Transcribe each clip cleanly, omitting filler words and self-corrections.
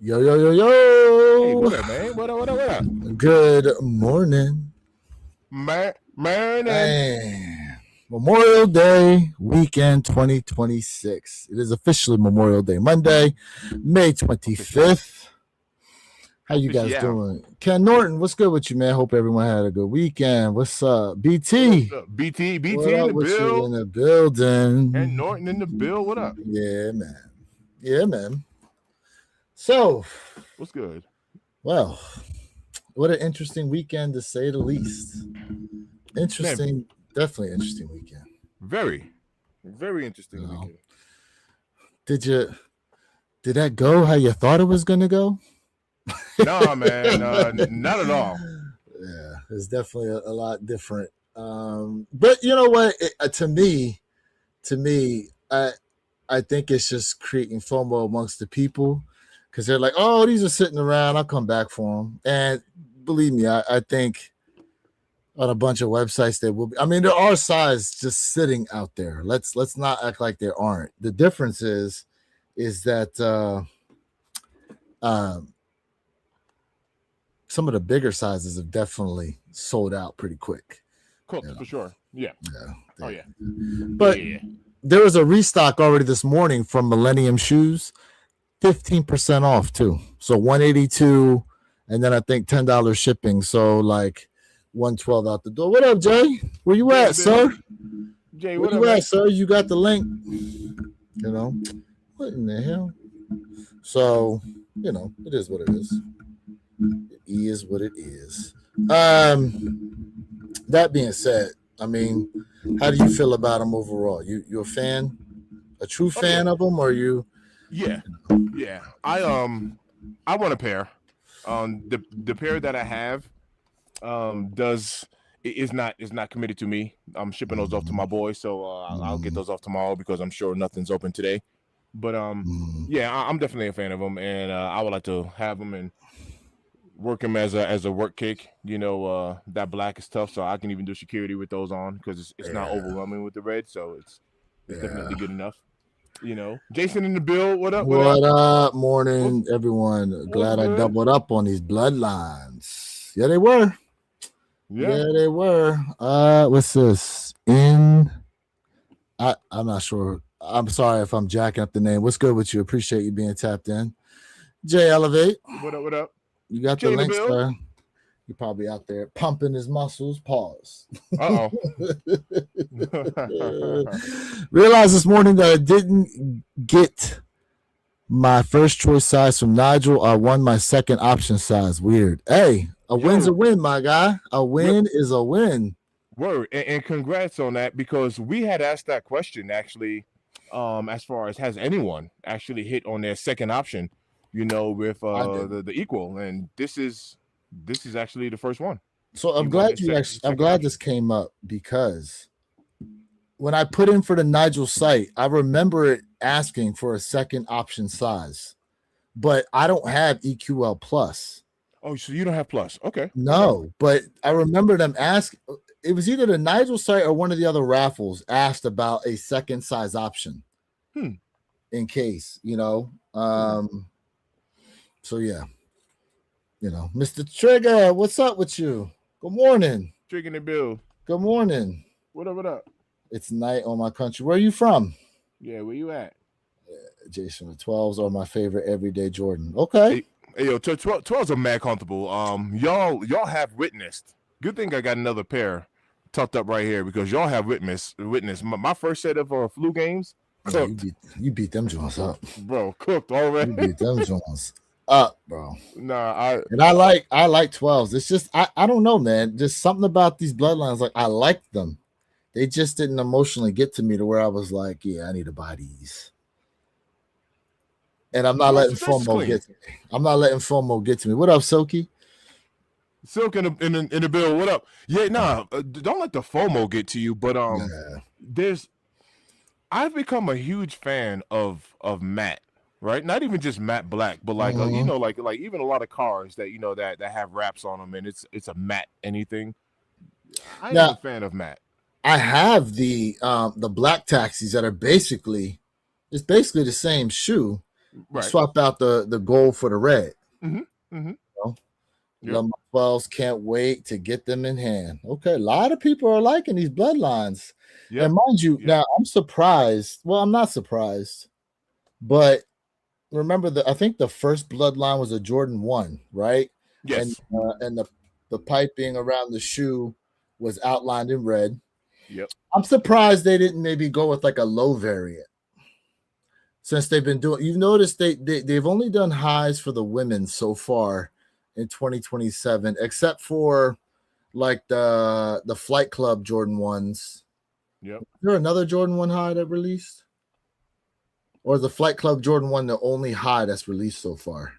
Yo, yo, yo, Hey, yo. what up, man? What up? Good morning. Man. Man. Memorial Day weekend 2026. It is officially Memorial Day Monday, May Official. 25th. How you guys Official. doing? Ken Norton, what's good with you, man? Hope everyone had a good weekend. What's up? What up? BT, What up? BT, what BT in up the with you bill. in the And building? Norton in the bill. What up? Yeah, man. Yeah, man. So, What's good? well, what an interesting weekend to say the least. Man, Interesting, definitely interesting weekend. very, very You interesting know, weekend. did you did that go how you thought it was gonna go? Nah, man, not at all. Yeah, it's definitely a lot different. But you know what? To me, I think it's just creating FOMO amongst the people because they're like, "Oh, these are sitting around. I'll come back for them." And believe me, I think on a bunch of websites that will be. I mean, there are sides just sitting out there. Let's not act like there aren't. The difference is that um, some of the bigger sizes have definitely sold out pretty quick. You Cooked know, for sure. Yeah. yeah, Oh yeah. Yeah, but yeah, yeah. there was a restock already this morning from Millennium Shoes, 15% off too. So 182, and then I think $10 shipping. So like 112 out the door. What up, Jay? Where you Jay in the at, bill. sir? Jay, Where what up, you at, man? sir? You got the link. You know what in the hell? So it is what it is. It is what it is. That being said, I mean, how do you feel about them overall? You a fan, a true Oh yeah. fan of them, or you? Yeah. Yeah. I want a pair. The pair that I have does is not committed to me. I'm shipping those off to my Mm, boy, so I'll get mm, those off tomorrow because I'm sure nothing's open today. But mm. yeah, I'm definitely a fan of them, and I would like to have them and work them as a work cake. That black is tough, so I can even do security with those on because it's not Yeah, overwhelming with the red, so it's yeah. definitely good enough. Jason in the bill. What up? What up? What up? What's Morning, everyone. what's Glad I good? doubled up on these bloodlines. Yeah, they were. Yeah. Yeah, they were. What's this? I'm not sure. I'm sorry if I'm jacking up the name. What's good with you? Appreciate you being tapped in. Jay Elevate. What up? What up? You got the Jay in the link, bill. sir. You're probably out there pumping his muscles. Pause. Uh oh. Realized this morning that I didn't get my first choice size from Nigel. I won my second option size. Weird. Hey, a win's a Yo, win, my guy. A look, win is a win. word, and congrats on that because we had asked that question actually. As far as has anyone actually hit on their second option, with I didn't. the equal, and this is actually the first one. So I'm He won glad his you actually. I'm second glad this option. came up because when I put in for the Nigel site, I remember it asking for a second option size, but I don't have EQL plus. Oh, so you don't have plus? Okay, okay. No, but I remember them ask. It was either the Nigel site or one of the other raffles asked about a second size option Hmm. in case, Hmm. So yeah, Mr. Trigger, what's up with you? Good morning. Triggering the bill. Good morning. What up? What up? It's night on my country. Where are you from? Yeah, where you at? Jason, the 12s are my favorite everyday Jordan. Okay. Hey, yo, 12's are mad comfortable. Y'all have witnessed. Good thing I got another pair tucked up right here because y'all have witnessed my first set of flu games Yeah, you cooked, beat you beat them Jones up. bro, cooked You already. beat them Jones up, bro. Nah, I And I like 12s. It's just I don't know, man. Just something about these bloodlines. Like I like them. They just didn't emotionally get to me to where I was like, yeah, I need to buy these. And I'm not letting that's FOMO clean. get to me. I'm not letting FOMO get to me. What up, Silky? Silk in the bill. What up? Yeah, nah. Don't let the FOMO get to you. But Yeah. there's I've become a huge fan of matte. Right, not even just matte black, but like Mhm. like even a lot of cars that that have wraps on them, and it's a matte anything. I am a Now fan of matte. I have the black taxis that are basically it's basically the same shoe, Right. swap out the gold for the red. Mm-hmm. Mm-hmm. You know? Yep. Number 12s can't wait to get them in hand. Okay, a lot of people are liking these bloodlines. Yep. And mind you, Yep. now I'm surprised. Well, I'm not surprised, but remember I think the first bloodline was a Jordan 1, right? And Yes. the piping around the shoe was outlined in red. Yep. I'm surprised they didn't maybe go with like a low variant since they've been doing. You've noticed they've only done highs for the women so far in 2027, except for like the Flight Club Jordan 1s. Yep. Is there another Jordan 1 high that released? Or is the Flight Club Jordan 1 the only high that's released so far?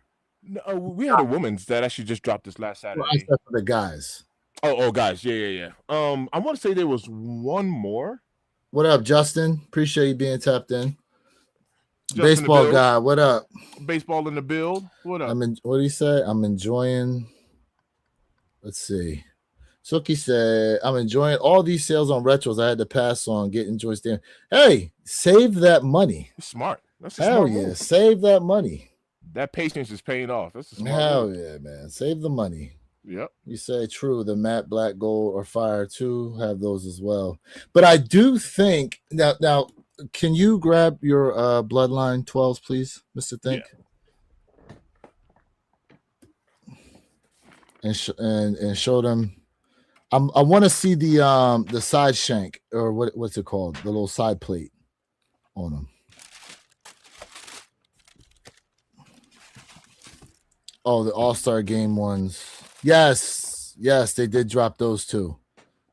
No, we had a woman's that actually just dropped this last Well, I Saturday. said for the guys. Oh, guys, yeah. I want to say there was one more. What up, Justin? Appreciate you being tapped in. Just Baseball guy, what up? Baseball in the build. What up? What do you say? I'm enjoying. Let's see. Suki said, I'm enjoying all these sales on retros. I had to pass on getting joints there. Hey, save that money. It's smart. That's a Hell smart yeah. move. Save that money. That patience is paying off. That's a smart Hell move. yeah, man. Save the money. Yep. You say true. The matte black gold or fire too have those as well. But I do think now can you grab your bloodline 12s, please, Mr. Think? Yeah. And show them. I want to see the side shank or what's it called? The little side plate on them. Oh, the All-Star Game ones. Yes, they did drop those too.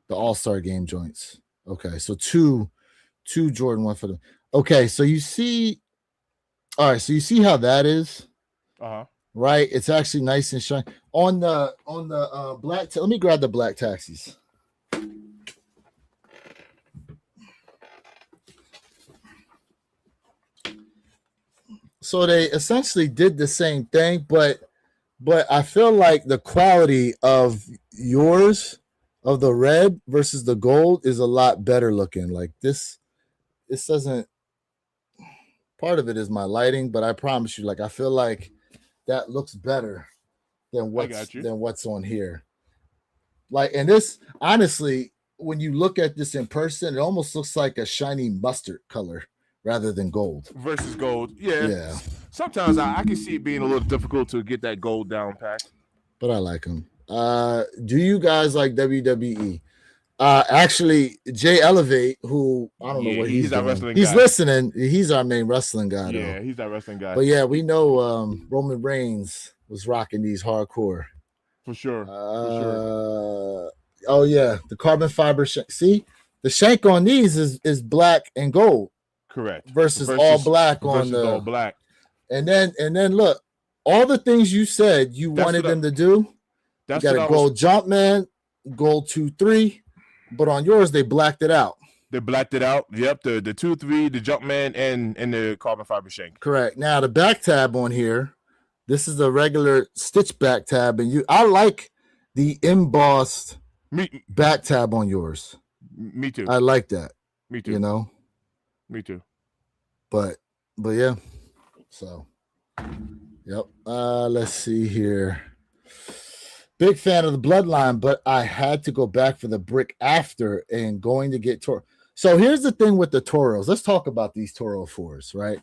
The All-Star Game joints. Okay, so two Jordan 1 for them. Okay, so you see. All right, so you see how that is. Right, it's actually nice and shiny on the black. Let me grab the black taxis. So they essentially did the same thing, but I feel like the quality of yours of the red versus the gold is a lot better looking. Like this doesn't. Part of it is my lighting, but I promise you, like I feel like that looks better than what's on here. Like, and this honestly, when you look at this in person, it almost looks like a shiny mustard color rather than gold. Versus gold. Yeah. Sometimes I can see it being a little difficult to get that gold down pat. But I like them. Do you guys like WWE? Actually, Jay Elevate, who I don't know what he's doing. Wrestling he's guy. Listening. He's our main wrestling guy. Yeah, though. He's our wrestling guy. But yeah, we know Roman Reigns was rocking these hardcore. For sure. Oh yeah, the carbon fiber shank. See, the shank on these is black and gold. Correct. Versus all black on the all black. And then look, all the things you said you wanted them to do. You got a gold jump man, gold 2-3, but on yours they blacked it out. They blacked it out. Yep, the 2-3, the jump man, and the carbon fiber shank. Correct. Now the back tab on here, this is a regular stitch back tab, and I like the embossed back tab on yours. Me too. I like that. Me too. You know. Me too. But yeah. So, yep. Let's see here. Big fan of the bloodline, but I had to go back for the brick after and going to get Toro. So here's the thing with the Toros. Let's talk about these Toro 4s, right?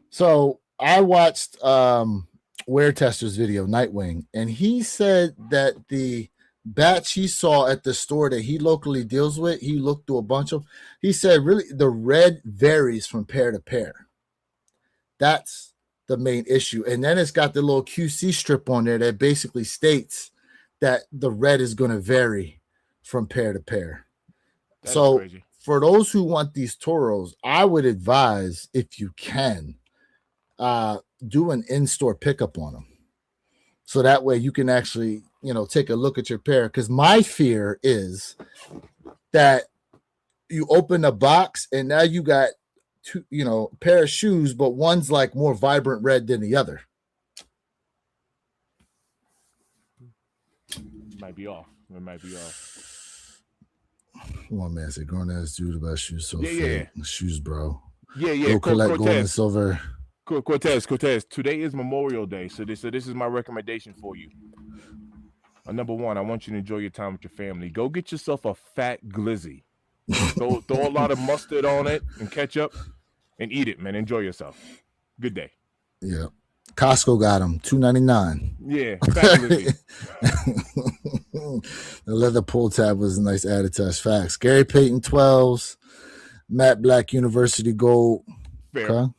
So I watched Wear Tester's video, Nightwing, and he said that the batch he saw at the store that he locally deals with, he looked through a bunch of. He said really the red varies from pair to pair. That's the main issue. And then it's got the little QC strip on there that basically states that the red is going to vary from pair to pair. That's crazy. For those who want these Toros, I would advise, if you can, do an in-store pickup on them. So that way you can actually, take a look at your pair. Because my fear is that you open a box and now you got two, pair of shoes, but one's like more vibrant red than the other. Might be off. It might be off. One man said, grown ass dude about shoes. So yeah. Shoes, bro. Yeah. Go collect gold and silver. Cortez. Today is Memorial Day, so this is my recommendation for you. Number one, I want you to enjoy your time with your family. Go get yourself a fat glizzy. Throw a lot of mustard on it and ketchup, and eat it, man. Enjoy yourself. Good day. Yeah. Costco got them, $2.99. Yeah, fat glizzy. The leather pull tab was a nice added touch. Facts. Gary Payton 12s, Matt Black University Gold. Fair. Okay.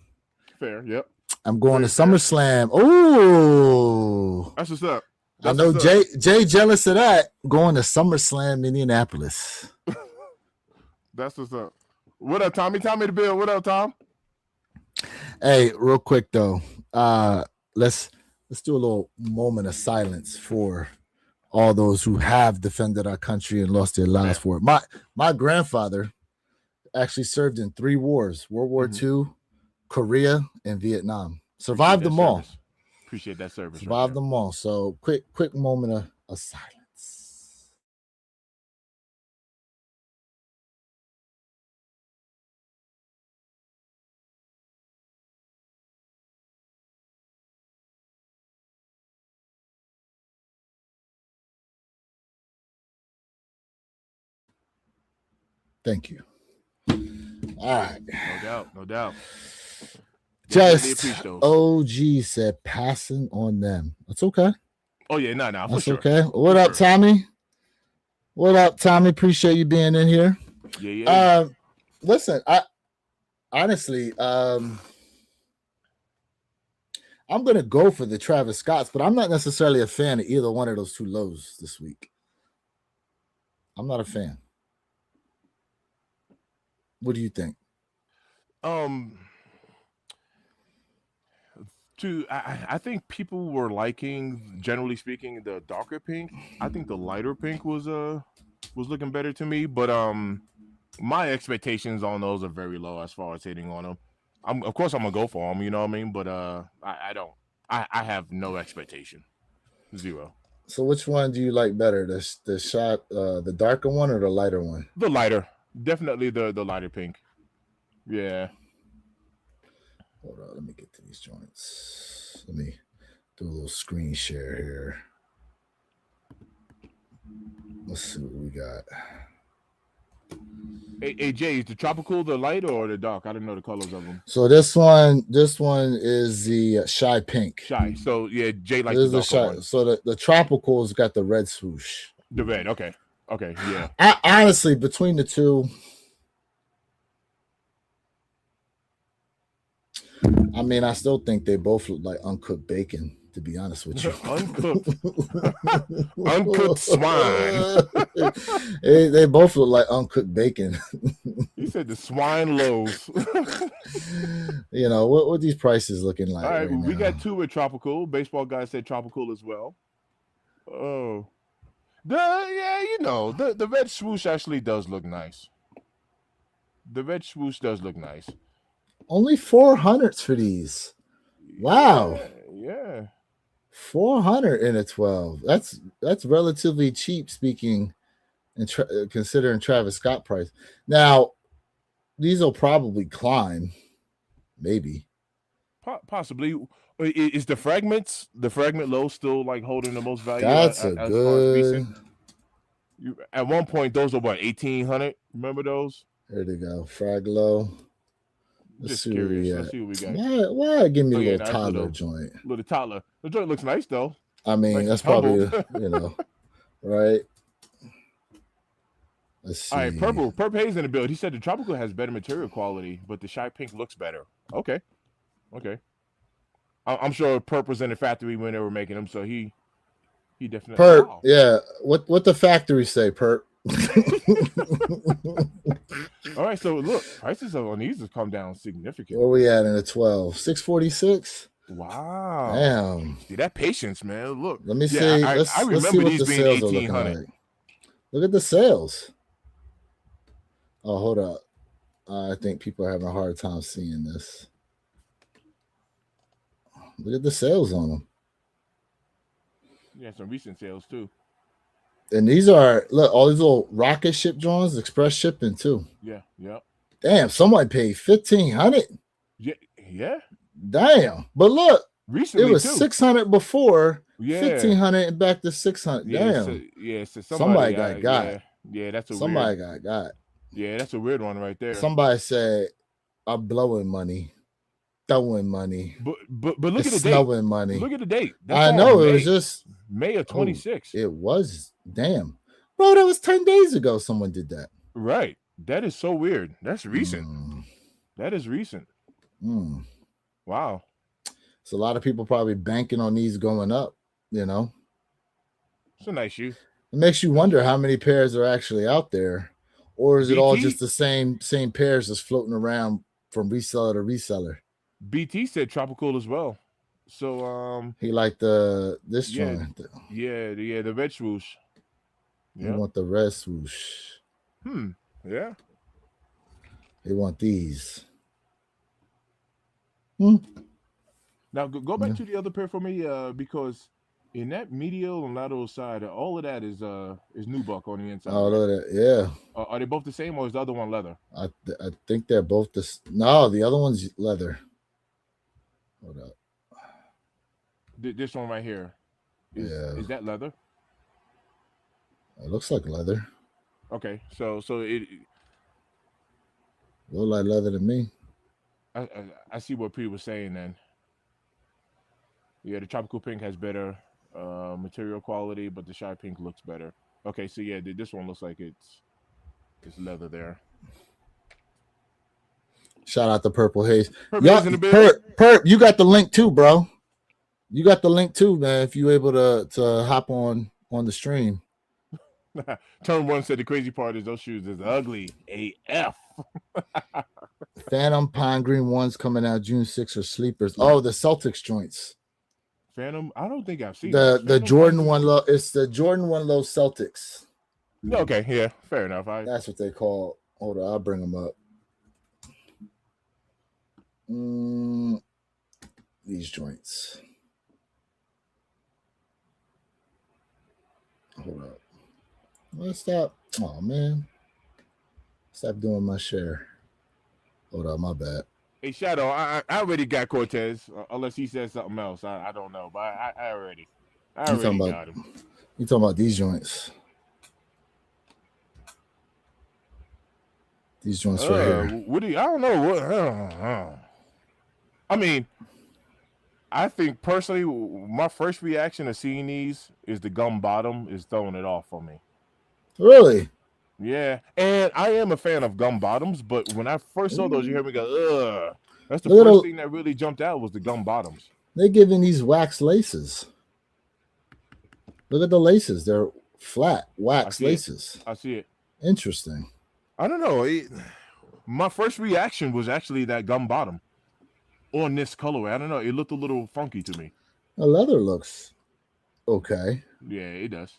Fair. Yep. I'm going Very to fair. SummerSlam. Oh, That's what's up. I That's know what's up. Jay jealous of that. Going to SummerSlam Indianapolis. That's what's up. What up, Tommy? Tommy the Bill. What up, Tom? Hey, real quick though, let's do a little moment of silence for all those who have defended our country and lost their lives for it. My grandfather actually served in 3 wars: World War II, Korea, and Vietnam. Survived them all. Appreciate that service. Survived them all. So quick moment of silence. Thank you. All right. No doubt. Just OG said passing on them. That's okay. Oh yeah, no, That's for sure. Okay. What up, Tommy? What up, Tommy? Appreciate you being in here. Yeah. Listen, I honestly, I'm gonna go for the Travis Scotts, but I'm not necessarily a fan of either one of those 2 lows this week. I'm not a fan. What do you think? I think people were liking, generally speaking, the darker pink. I think the lighter pink was looking better to me, but my expectations on those are very low as far as hitting on them. Of course I'm gonna go for them, you know what I mean? But I don't. I have no expectation. 0. So which one do you like better? The shot, the darker one or the lighter one? The lighter, definitely the lighter pink. Yeah. Hold on, let me get to these joints. Let me do a little screen share here. Let's see what we got. Hey Jay, is the tropical the light or the dark? I didn't know the colors of them. So this one is the shy pink. Shy. So yeah, Jay likes the darker one. So the tropical's got the red swoosh. The red. Okay. Yeah. Honestly, between the 2, I mean, I still think they both look like uncooked bacon, to be honest with you. Uncooked swine. They both look like uncooked bacon. You said the swine loaves. You know, what these prices looking like? All right, we got 2 with tropical. Baseball guy said tropical as well. Oh. The red swoosh actually does look nice. The red swoosh does look nice. Only 400s for these. Wow. Yeah. 400 in a 12. That's relatively cheap, speaking and considering Travis Scott price. Now, these will probably climb, maybe. Possibly. Is the fragment low still like holding the most value? That's as good. Far as recent? At one point, those were what, 1,800? Remember those? There they go. Frag low. Just curious. Let's see what we got. Why give me a little toddler joint? Little toddler. The joint looks nice though. I mean, like that's probably right. Let's see. All right, Purple Hayes in the build. He said the tropical has better material quality, but the shy pink looks better. Okay. I'm sure Perp was in the factory when they were making them, so he definitely. Perp, wow. Yeah. What the factory say, Perp? All right, so look, prices on these have come down significantly. Where we at in the 12? $646. Wow. Damn. See that patience, man. Look. Let me see. I remember these being 1,800. Like. Look at the sales. Oh, hold up. I think people are having a hard time seeing this. Look at the sales on them. Yeah, some recent sales too. And these are all these little rocket ship drawings, express shipping too. Yeah. Damn, someone paid $1,500. Yeah. Damn. But look, it Recently was too. 600 before, Yeah. 1500 and back to 600. Yeah, so, Damn. yeah, so Somebody somebody, got. yeah, that's a weird, Somebody got. yeah, that's a weird one right there. Somebody said, I'm blowing money, throwing money, But look it's at the date. snowing money. Look at the date. That's I all know it was May, just, May of oh, 26. it was, damn. Bro, that was 10 days ago someone did that. Right. That is so weird. That's recent. Mm, That is recent. mm. Wow. So a lot of people probably banking on these going up, you know. It's a nice shoe. It makes you Nice wonder shoe. how many pairs are actually out there. Or is it all just BT the same pairs that's floating around from reseller to reseller? BT said tropical as well. So He like this yeah, joint. the red swoosh. He Yeah. want the red swoosh. Yeah. They want these. Hmm. Now go back Yeah. to the other pair for me, because in that medial and lateral side, all of that is nubuck on the inside, Oh, right? look at that. Yeah. Are they both the same, or is the other one leather? I think they're both this. No, the other one's leather. Hold up. This one right here, Yeah. is that leather? It looks like leather. Okay, so it Look like leather to me. I see what P was saying then. Yeah, the tropical pink has better material quality, but the shy pink looks better. Okay, so yeah, this one looks like it's leather there. Shout out to Purple Haze. Herb Yeah, Hayes in the building. Perp, you got the link too, bro. You got the link too, man. If you able to hop on the stream. Turn one said the crazy part is those shoes is ugly AF. Phantom Pine Green ones coming out June 6th or sleepers. Oh, the Celtics joints. Phantom, I don't think I've seen The those. the Phantom Jordan Pine one low. It's the Jordan one low Celtics. Okay, yeah, fair enough. That's what they call. Hold on, I'll bring them up. These joints. Hold up. Let's stop. Oh man, stop doing my share. Hold up, my bad. Hey Shadow, I already got Cortez, unless he says something else. I don't know, but I already You talking about? got him. You talking about these joints? These joints right here. What do you? I don't know what. I mean, I think personally, my first reaction to seeing these is the gum bottom is throwing it off for me. Really? Yeah, and I am a fan of gum bottoms, but when I first saw those, you hear me go, ugh. That's the first thing that really jumped out was the gum bottoms. They're giving these wax laces. Look at the laces. They're flat wax laces. I see it. Interesting. I don't know. My first reaction was actually that gum bottom on this colorway. I don't know. It looked a little funky to me. The leather looks okay. Yeah, it does.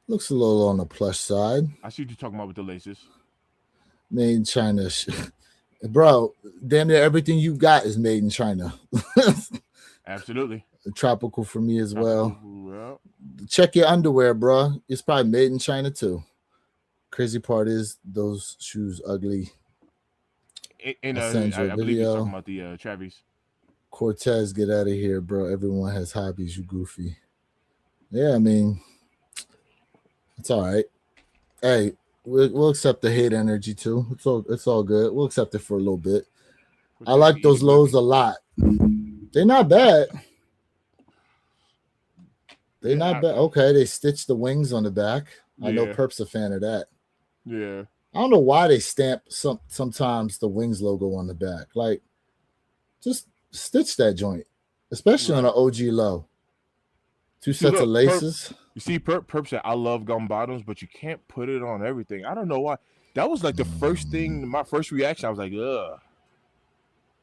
Looks a little on the plush side. I see what you're talking about with the laces. Made in China. Bro, damn near everything you got is made in China. Absolutely. Tropical for me as well. Well. Check your underwear, bro. It's probably made in China too. Crazy part is those shoes ugly. And I believe you're talking about the Travis. Cortez, get out of here, bro. Everyone has hobbies. You goofy. Yeah, I mean, it's all right. Hey, we'll accept the hate energy too. It's all good. We'll accept it for a little bit. I like those lows a lot. They're not bad. They're not bad. Okay, they stitched the wings on the back. I know Perp's a fan of that. Yeah. I don't know why they stamp sometimes the wings logo on the back. Like, just stitch that joint, especially on an OG low. Two sets of laces. You see, Perp said, I love gum bottoms, but you can't put it on everything. I don't know why. That was like the first thing, my first reaction. I was like, ugh.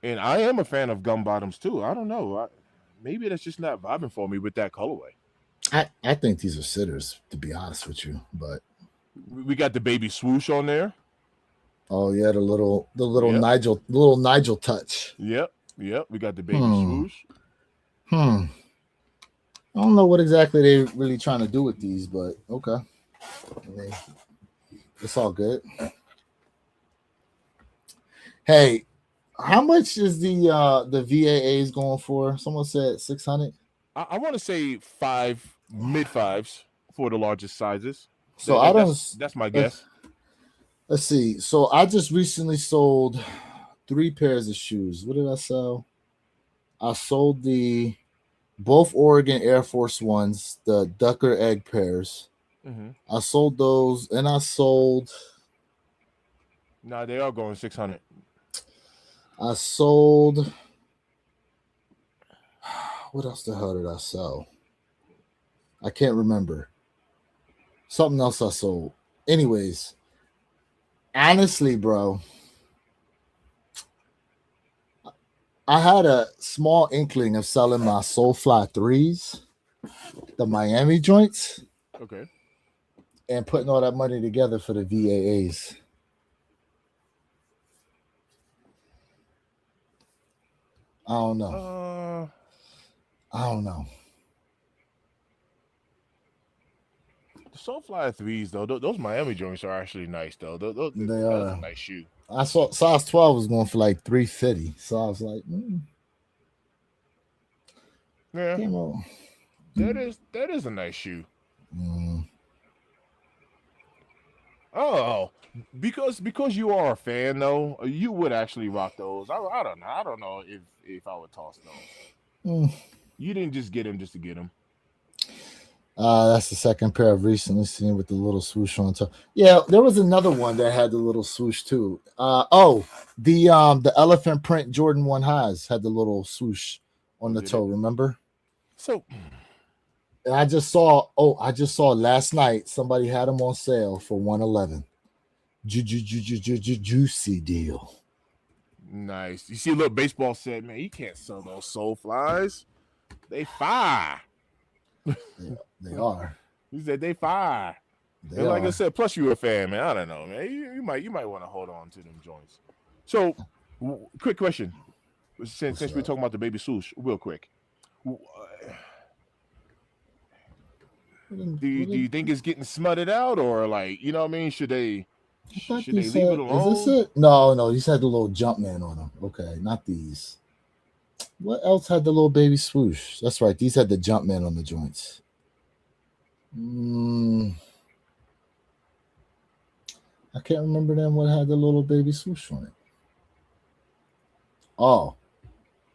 And I am a fan of gum bottoms too. I don't know. Maybe that's just not vibing for me with that colorway. I think these are sitters, to be honest with you. But we got the baby swoosh on there. Oh yeah, the little Nigel touch. Yep. We got the baby swoosh. I don't know what exactly they're really trying to do with these, but okay. I mean, it's all good. Hey, How much is the VAAs going for? Someone said 600. I want to say five mid fives for the largest sizes. So I don't. That's my Uh, guess. let's see. So I just recently sold 3 pairs of shoes. What did I sell? I sold the both Oregon Air Force Ones, the Ducker Egg pairs. Mm-hmm. I sold those, and I sold. Nah, they are going 600. I sold. What else the hell did I sell? I can't remember. Something else I sold. Anyways, honestly, bro, I had a small inkling of selling my Soulfly threes, the Miami joints, Okay. and putting all that money together for the VAAs. I don't know. Uh, I don't know. the Soulfly threes though, those Miami joints are actually nice though. They That's a are. nice shoe. I saw size 12 was going for like 350. So I was like, Yeah, came on. that is a nice shoe. Mm, Oh, because you are a fan though, you would actually rock those. I don't know. I don't know if I would toss those. mm. You didn't just get them just to get them. That's the second pair I've recently seen with the little swoosh on top. Yeah, there was another one that had the little swoosh too. The elephant print Jordan 1 highs had the little swoosh on Oh, the did it? toe, remember? So And I just saw last night somebody had them on sale for 111. Juicy deal. nice. You see a little baseball said, man, you can't sell those soul flies. They fire. They are. He said they fire. They And like I are. said, plus you a fan, man. I don't know, man. You might want to hold on to them joints. So, quick question. Since What's since we're up? talking about the baby swoosh, real quick, w- uh, do you think it's getting smutted out, or like you know what I mean? Should they I thought should they these leave it had. Is this alone? it? No, no. These had the little jump man on them. Okay, not these. What else had the little baby swoosh? That's right. These had the jump man on the joints. Mm, I can't remember them. What had the little baby swoosh on it? Oh,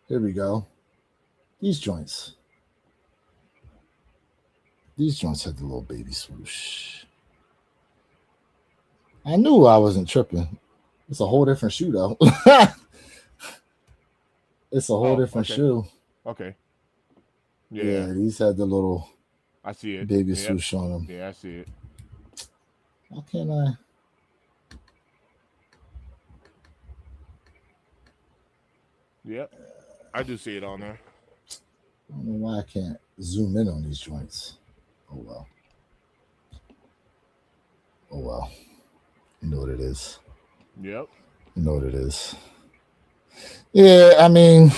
here we go. These joints. These joints had the little baby swoosh. I knew I wasn't tripping. It's a whole different shoe though. It's a whole Oh, different okay, shoe. okay, yeah, Yeah, these had the little I see it. baby Yep, swoosh on them. yeah, I see it. How can I? Yep, I do see it on there. I don't know why I can't zoom in on these joints. Oh well. Oh well. You know what it is. Yep. You know what it is. Yeah, I mean,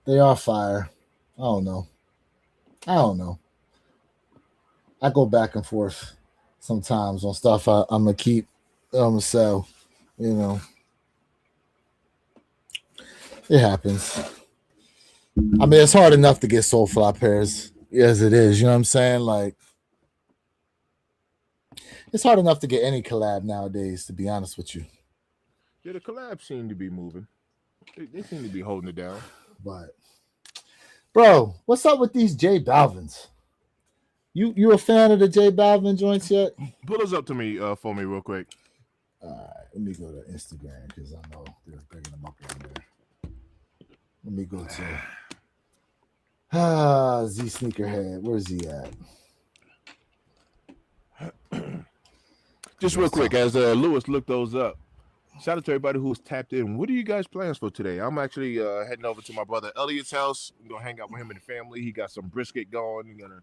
they are fire. I don't know. I don't know. I go back and forth sometimes on stuff I'm gonna keep. I'm gonna sell. You know, it happens. I mean, it's hard enough to get Soulfly pairs as it is. You know what I'm saying? Like, it's hard enough to get any collab nowadays. To be honest with you, Yeah, the collabs seem to be moving. They seem to be holding it down. but bro, what's up with these J Balvins? You a fan of the J Balvin joints yet? Pull those up to me for me real quick. All right, let me go to Instagram because I know they're bringing them up on there. Let me go to Z Sneakerhead. Where's he at? Just real quick, as Lewis looked those up. Shout out to everybody who's tapped in. What are you guys plans for today? I'm actually heading over to my brother Elliot's house. I'm gonna hang out with him and the family. He got some brisket going. He's gonna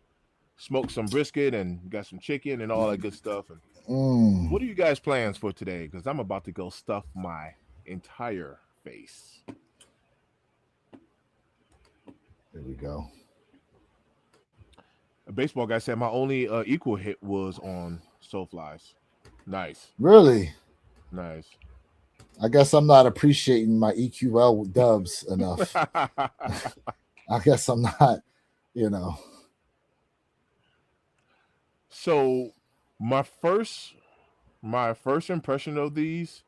smoke some brisket and got some chicken and all that good stuff. And Mm, what are you guys plans for today? Because I'm about to go stuff my entire face. there we go. A baseball guy said my only equal hit was on Soulflies. Nice, Really? nice. I guess I'm not appreciating my EQL dubs enough. I guess I'm not, you know. So my first my first impression of these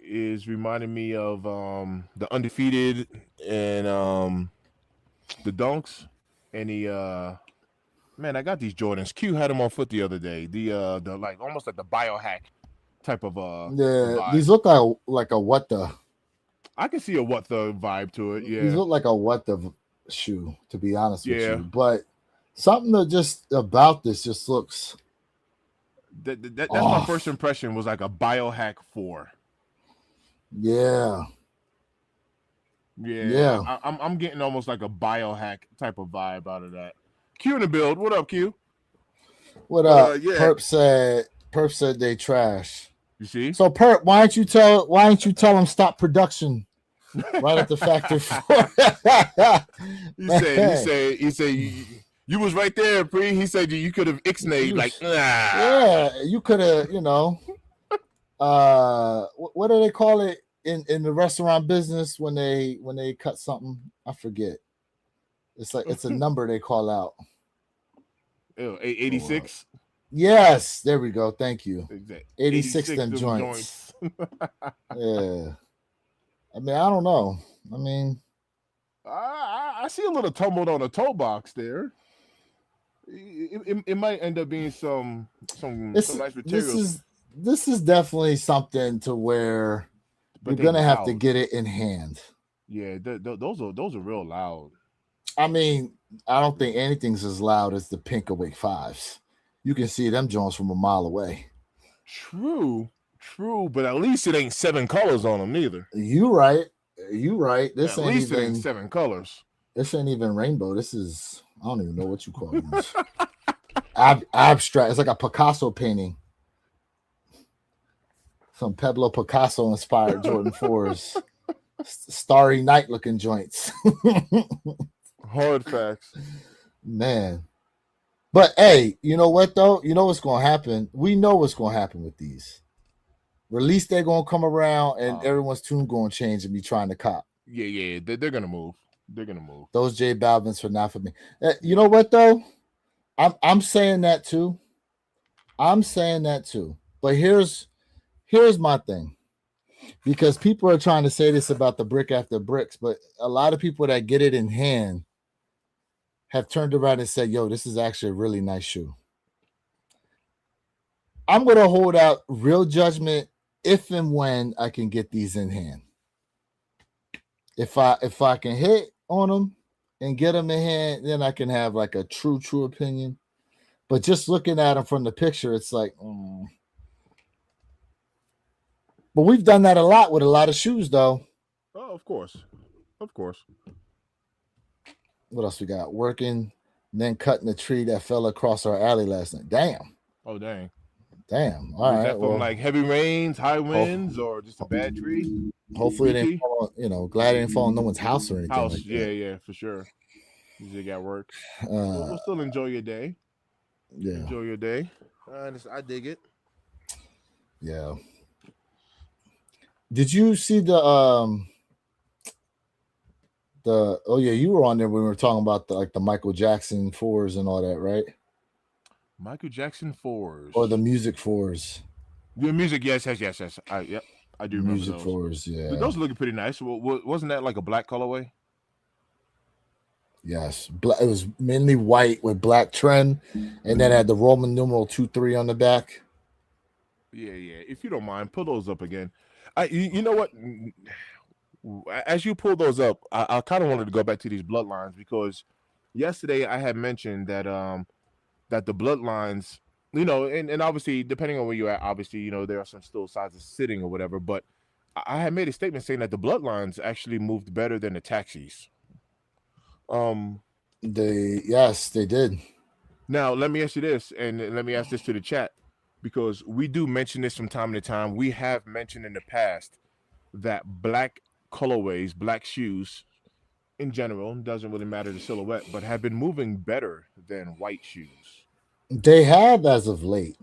is reminding me of the undefeated and the dunks and the man, I got these Jordans. Q had them on foot the other day. The like almost like the biohack type of Yeah, vibe. these look like a what the. I can see a what the vibe to it. These Yeah, look like a what the shoe, to be honest with yeah. you. But something that just about this just looks That's my first off. impression was like a biohack 4. Yeah, Yeah, yeah. I'm getting almost like a biohack type of vibe out of that. Q in the build. What up, Q? What But up? yeah, Perp said they trash. you see. So Perp, why don't you tell them stop production right at the factory floor? He said, he Man, said, he said, you was right there, Pre. He said you could have ixnayed you, like, nah. yeah, you could have, what do they call it in the restaurant business when they cut something? I forget. It's like it's a number they call out. Ew, Hold up. 86. Yes, there we go. Thank you. Exact. 86 86 them them joints. joints. Yeah. I mean, I don't know. I mean, I see a little tumbled on a toe box there. It might end up being some this nice this materials, is this is definitely something to where but you're they gonna have to loud. get it in hand. Yeah, those are real loud. I mean, I don't think anything's as loud as the pink awake fives. You can see them joints from a mile away. True, true, but at least it ain't 7 colors on them neither. You right. You right. This At ain't least it ain't even 7 colors. this ain't even rainbow. This is I don't even know what you call these. Abstract. It's like a Picasso painting. Some Pablo Picasso inspired Jordan 4s. Starry night looking joints. Hard facts. Man. But hey, you know what though? You know what's gonna happen? We know what's gonna happen with these. Release day gonna come around and Um, everyone's tune gonna change and be trying to cop. yeah, yeah, they're gonna move. They're gonna move. Those J Balvin's are not for me. You know what though? I'm saying that too. I'm saying that too. But here's my thing. Because people are trying to say this about the brick after bricks, but a lot of people that get it in hand have turned around and said, yo, this is actually a really nice shoe. I'm going to hold out real judgment if and when I can get these in hand. If I can hit on them and get them in hand, then I can have like a true opinion. But just looking at them from the picture, it's like, But we've done that a lot with a lot of shoes, though. Oh, of course, of course. What else we got? Working, then cutting the tree that fell across our alley last night. Damn. Oh dang. Damn. All Was right. that from Well, like heavy rains, high hope, winds, or just a bad tree? hopefully it didn't BP fall. Glad it didn't fall on no one's house or anything house. like Yeah, that. yeah, for sure. You got work. We'll Uh, still enjoy your day. yeah, Enjoy your day. I dig it. yeah. Did you see the? Oh yeah, you were on there when we were talking about the Michael Jackson fours and all that, right? Michael Jackson Or the fours. music fours, The music, yes, yes, yes, yes. Yep, I do remember music those. fours. Yeah. Those are looking pretty nice. Wasn't that like a black colorway? Yes, it was mainly white with black trend, and then had the Roman numeral 23 on the back. Yeah, yeah. If you don't mind, pull those up again. You know what? As you pull those up, I kind of wanted to go back to these bloodlines because yesterday I had mentioned that the bloodlines, and obviously depending on where you're at, obviously there are some still sizes sitting or whatever, but I had made a statement saying that the bloodlines actually moved better than the taxis. Um, They did. Now let me ask you this, and let me ask this to the chat because we do mention this from time to time. We have mentioned in the past that black colorways, black shoes in general, doesn't really matter the silhouette, but have been moving better than white shoes They have as of late.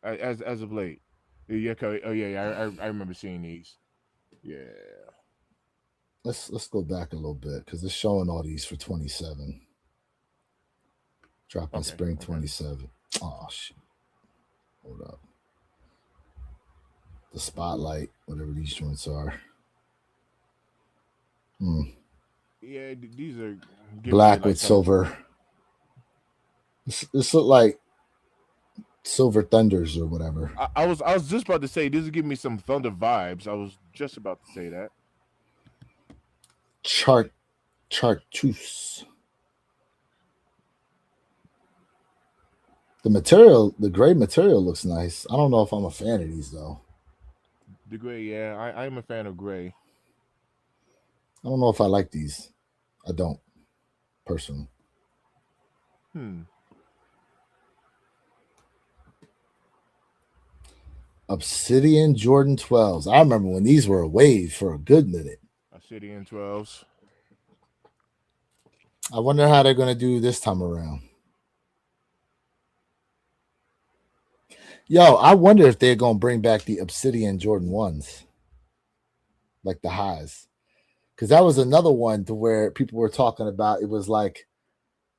as of late. Yeah, oh yeah, yeah. I remember seeing these. Yeah. Let's go back a little bit because it's showing all these for 27. Dropping Okay. spring Okay. 27. Oh shit. Hold up. The spotlight, whatever these joints are. Hmm. Yeah, these are giving me Black like with some. silver. This look like Silver Thunders or whatever. I was just about to say this is giving me some Thunder vibes. I was just about to say that. Chart Chartreuse. The material, the gray material looks nice. I don't know if I'm a fan of these though. The gray, yeah, I am a fan of gray. I don't know if I like these. I don't personally. Hmm. Obsidian Jordan 12s. I remember when these were a wave for a good minute. Obsidian 12s. I wonder how they're gonna do this time around. Yo, I wonder if they're gonna bring back the Obsidian Jordan 1s, like the highs. Because that was another one to where people were talking about it was like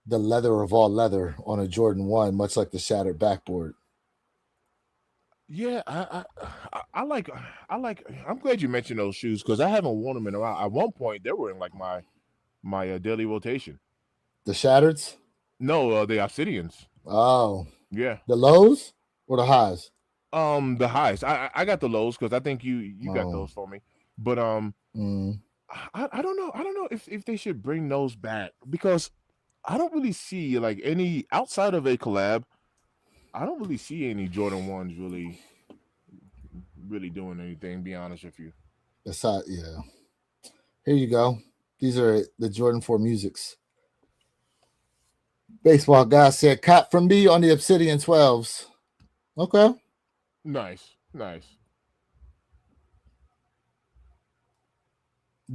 the leather of all leather on a Jordan 1, much like the shattered backboard. Yeah, I like I like. I'm glad you mentioned those shoes because I haven't worn them in a while. At one point, they were in like my daily rotation. The shattereds? No, the Obsidians. Oh. Yeah. The lows or the highs? The highs. I got the lows because I think you got Oh. those for me. But Mm. I don't know. I don't know if they should bring those back because I don't really see like any outside of a collab. I don't really see any Jordan ones really doing anything. Be honest with you. That's how, yeah. Here you go. These are the Jordan 4 musics. Baseball guy said, cop from me on the Obsidian 12s. Okay. Nice, nice.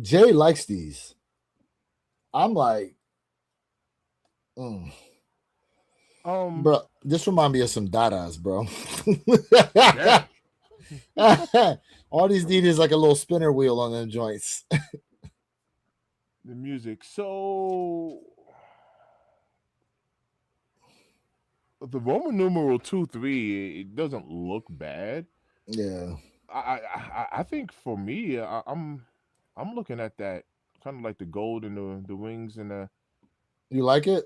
Jay likes these. I'm like, mm. Um, Bro, this remind me of some Dadas, bro. damn. All these need is like a little spinner wheel on them joints. The music. So the Roman numeral 2 3, it doesn't look bad. Yeah. I think for me, I'm looking at that kind of like the gold and the wings and the. You like it?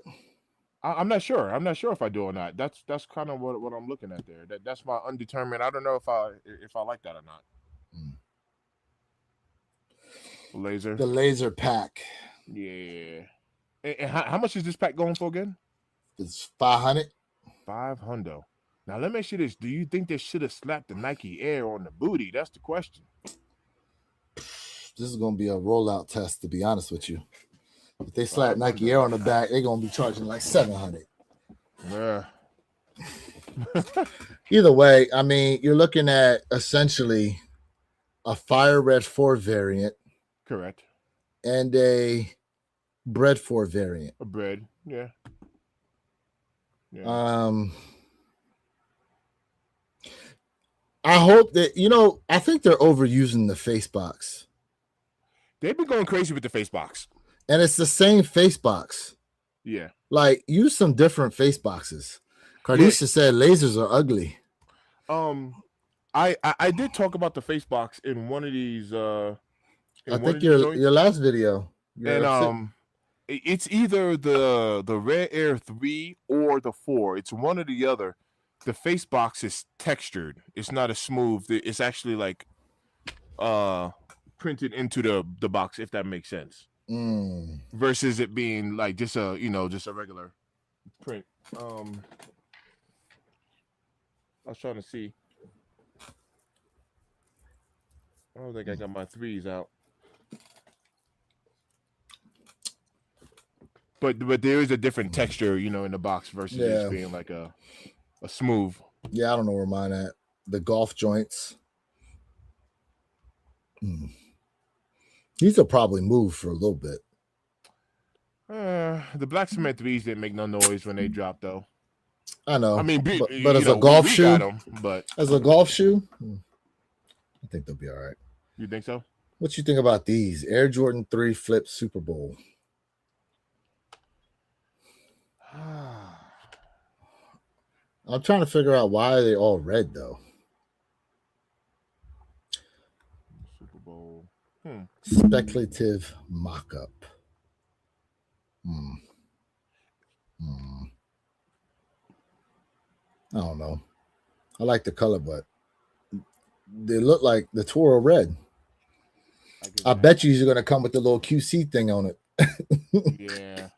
I'm not sure. I'm not sure if I do or not. That's kind of what I'm looking at there. That's my undetermined. I don't know if I like that or not. Mm. Laser. The laser pack. Yeah. And how much is this pack going for again? It's 500. 500. Now let me ask you this: do you think they should have slapped the Nike Air on the booty? That's the question. This is gonna be a rollout test, to be honest with you. If they slap Nike 500. Air on the back, they're gonna be charging like 700. Yeah. Either way, I mean, you're looking at essentially a fire red 4 variant Correct. and a bread 4 variant. A bread. Yeah. Yeah. Um, I hope that I think they're overusing the face box, They've been going crazy with the face box. and it's the same face box. Yeah. Like, use some different face boxes. Yeah. Cardisha said lasers are ugly. Um, I did talk about the face box in one of these I in one think of these your joints, last video, and you're upset. it's either the Rare Air 3 or the 4. It's one or the other. The face box is textured. It's not a smooth. It's actually like uh printed into the box, if that makes sense. Mm. Versus it being like just a regular print. I was trying to see. I don't think I got my threes out. But there is a different texture, in the box versus it just Yeah. being like a smooth. Yeah, I don't know where mine at. The golf joints. Mm. These will probably move for a little bit. The black cement threes didn't make no noise when they dropped though. I know. I mean, But as a golf we got shoe, them, but as a golf shoe, I think they'll be all right. You think so? What you think about these Air Jordan 3 Flip Super Bowl? I'm trying to figure out why they all red though. Super Bowl. Speculative mock-up. Hmm. Hmm. I don't know. I like the color, but they look like the Toro red. I bet you are going to come with the little QC thing on it. Yeah.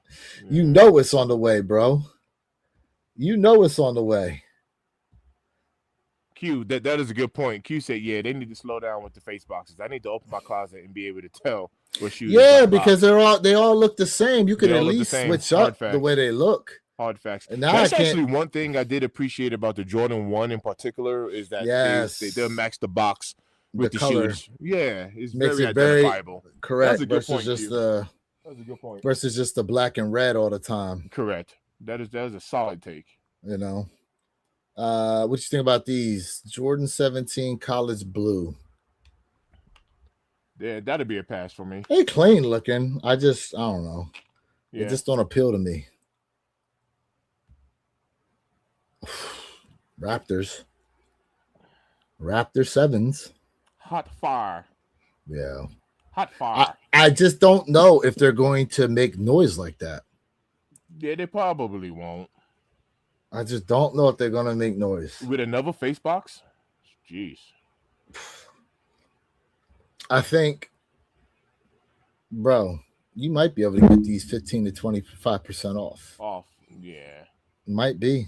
You know it's on the way, bro. You know it's on the way. Q, that is a good point. Q said, "Yeah, they need to slow down with the face boxes. I need to open my closet and be able to tell what shoes." Yeah, because they all look the same. You could at least switch up the way they look. Hard facts. And now that's actually one thing I did appreciate about the Jordan 1 in particular is that they'll match the box with the color. Shoes. Yeah, it's makes very it very identifiable. Correct. That's a good point, Q. That's a good point. Versus just the black and red all the time. Correct. That is a solid take. You know. What you think about these Jordan 17 College Blue? Yeah, that'd be a pass for me. They clean looking. I don't know. Yeah. They just don't appeal to me. Raptor 7s. Hot fire. Yeah. Hot fire. I just don't know if they're going to make noise like that. Yeah, they probably won't. I just don't know if they're going to make noise. With another face box? Jeez. I think, bro, you might be able to get these 15 to 25% off. Yeah. Might be.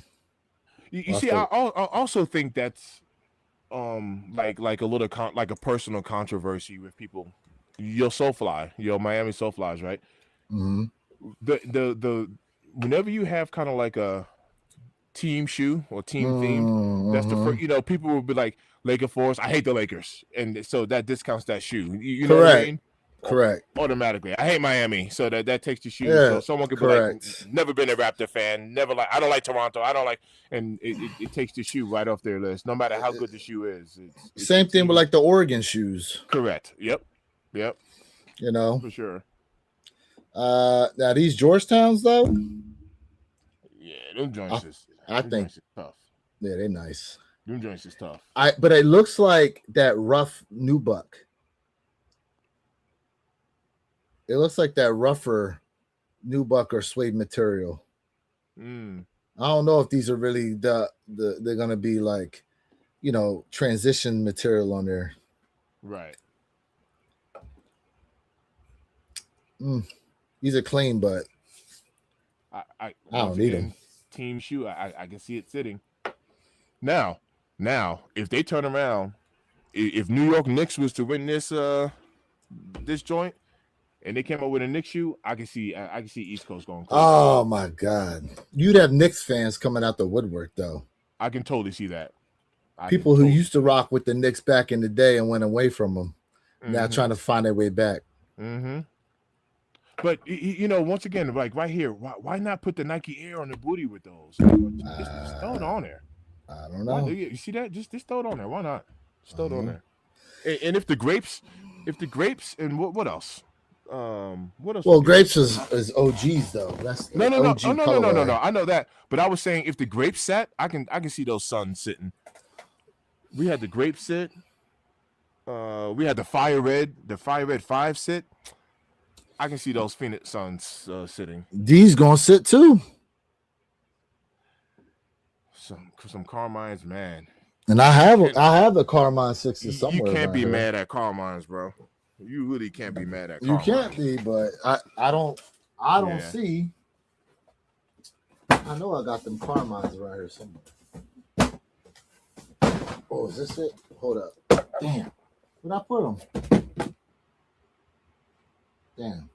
You see, I also think that's like a little like a personal controversy with people. Your Soulfly, your Miami Soulflies, right? Mm-hmm. The whenever you have kind of like a team shoe or team themed, that's the first. People will be like Laker Force. I hate the Lakers, and so that discounts that shoe. You know what I mean? Correct. Automatically, I hate Miami, so that takes the shoe. Yeah, so someone could be like, never been a Raptor fan, never I don't like Toronto, I don't like, and it takes the shoe right off their list, no matter how good the shoe is. Same thing with like the Oregon shoes. Correct. Yep. For sure. Now these Georgetowns though. Yeah, them joints is. I think is tough. Yeah, they're nice. Them joints is tough. But it looks like that rough nubuck. It looks like that rougher nubuck or suede material. I don't know if these are really they're gonna be like, transition material on there. Right. These are clean, but I don't need them. Team shoe, I can see it sitting. Now, if they turn around, if New York Knicks was to win this joint, and they came up with a Knicks shoe, I can see East Coast going crazy. Oh my God, you'd have Knicks fans coming out the woodwork though. I can totally see that. People who used to rock with the Knicks back in the day and went away from them, now trying to find their way back. Mm-hmm. But once again, like right here, why not put the Nike Air on the booty with those? Just throw it on there. I don't know. You see that? Just throw it on there. Why not? Just throw it on there. And if the grapes, and what else? What else? Well, grapes is OGs though. That's no. I know that, but I was saying if the grapes set, I can see those Suns sitting. We had the grape sit. We had the Fire Red 5 sit. I can see those Phoenix Suns sitting. These gonna sit too. Some Carmines, man. And I have the Carmine 6s somewhere. You can't be mad at Carmines, bro. You really can't be mad at Carmine. You can't be, but I don't see. I know I got them Carmines right here somewhere. Oh, is this it? Hold up. Damn. Where'd I put them? Damn.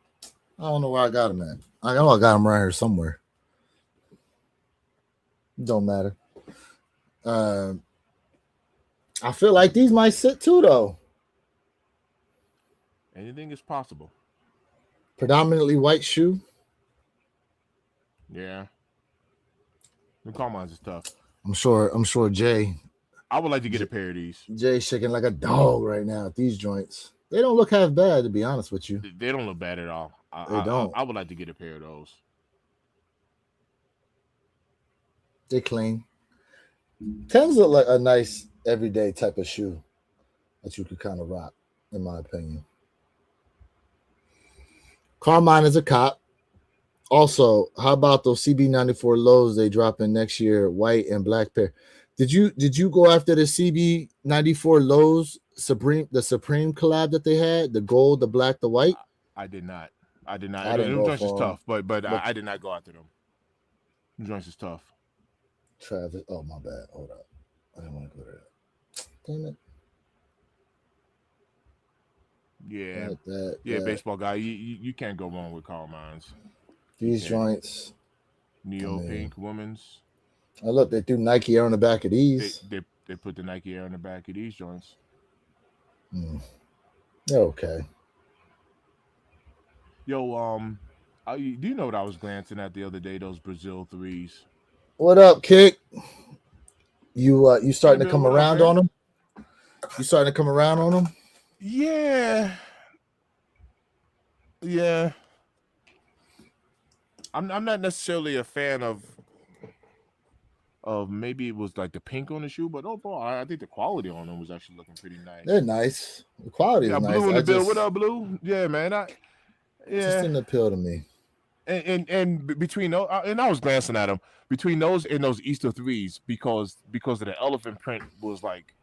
I don't know where I got them at. I know I got them right here somewhere. Don't matter. I feel like these might sit too, though. Anything is possible. Predominantly white shoe. Yeah. The Carmines is tough. I'm sure Jay. I would like to get a J- pair of these. Jay shaking like a dog right now at these joints. They don't look half bad, to be honest with you. They don't look bad at all. They don't. I would like to get a pair of those. They clean. Tens look like a nice everyday type of shoe that you could kind of rock, in my opinion. Carmine is a cop. Also, how about those CB94 lows they drop in next year, white and black pair? Did you go after the CB94 lows Supreme collab that they had, the gold, the black, the white? I did not. I did not. I didn't Them go joints is for them. tough, but Look, I did not go after them. Them joints is tough. Travis. Oh my bad. Hold up. I didn't want to go there. Damn it. Yeah, That. baseball guy. You can't go wrong with Karl Mines. These joints. I Neo mean, pink women's. oh look, they threw Nike Air on the back of these. They put the Nike Air on the back of these joints. Hmm. They're okay. Yo, do you know what I was glancing at the other day? Those Brazil threes. What up, Kick? You Hey, starting to Bill, come what up, around on man? them? You starting to come around on them? Yeah, yeah. I'm not necessarily a fan of maybe it was like the pink on the shoe, but overall, I think the quality on them was actually looking pretty nice. They're nice. The quality We is got nice. Blue in I the bill. What just up, Blue? Yeah, man. just Yeah. didn't appeal to me. Between those, and I was glancing at them between those and those Easter threes because of the elephant print was like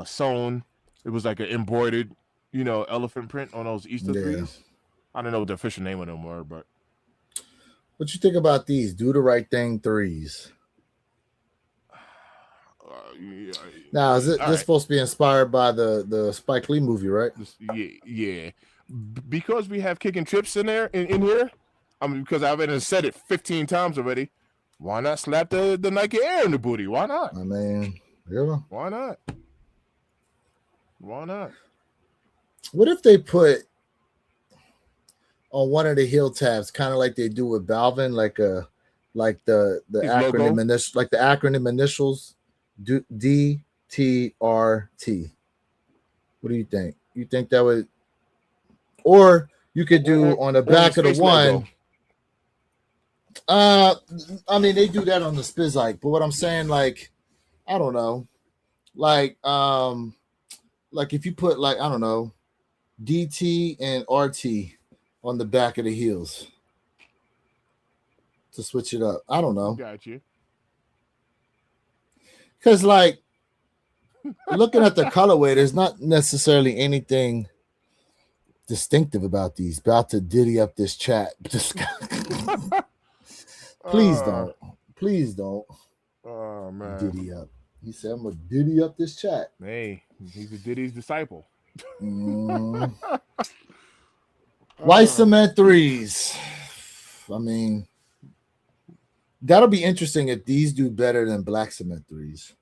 sewn. It was like an embroidered, elephant print on those Easter Yeah. threes. I don't know what the official name of them were, but What you think about these? Do the right thing threes. yeah, Now, is all this right. supposed to be inspired by the Spike Lee movie, right? Yeah. Because we have kicking trips in there in here. I mean, because I've been said it 15 times already. Why not slap the Nike Air in the booty? Why not? I mean, yeah. Why not? Why not? What if they put on one of the heel tabs, kind of like they do with Balvin, like the His acronym logo. initials, like the acronym initials, DTRT. What do you think? You think that would, or you could do on the On back his of the face logo. one? Uh, I mean, they do that on the Spizike, but what I'm saying, like, I don't know, like if you put like I don't know, DT and RT on the back of the heels to switch it up. I don't know, Got you. because like looking at the colorway, there's not necessarily anything distinctive about these. About to diddy up this chat. Please uh, don't. Please don't oh man. diddy up. He said, I'm gonna diddy up this chat. Hey, he's a Diddy's disciple. Mm. White uh, cement threes. I mean, that'll be interesting if these do better than black cement threes.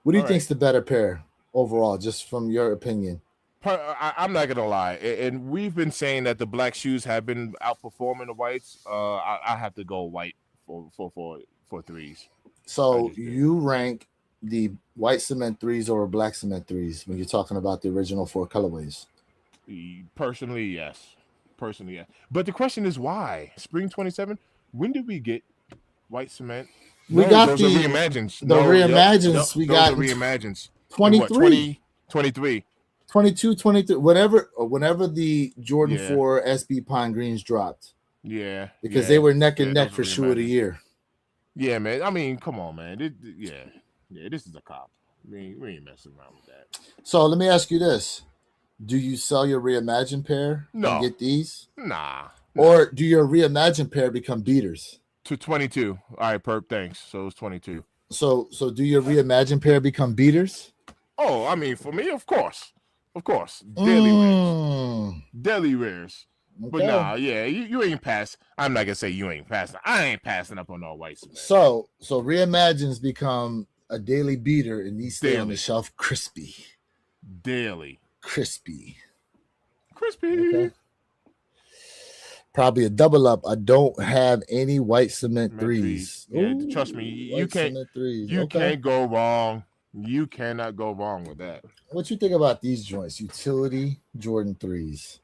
What do all you right. think's the better pair overall, just from your opinion? I'm not gonna lie, and we've been saying that the black shoes have been outperforming the whites. I have to go white for threes. I So just do. you rank the white cement threes over black cement threes when you're talking about the original four colorways. Personally, yes. Personally, yes. But the question is why? Spring 27. When did we get white cement? We No, got those are reimagines. the No, yep, reimagines we those got are in reimagines. In what 23, 2023? 22, 23, whenever the Jordan Yeah, 4 SB Pine Greens dropped, yeah, because they yeah, were neck and yeah. neck Those are for shoe of the reimagines. year. Yeah, man. I mean, come on, man. Yeah, yeah. This is a cop. We ain't messing around with that. So let me ask you this. Do you sell your reimagined pair and No, get these? nah. Or do your reimagined pair become beaters? To 22. All right, perp. Thanks. So it's 22. So do your reimagined pair become beaters? Oh, I mean, for me, of course, daily wears, Mm, daily wears. But okay. nah, yeah, you ain't pass. I'm not gonna say you ain't passing. I ain't passing up on all white cement So reimagines become a daily beater and these stay on the daily, shelf crispy. daily, Crispy. crispy. Okay. Probably a double up. I don't have any white cement Cement threes. threes. Yeah, trust me, Ooh, you white can't cement threes. you Okay. can't go wrong. You cannot go wrong with that. What you think about these joints? Utility Jordan threes.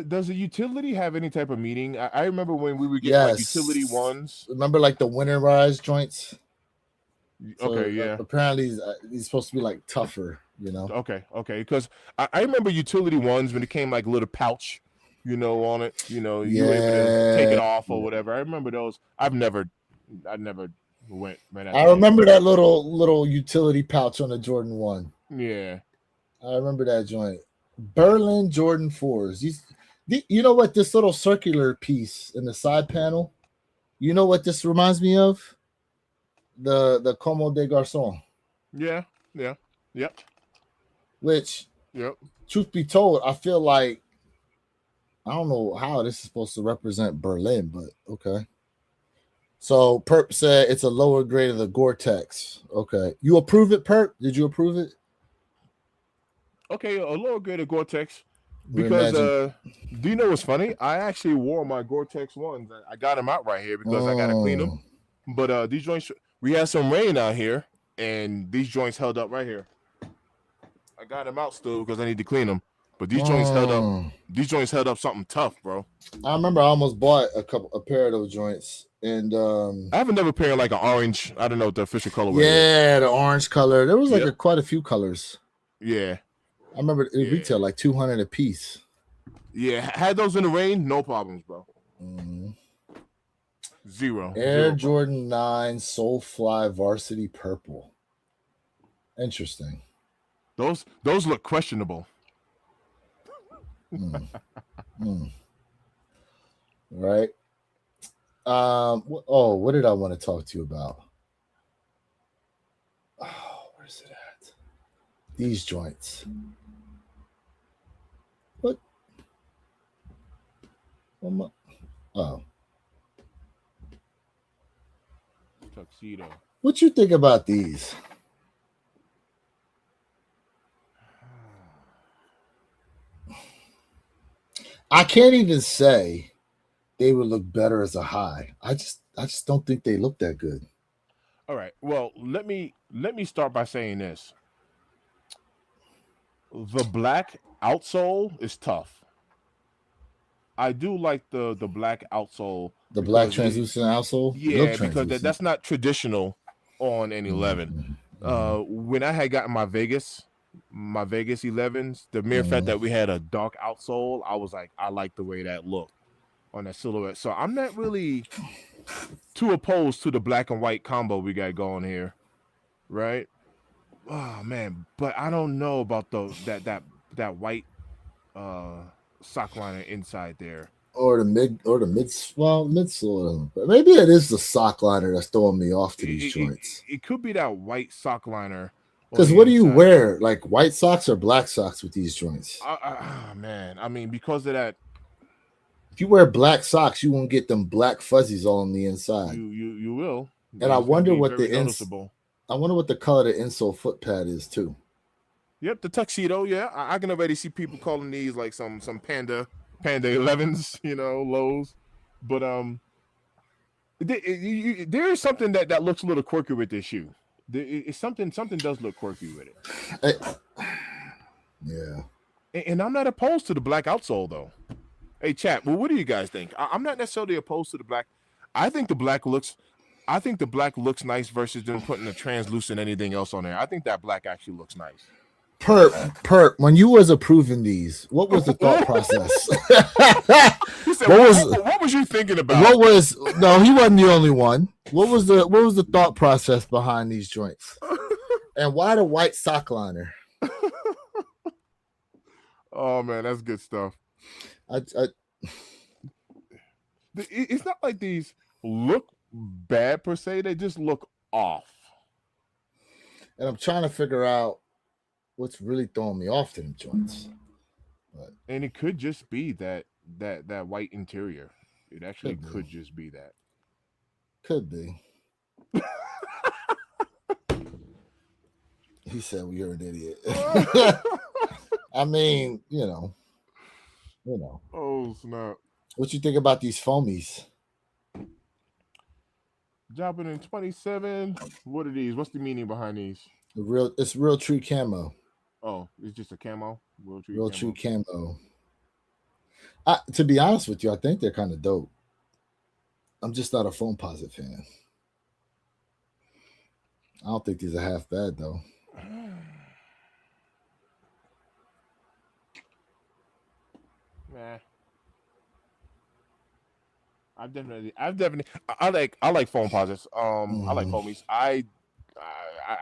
Does a utility have any type of meaning? I remember when we were getting like utility Yes. ones. Remember like the winterized joints? Okay, So yeah. apparently he's supposed to be like tougher, you know? Okay. Because I remember utility ones when it came like a little pouch, on it. You were able to take it Yeah. off or whatever. I remember those. I never went I after any of remember those. that little utility pouch on the Jordan 1. Yeah. I remember that joint. Berlin Jordan 4s. You know what this little circular piece in the side panel? You know what this reminds me of? The Como de Garçon, Yeah. Yeah. Yep. which, Yep. truth be told, I feel like I don't know how this is supposed to represent Berlin, but okay. So Perp said it's a lower grade of the Gore-Tex. Okay, you approve it, Perp? Did you approve it? Okay, a little bit of Gore-Tex because Reimagine. do you know what's funny? I actually wore my Gore-Tex ones. I got them out right here because I got to clean them. Mm. But these joints, we had some rain out here, and these joints held up right here. I got them out still because I need to clean them. But these joints held up. Mm. These joints held up something tough, bro. I remember I almost bought a pair of those joints, and I have another pair like an orange. I don't know what the official colorway is. yeah, the orange color. There was like Yep. quite a few colors. Yeah. I remember it Yeah. retailed like 200 a piece. Yeah. Had those in the rain, no problems, bro. Mm. Zero. Air Zero problems. Jordan 9 Soulfly Varsity Purple. Interesting. Those look questionable. Mm. Mm. Right. What did I want to talk to you about? Oh, where's it at? These joints. What? Oh, Tuxedo. what you think about these? I can't even say they would look better as a high. I just don't think they look that good. All right. Well, let me start by saying this. The black outsole is tough. I do like the black outsole The black because it, translucent outsole, they look yeah, because translucent. that's not traditional on an 11. Mm-hmm. When I had gotten my Vegas 11s, the mere fact Mm-hmm. that we had a dark outsole, I was like, I like the way that looked on that silhouette. So I'm not really too opposed to the black and white combo we got going here, right? Oh man, but I don't know about that white uh sock liner inside there. Or the mid well midsole. Maybe it is the sock liner that's throwing me off to It, these it, it, joints. it could be that white sock liner on Because the what do you inside. wear? Like white socks or black socks with these joints? Man, I mean because of that, If you wear black socks, you won't get them black fuzzies all on the inside. you will. And I It's going to wonder be what very noticeable. I wonder what the color of the insole foot pad is too. Yep, the tuxedo. Yeah, I can already see people calling these like some panda 11s, lows. But there is something that looks a little quirky with this shoe. It's something does look quirky with it. Yeah. And I'm not opposed to the black outsole though. Hey, chat. Well, what do you guys think? I'm not necessarily opposed to the black. I think the black looks. I think the black looks nice versus them putting a translucent anything else on there. I think that black actually looks nice. Perp. When you was approving these, what was the thought process? He said, what what, was what was you thinking what about? was no? He wasn't the only one. What was the thought process behind these joints? And why the white sock liner? Oh man, that's good stuff. I It's not like these look bad per se. They just look off. and I'm trying to figure out what's really throwing me off to them joints. But And it could just be that white interior. It actually could be, could just be that. could be. He said, "Well, you're an idiot." I mean, You know. Oh snap! What you think about these foamies? Dropping in 27. What are these? What's the meaning behind these? It's real true camo. Oh, it's just a camo. Real tree Real true camo. camo. To be honest with you, I think they're kind of dope. I'm just not a foam posit fan. I don't think these are half bad though. Nah, I like foam posits. I like Hmm. foamies. I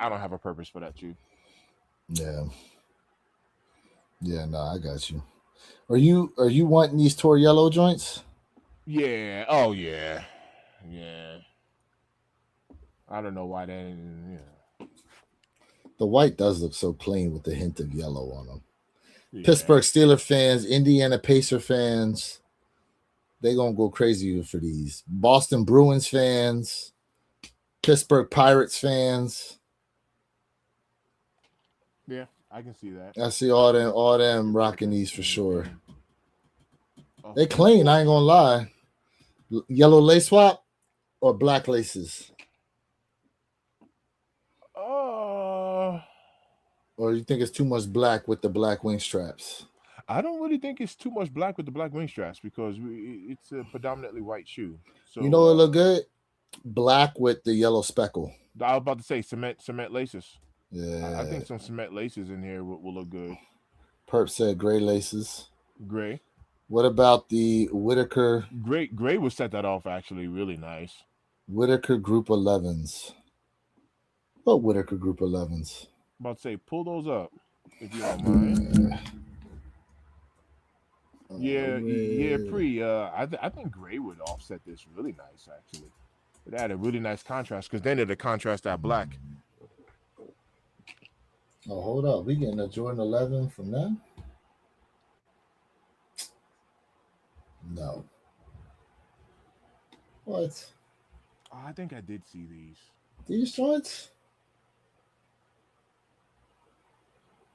don't have a purpose for that too. Yeah, yeah. No, I got you. Are you wanting these Tor yellow joints? Yeah. Oh yeah. Yeah. I don't know why that. Yeah. The white does look so clean with the hint of yellow on them. Yeah. Pittsburgh Steeler fans, Indiana Pacer fans, they gonna go crazy for these. Boston Bruins fans, Pittsburgh Pirates fans. Yeah. I can see that. I see all them Pittsburgh rocking these for Penguins sure. fan. They Who clean. who? I ain't gonna lie. Yellow lace swap or black laces, Uh, or you think it's too much black with the black wing straps? I don't really think it's too much black with the black wing straps because it's a predominantly white shoe. You So know what look good? Black with the yellow speckle. I was about to say cement laces. I Yeah. think some cement laces in here will look good. Perp said gray laces. Gray, What about the gray would set that off actually really nice. Whitaker Group 11s? What Whitaker Group 11s? About to say pull those up if you don't mind. Yeah, Red. pre. I think gray would offset this really nice actually. It add a really nice contrast because then it'd contrast that black. Oh, hold up. We getting a Jordan 11 from them? No. What? Oh, I think I did see these. These joints?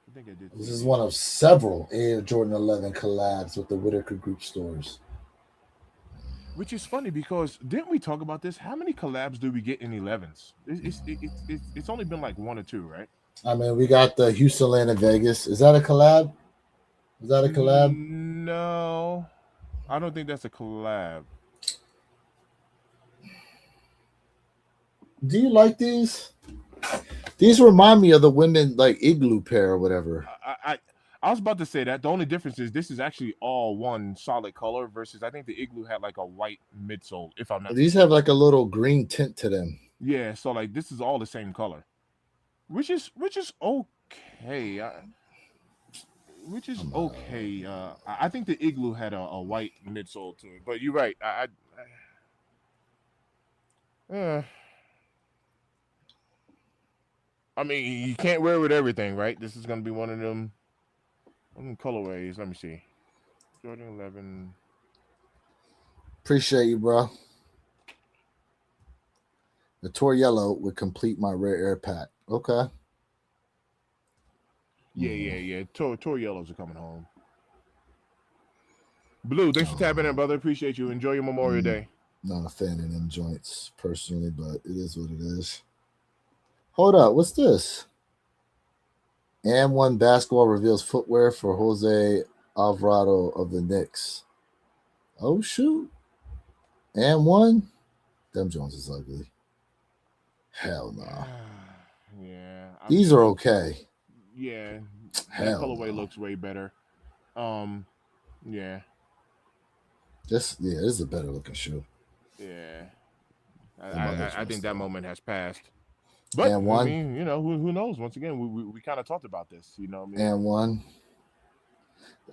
I think I did This see is these. one of several Air Jordan 11 collabs with the Whitaker Group stores. Which is funny because didn't we talk about this? How many collabs do we get in 11s? It's only been like one or two, right? I mean, we got the Houston Land in Vegas. Is that a collab? Is that a collab? No, I don't think that's a collab. Do you like these? These remind me of the women like igloo pair or whatever. I was about to say that the only difference is this is actually all one solid color versus I think the igloo had like a white midsole, if I'm not These have mistaken. like a little green tint to them. Yeah, so like this is all the same color, which is okay. Which is I'm okay. I think the igloo had a white midsole to it, but you're right. Uh, I mean, you can't wear it with everything, right? This is gonna be one of them colorways. Let me see. Jordan 11. appreciate you, bro. The Tor Yellow would complete my rare air pack. Okay. Yeah, Hmm. yeah, yeah. Tour yellows are coming home. Blue, thanks for tapping in, Um, brother. Appreciate you. Enjoy your Memorial mm, Day. not a fan of them joints personally, but it is what it is. Hold up, what's this? And one basketball reveals footwear for Jose Alvarado of the Knicks. Oh shoot. And one? Them Jones is ugly. Hell no. Yeah, I These are mean, okay. yeah, that Hell colorway no. looks way better. Um, yeah, This is a better looking shoe yeah. I, than my other I joints think that though. moment has passed. But And I one, mean, who knows? Once again, we kind of talked about this. You know what I mean? and one.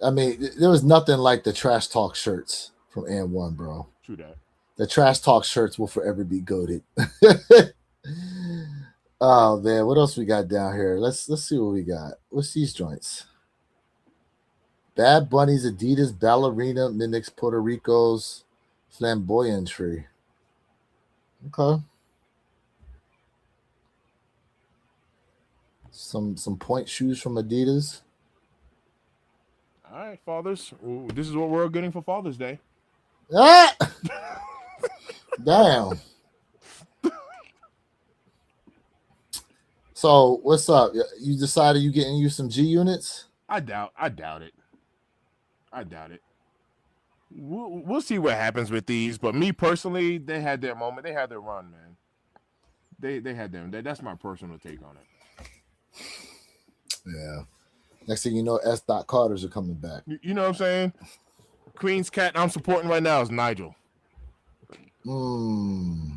I mean, there was nothing like the trash talk shirts from and one, bro. True that. The trash talk shirts will forever be goaded. Oh man, what else we got down here? Let's see what we got. What's these joints? Bad Bunny's Adidas ballerina mimics Puerto Rico's flamboyantry. Okay, some point shoes from Adidas. All right, fathers. Ooh, this is what we're getting for Father's Day. Ah, damn. So what's up? You decided you getting you some G units? I doubt it. I doubt it. We'll see what happens with these, but me personally, they had their moment. They had their run, man. They had them. That's my personal take on it. Yeah. Next thing you know, S. Dot Carters are coming back. You know what I'm saying? Queen's cat I'm supporting right now is Nigel. Hmm.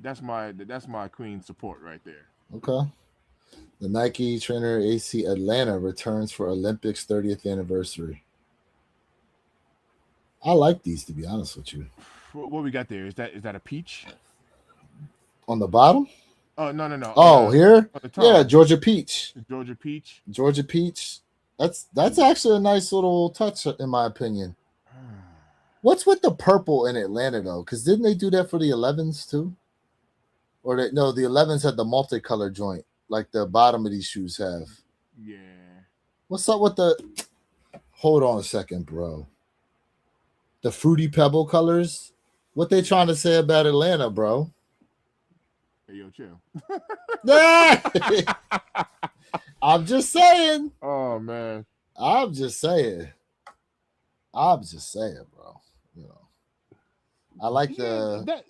That's my Queen support right there. Okay. The Nike trainer AC Atlanta returns for Olympics 30th anniversary. I like these, to be honest with you. What we got there? Is that a peach? On the bottom? Oh, no. On Oh, the here? on the Yeah, top, Georgia Peach. Georgia peach. Georgia Peach. That's actually a nice little touch, in my opinion. What's with the purple in Atlanta though? Because didn't they do that for the 11s too? Or no, the 11s had the multicolor joint, like the bottom of these shoes have. Yeah. What's up with the? Hold on a second, bro. The fruity pebble colors. What they trying to say about Atlanta, bro? Hey, yo, chill. Yeah, I'm just saying. Oh man. I'm just saying. I'm just saying, bro. You know, I like Yeah, the.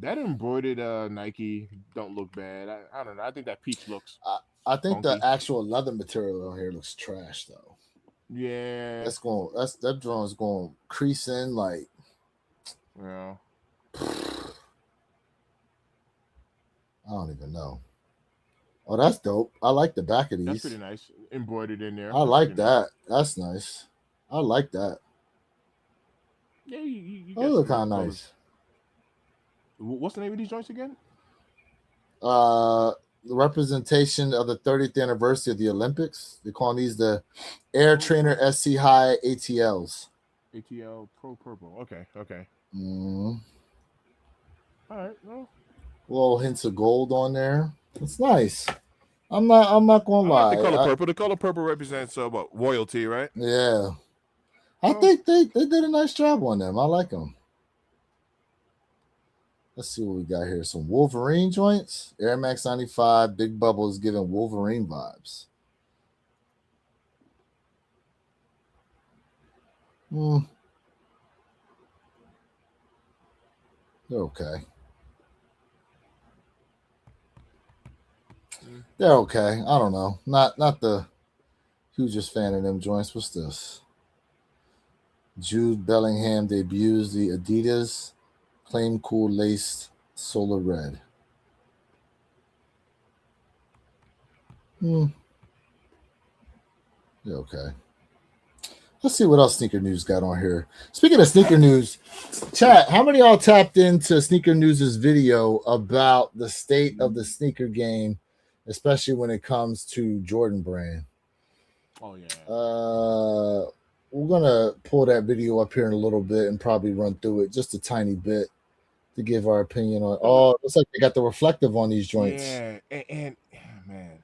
that embroidered Nike don't look bad. I don't know. I think that peach looks I think the funky. actual leather material on here looks trash though. Yeah. That drone's going to crease in like Yeah. I don't even know. Oh, that's dope. I like the back of That's pretty these. nice. Embroidered in there. I That's pretty like nice. that. That's nice. I like that. Yeah, you got Those look some kind good of colors. nice. What's the name of these joints again? Uh, the representation of the 30th anniversary of the Olympics. They're calling these the Air Trainer Oh, SC High ATLs. ATL Pro Purple. Okay, okay. Mm, All right. Well, little hints of gold on there. It's nice. I'm not gonna I like the lie. color purple. The color purple represents what royalty, right? Yeah. I Well, think they did a nice job on them. I like them. Let's see what we got here. Some Wolverine joints. Air Max 95, Big Bubbles giving Wolverine vibes. Hmm, they're okay. mm, They're okay. I don't know. Not the hugest fan of them joints. What's this? Jude Bellingham debuts the Adidas Claim Cool Laced Solar Red. Hmm, they're okay. Let's see what else sneaker news got on here. Speaking of sneaker news, chat, how many of y'all tapped into Sneaker News's video about the state of the sneaker game, especially when it comes to Jordan Brand? oh yeah. We're gonna pull that video up here in a little bit and probably run through it just a tiny bit to give our opinion on. So Oh, looks like they got the reflective on these joints. yeah, and man,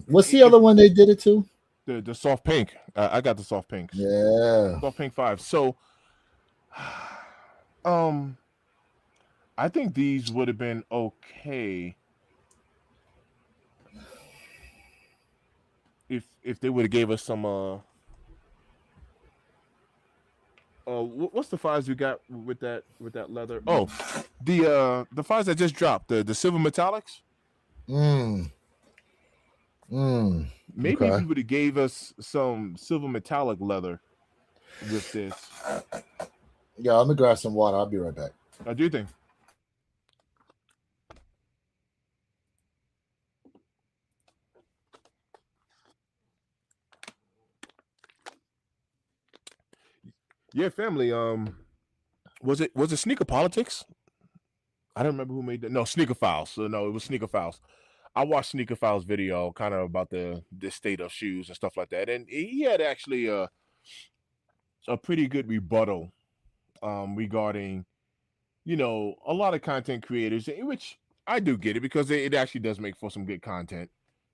What's the if other one they did it to? the soft pink, I got the soft pinks, Yeah. soft pink 5. So, um, I think these would have been okay if they would have gave us some what's the fives we got with that leather? Oh, the fives that just dropped, the silver metallics. Mm. Mm. Maybe if Okay. you would have gave us some silver metallic leather with this. Yeah, let me grab some water. I'll be right back. I do think. Yeah, family. Was it sneaker politics? I don't remember who made that. No, sneaker files. So no, it was sneaker files. I watched sneaker files video kind of about the state of shoes and stuff like that, and he had actually a pretty good rebuttal regarding a lot of content creators, which I do get it because it actually does make for some good content,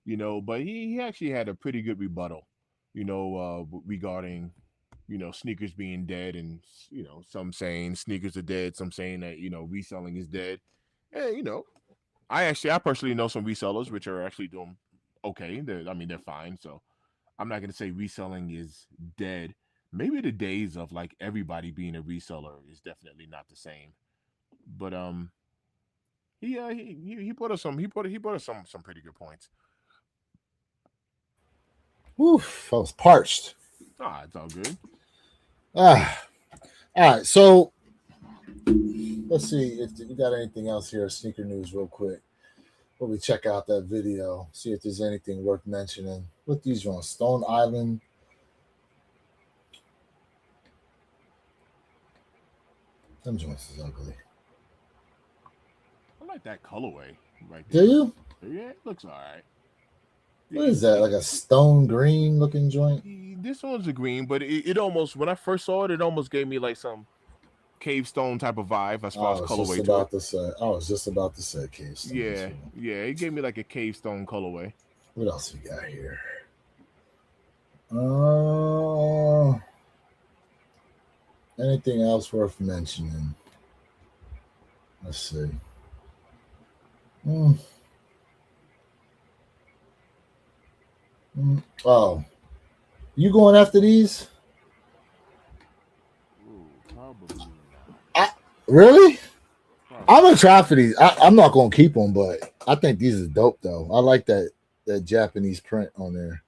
but he actually had a pretty good rebuttal regarding sneakers being dead, and some saying sneakers are dead, some saying that reselling is dead. And I personally know some resellers which are actually doing okay. They're fine. So I'm not gonna say reselling is dead. Maybe the days of like everybody being a reseller is definitely not the same. But he brought us some pretty good points. Oof, I was parched. Ah, it's all good. Ah, all right. So let's see if you got anything else here. Sneaker news, real quick. Before we check out that video, see if there's anything worth mentioning. What these are on Stone Island. Them joints is ugly. I like that colorway right Do there. you? Yeah, it looks all right. What is that? Like a stone green looking joint? This one's a green, but it almost, when I first saw it, it almost gave me like some cave stone type of vibe as far as colorway to it. I was just about to say cave stone Yeah, too. yeah, it gave me like a cave stone colorway. What else we got here? Uh, anything else worth mentioning? Let's see. Hmm. Oh, you going after these? Ooh, probably not. I, really? I'm Probably gonna not. try for these. I'm not gonna keep them, but I think these are dope though. I like that Japanese print on there.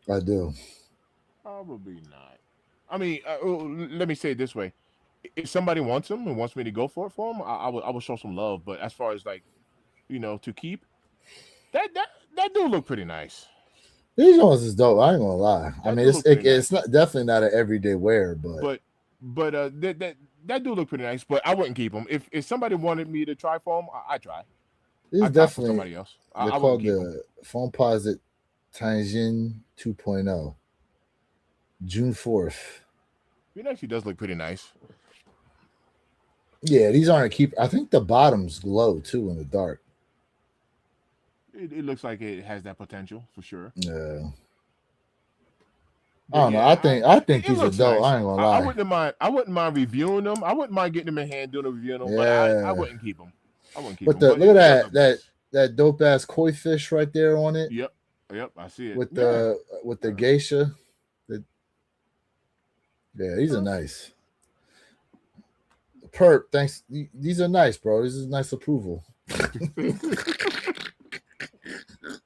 I do. Probably not. Let me say it this way: if somebody wants them and wants me to go for them, I will show some love. But as far as like to keep, that do look pretty nice. These ones is dope. I ain't gonna lie. I That mean, do look pretty it's nice. not definitely not an everyday wear, but But that do look pretty nice. But I wouldn't keep them. If somebody wanted me to try for them, I try. these I try for definitely somebody else. they're I wouldn't called keep them. the Foamposite Tianjin 2.0, June 4th. It actually does look pretty nice. Yeah, these aren't keep. I think the bottoms glow too in the dark. It looks like it has that potential for sure. Yeah, I But don't know. yeah, I think it these are looks dope. nice. I ain't gonna I lie. wouldn't mind. I wouldn't mind reviewing them. I wouldn't mind getting them in hand, doing a review on them. But I Yeah, wouldn't keep them. I wouldn't keep but them. the But look at it does that look nice. that dope ass koi fish right there on it Yep. Yep. I see it. with Yeah. the geisha. The, yeah, these are Uh, nice. Perp, thanks. These are nice, bro. This is nice approval.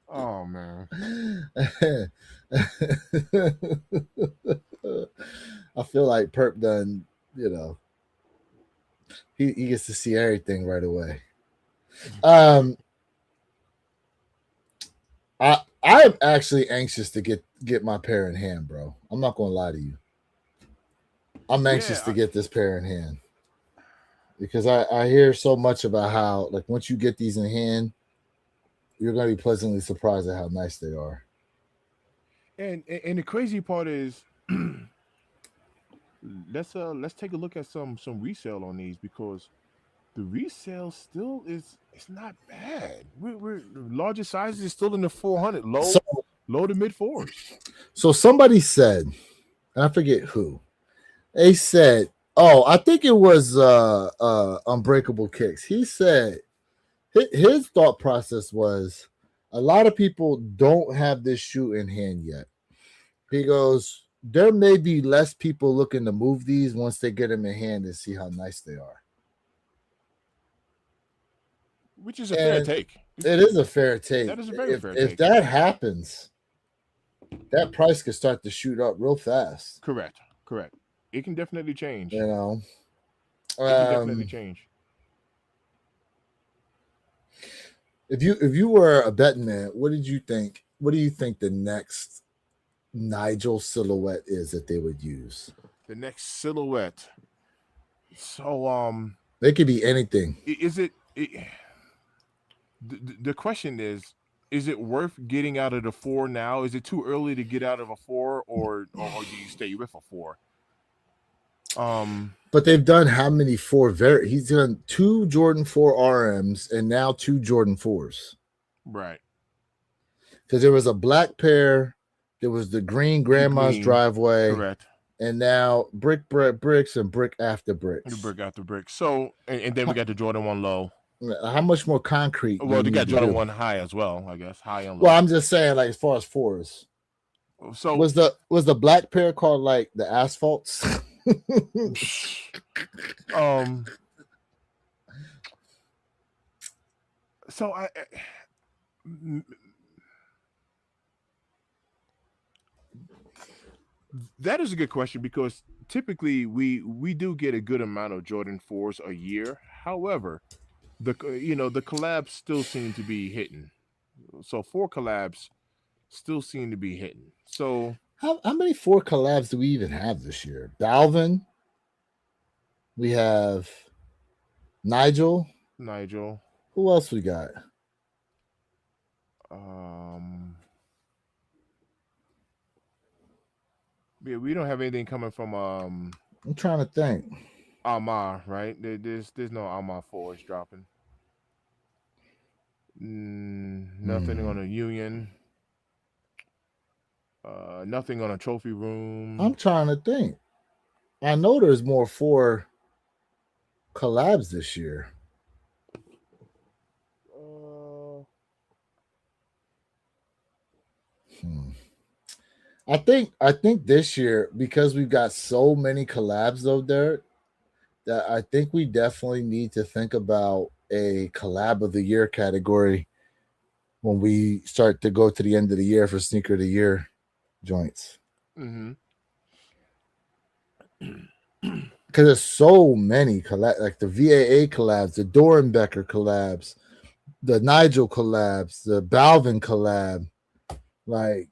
oh man. I feel like Perp done, you know, he gets to see everything right away. Um, I am actually anxious to get my pair in hand, bro. I'm not gonna lie to you. I'm anxious to Yeah. get this pair in hand because I hear so much about how like once you get these in hand, you're gonna be pleasantly surprised at how nice they are. And the crazy part is, let's take a look at some resale on these, because the resale still is, it's not bad. We're the largest sizes is still in the 400, So low to mid fours. so somebody said, and I forget who, they said, oh, I think it was Unbreakable Kicks. He said his thought process was a lot of people don't have this shoe in hand yet. He goes, there may be less people looking to move these once they get them in hand and see how nice they are. Which is a fair And take. it is a fair That take. is a very fair If take. that happens, that price could start to shoot up real fast. Correct. Correct. It can definitely change. You know, It can definitely um, change. if you were a betting man, what did you think? What do you think the next Nigel silhouette is that they would use? The next silhouette. So They could be anything. is the question is it worth getting out of the four now? Is it too early to get out of a four, or do you stay with a four? Um, But they've done how many he's done two Jordan 4 RMs and now two Jordan 4s. right. Because there was a black pair There was the green The grandma's green, driveway, correct. and now bricks and brick after The bricks. brick after brick. So, and then we How, got the Jordan 1 low. how much more concrete do Well, you they need got to Jordan do? 1 high as well, I guess. High and Well, low. I'm just saying, like as far as fours, So, was the black pair called like the asphalts? um, so that is a good question because typically we do get a good amount of Jordan 4s a year. However, the collabs still seem to be hitting. So 4 collabs still seem to be hitting. So How many four collabs do we even have this year? Balvin, we have Nigel. Nigel, Who else we got? um, yeah, we don't have anything coming from I'm trying to think. Almar, right? There's no Almar 4s dropping. Nothing on Hmm. a Union. Nothing on a Trophy I'm Room. trying to think. I know there's more four collabs this year. Uh, Hmm. I think this year, because we've got so many collabs though, there, that I think we definitely need to think about a collab of the year category when we start to go to the end of the year for sneaker of the year joints. mm-hmm. Because there's so many collab, like the VAA collabs, the Dorenbecker collabs, the Nigel collabs, the Balvin collab. Like,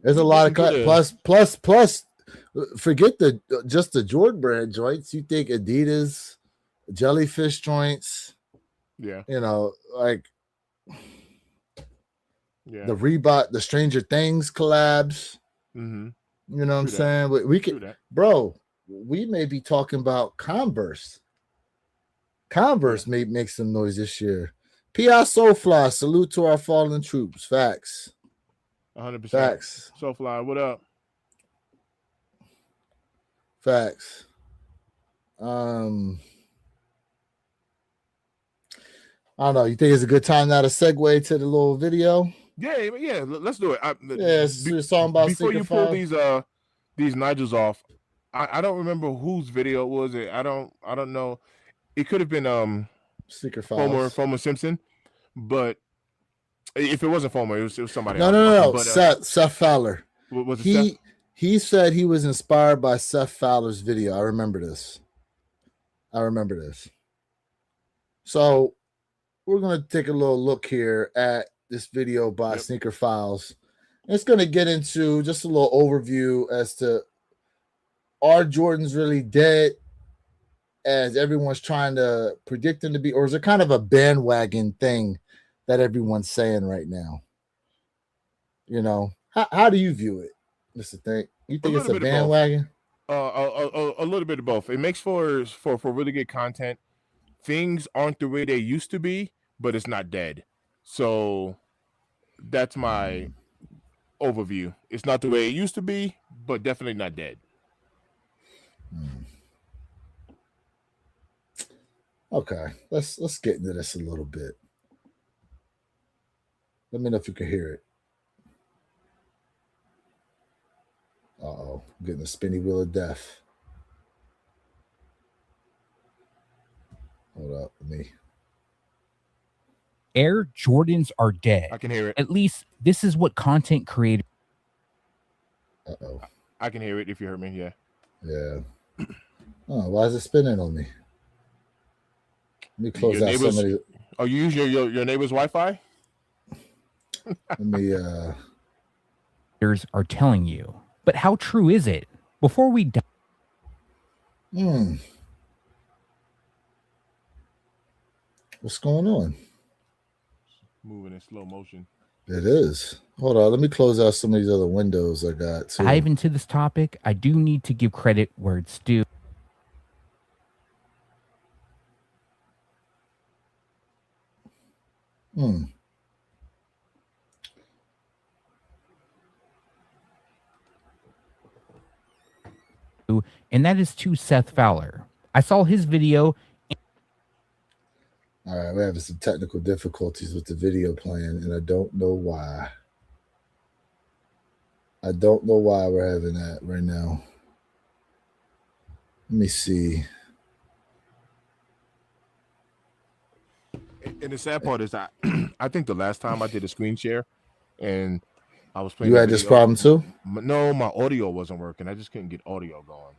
there's a we lot can of get a plus. Forget the just the Jordan brand joints. You think Adidas, Jellyfish joints. yeah, Like yeah. the Reebok, the Stranger Things collabs. Mm-hmm. You know what I'm True that. saying? We could, True that. bro. We may be talking about Converse. Yeah. Converse may make some noise this year. P.I. Soulfly, salute to our fallen troops. Facts. 100%. Facts. Soulfly, what up? Facts. Um, I don't know. You think it's a good time now to segue to the little video? Yeah, yeah. Let's do it. Yeah, Be, we're talking about before sneaker you pull file. these Nigels off, I don't remember whose video it was. I don't know. It could have been Sneaker Fomer files. Fomer Simpson, but if it wasn't Fomer, it was somebody No, else no, no, talking. no. But Seth Fowler. was it Seth? He said he was inspired by Seth Fowler's video. I remember this. So we're gonna take a little look here at this video by Yep. Sneaker Files. It's gonna get into just a little overview as to, are Jordans really dead as everyone's trying to predict them to be, or is it kind of a bandwagon thing that everyone's saying right now? How do you view it, Mr. Think? You A think it's little a bit of both. bandwagon? A little bit of both. It makes for really good content. Things aren't the way they used to be, but it's not dead. So that's my overview. It's not the way it used to be, but definitely not dead. Hmm. Okay, let's get into this a little bit. Let me know if you can hear it. Uh-oh, I'm getting a spinny wheel of death. Hold up, me. Air Jordans are dead. I can hear it. At least this is what content creators. Uh-oh. I can hear it if you heard me. Yeah. Yeah. Oh, why is it spinning on me? Let me close Your out some neighbors. of these. Oh, you use your neighbor's Wi-Fi? Let me Are telling you. But how true is it? Before we dive, what's going on? Moving in slow motion. It is. Hold on, let me close out some of these other windows I got too. into this topic, I do need to give credit where it's due. and that is to Seth Fowler. I saw his video. All right, we're having some technical difficulties with the video playing, and I don't know why. I don't know why we're having that right now. Let me see. And the sad part is that I think the last time I did a screen share and I was playing You the had this video, problem too? no, my audio wasn't working. I just couldn't get audio going.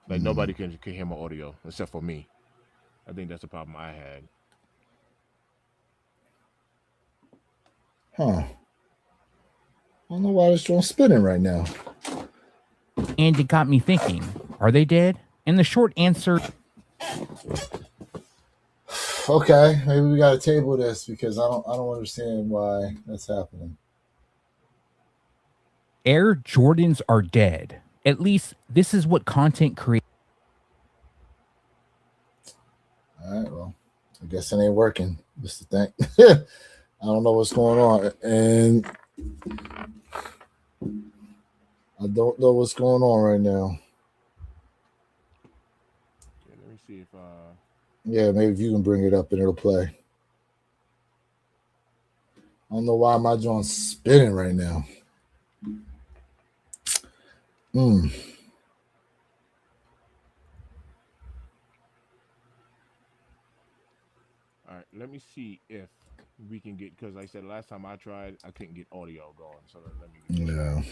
Like nobody can hear my audio except for me. I think that's the problem I had. Huh. I don't know why this joint's spinning right now. And it got me thinking, are they dead? And the short answer, Okay, maybe we got to table this because I don't understand why that's happening. Air Jordans are dead. At least this is what content creators. All right, well, I guess it ain't working. Just the thing. I don't know what's going on, and I don't know what's going on right now. Okay, let me see if Yeah, maybe if you can bring it up and it'll play. I don't know why my joint's spinning right now. Hmm. all right, let me see if we can get, because like I said last time I tried, I couldn't get audio going. So let me get this. Yeah.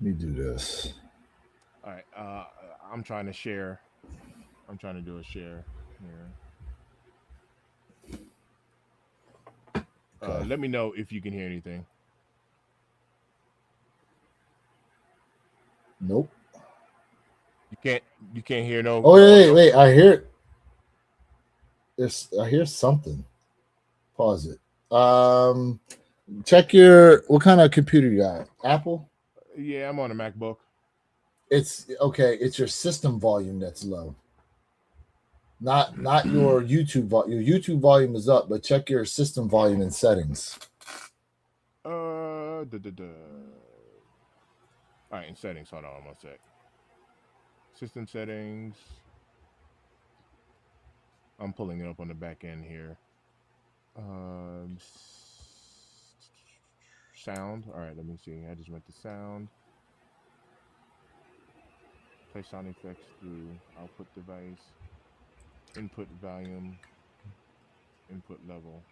Let me do this. All right, I'm trying to share. I'm trying to do a share here. Okay. Let me know if you can hear anything. Nope. You can't. You can't hear no. Oh, No wait, audio? wait. I hear I hear something. Pause it. Check your, what kind of computer you got? Apple? Yeah, I'm on a MacBook. It's okay. It's your system volume that's low. Not your YouTube volume. Your YouTube volume is up, but check your system volume in settings. All right, in settings. Hold on one sec. System settings. I'm pulling it up on the back end here. Sound. All right, let me see. I just went to sound. Play sound effects through output device. Input volume. Input level.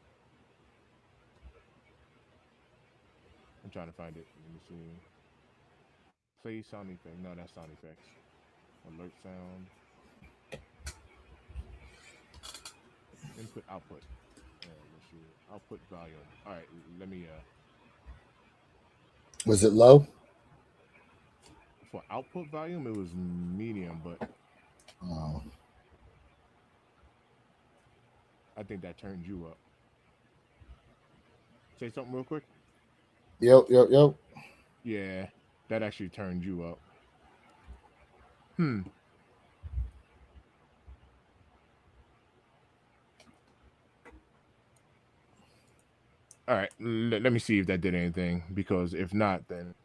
I'm trying to find it. Let me see. Play sound effect. No, that's sound effects. Alert sound. Input output. Let's see. Output volume. All right, let me Was it low? for output volume it was medium, but Oh. I think that turned you up. Say something real quick. Yep. Yeah, that actually turned you up. Hmm. All right, let me see if that did anything, because if not, then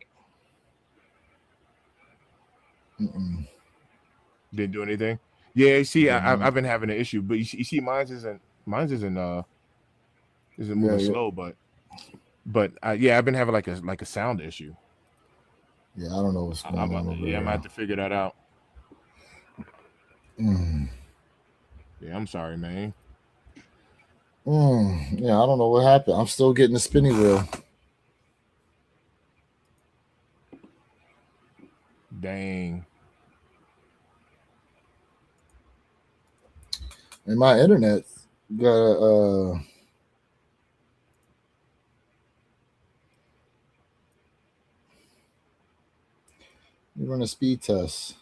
Mm-mm. didn't do anything. Yeah, see, Yeah, I've been having an issue, but you see, mine's isn't isn't moving yeah. slow, but yeah, I've been having like a sound issue. Yeah, I don't know what's going on over Yeah, I'm gonna here. have to figure that out. Mm. Yeah, I'm sorry, man. Yeah, I don't know what happened. I'm still getting the spinny wheel. Dang. And my internet got you run a speed test.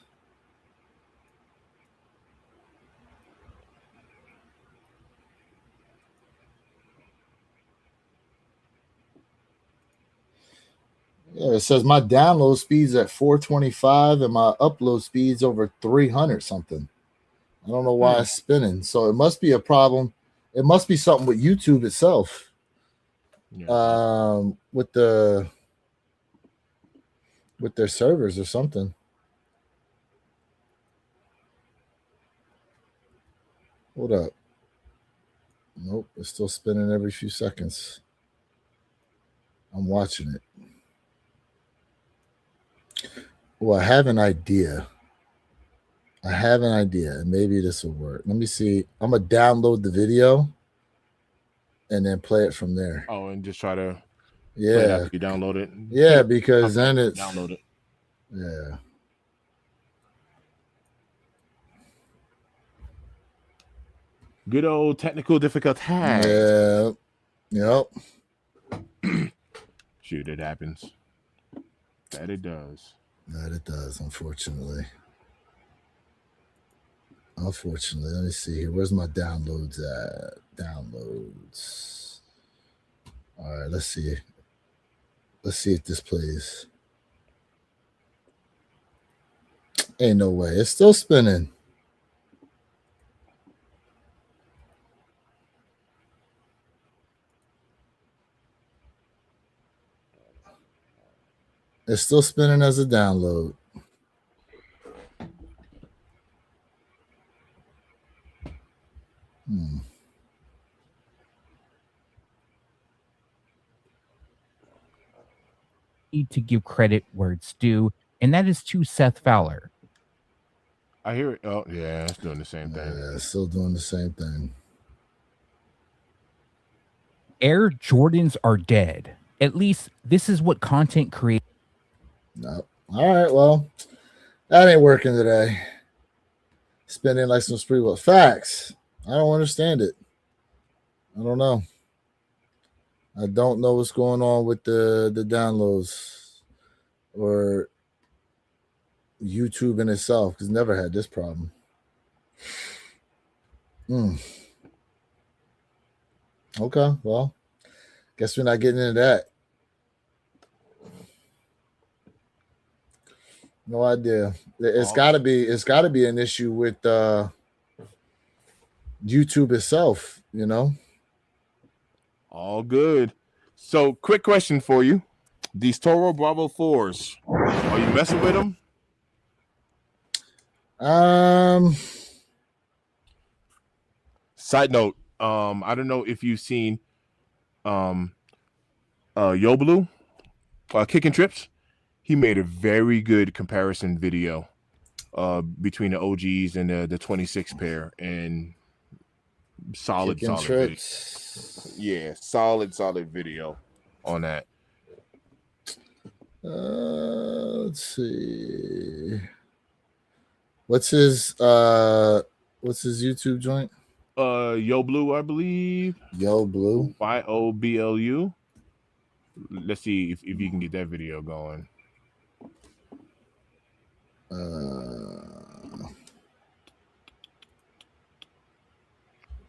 Yeah, it says my download speed's at 425 and my upload speed's over 300 something. I don't know why it's spinning. So it must be a problem. It must be something with YouTube itself. Yeah. With their servers or something. Hold up. Nope, it's still spinning every few seconds. I'm watching it. Well, I have an idea. And maybe this will work. Let me see. I'm gonna download the video and then play it from there. Oh, and just try to play it Yeah, after you download it. yeah, because then it's download it. Yeah. Good old technical difficulties. Yeah. Yep. Shoot, it happens. That it does. That it does, unfortunately. Unfortunately, let me see here. Where's my downloads at? Downloads. All right, let's see. Let's see if this plays. Ain't no way. It's still spinning. It's still spinning as a download. Need to give credit where it's due, and that is to Seth Fowler. I hear it. Oh, yeah, it's doing the same thing. Yeah, it's still doing the same thing. Air Jordans are dead. At least this is what content creators. No. All right, well, that ain't working today. Spinning like some spree with facts. I don't understand it. I don't know. I don't know what's going on with the downloads or YouTube in itself, because never had this problem. Okay, well, guess we're not getting into that. No idea. It's got to be an issue with YouTube itself, you know. All good. So, quick question for you: these Toro Bravo 4s, are you messing with them? Side note: I don't know if you've seen Yo Blue, Kicking Trips. He made a very good comparison video between the OGs and the 26 pair, and solid trips. Yeah, solid video on that. Let's see. What's his YouTube joint? Yo Blue, I believe. Yo Blue. YOBLU. Let's see if you can get that video going.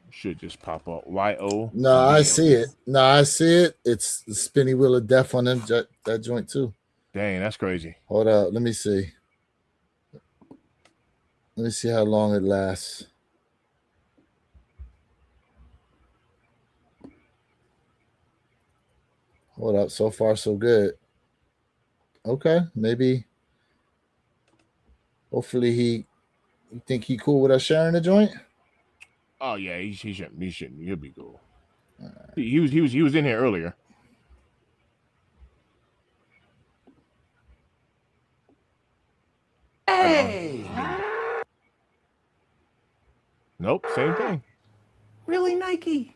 Should just pop up. YO. No, I see it. It's the spinny wheel of death on them that joint too. Dang, that's crazy. Hold up, let me see. Let me see how long it lasts. Hold up, so far so good. Okay, maybe. Hopefully you think he cool with us sharing the joint? Oh yeah, he shouldn't. He'll be cool. He was in here earlier. Hey! Nope, same thing. Really, Nike?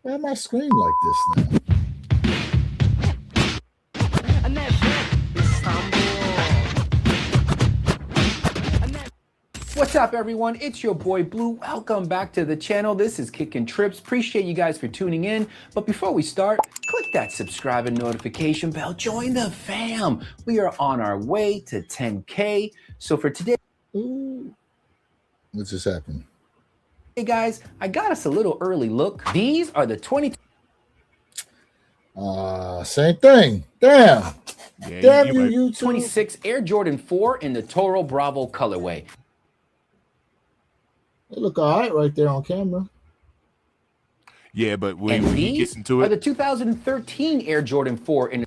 Why am I screen like this now? What's up, everyone? It's your boy Blue. Welcome back to the channel. This is Kickin' Trips. Appreciate you guys for tuning in. But before we start, click that subscribe and notification bell. Join the fam. We are on our way to 10K. So for today, What just happened? hey guys, I got us a little early look. These are the 20. Same thing. Damn. Yeah, Damn you, YouTube. 26 Air Jordan 4 in the Toro Bravo colorway. They look all right there on camera. Yeah, but when And he these gets into are the it, 2013 Air Jordan 4 in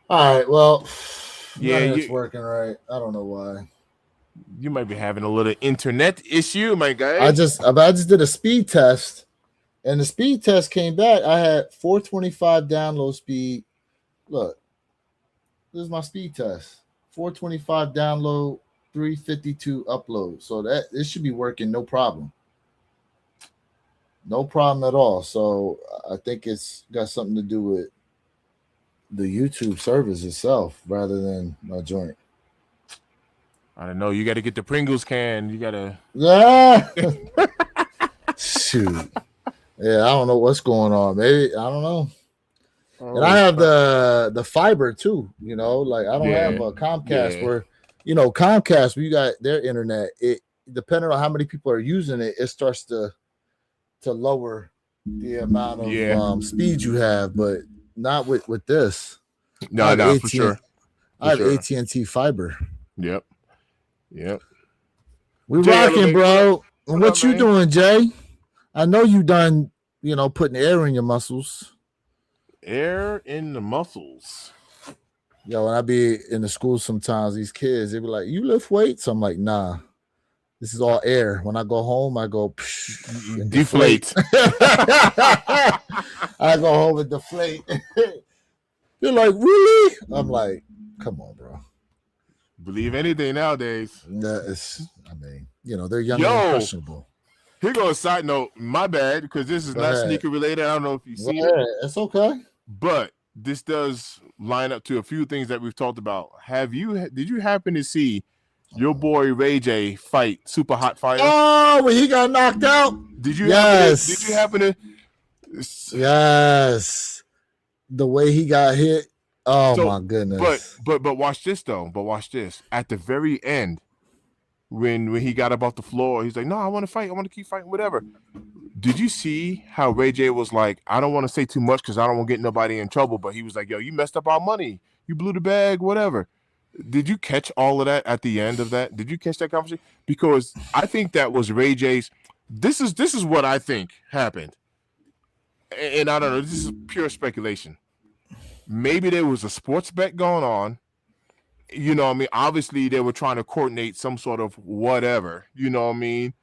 All right. Well, yeah, none of it's working right. I don't know why. you might be having a little internet issue, my guy. I just did a speed test, and the speed test came back. I had 425 download speed. Look, this is my speed test. 425 download, 352 upload. So that this should be working no problem. No problem at all. So I think it's got something to do with the YouTube service itself rather than my joint. I don't know. You got to get the Pringles can. You got to. Yeah. Shoot. Yeah, I don't know what's going on. Maybe I don't know. And I have the fiber too. You know, like I don't have a Comcast where, you know, Comcast where you got their internet. It depending on how many people are using it, it starts to lower the amount of speed you have, but not with this. No, for sure. I have AT&T fiber. Yep. We Jay, rocking, bro. And what up, you man? doing, Jay? I know you done, you know, putting air in your muscles. Air in the muscles. Yo, when I be in the school sometimes, these kids, they be like, you lift weights? I'm like, nah. This is all air. When I go home, I go and deflate. I go home and deflate. They're like, really? I'm like, come on, bro. Believe anything nowadays. I mean, you know, they're young and impressionable. Here goes a side note. My bad, because this is not sneaker related. I don't know if you've seen it. It's okay. But this does line up to a few things that we've talked about. Did you happen to see your boy Ray J fight Super Hot Fire? Oh, when he got knocked out. Did you Yes. happen to? Yes. The way he got hit. Oh my goodness. But watch this though. But watch this. At the very end, when he got up off the floor, he's like, "No, I want to fight. I want to keep fighting. Whatever." Did you see how Ray J was like, "I don't want to say too much because I don't want to get nobody in trouble," but he was like, "Yo, you messed up our money. You blew the bag. Whatever." Did you catch all of that at the end of that? Did you catch that conversation? Because I think that was Ray J's. This is what I think happened, and I don't know. This is pure speculation. Maybe there was a sports bet going on. You know what I mean? Obviously, they were trying to coordinate some sort of whatever. You know what I mean?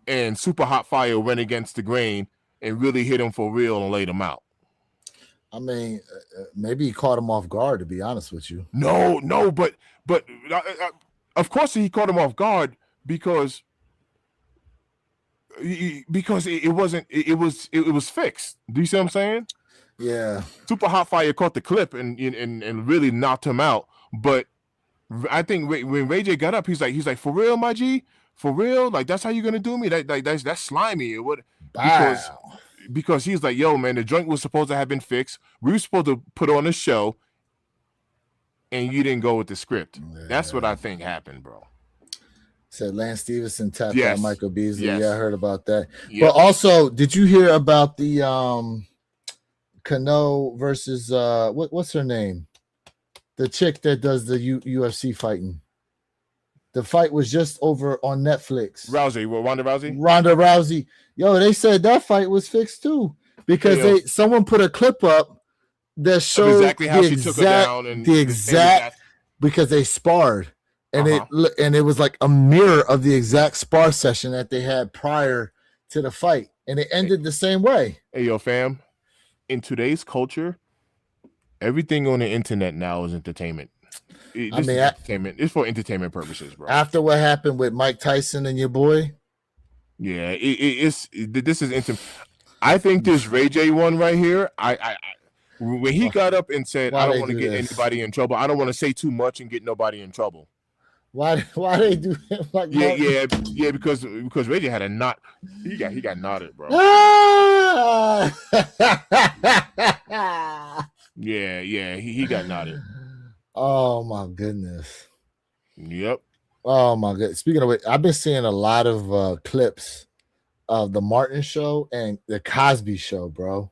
And Super Hot Fire went against the grain and really hit him for real and laid him out. I mean, maybe he caught him off guard, to be honest with you. No, but of course he caught him off guard because it was fixed. Do you see what I'm saying? Yeah. Super Hot Fire caught the clip and really knocked him out. But I think when Ray J got up, he's like, for real, my G, for real, like that's how you're gonna do me? That's slimy. What? Because he's like, yo, man, the joint was supposed to have been fixed. We were supposed to put on a show, and you didn't go with the script. Yeah. That's what I think happened, bro. Said Lance Stevenson tapped out Michael Beasley. Yes. Yeah, I heard about that. Yep. But also, did you hear about the Kano versus what's her name? The chick that does the UFC fighting. The fight was just over on Netflix. Ronda Rousey? Ronda Rousey. Yo, they said that fight was fixed too. Because someone put a clip up that showed exactly how she took her down and because they sparred. And it was like a mirror of the exact spar session that they had prior to the fight. And it ended the same way. Hey, yo, fam. In today's culture, everything on the internet now is entertainment. Entertainment. It's for entertainment purposes, bro. After what happened with Mike Tyson and your boy, yeah, this is intimate. I think this Ray J one right here. When he got up and said, "I don't want to get anybody in trouble. I don't want to say too much and get nobody in trouble." Why they do that? Like yeah, because Ray J had a knot. He got knotted, bro. yeah, he got knotted. Oh my goodness. Yep. Oh my god. Speaking of it, I've been seeing a lot of clips of the Martin Show and the Cosby Show, bro.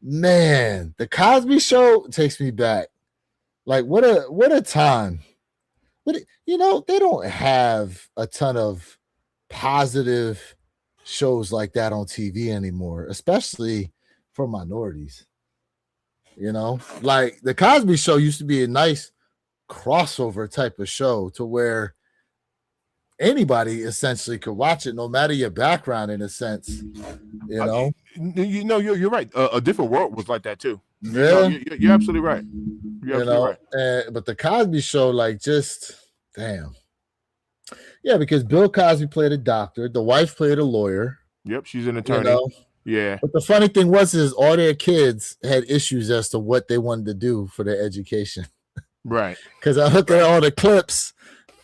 Man, the Cosby Show takes me back. Like what a time. But they don't have a ton of positive shows like that on TV anymore, especially for minorities. Like the Cosby Show used to be a nice crossover type of show to where anybody essentially could watch it, no matter your background, in a sense. You're right. A different world was like that too. Yeah, you're absolutely right. You're absolutely right. But the Cosby Show, like, just damn. Yeah, because Bill Cosby played a doctor, the wife played a lawyer. Yep, she's an attorney. Yeah. But the funny thing is all their kids had issues as to what they wanted to do for their education. Right. Because I looked at all the clips.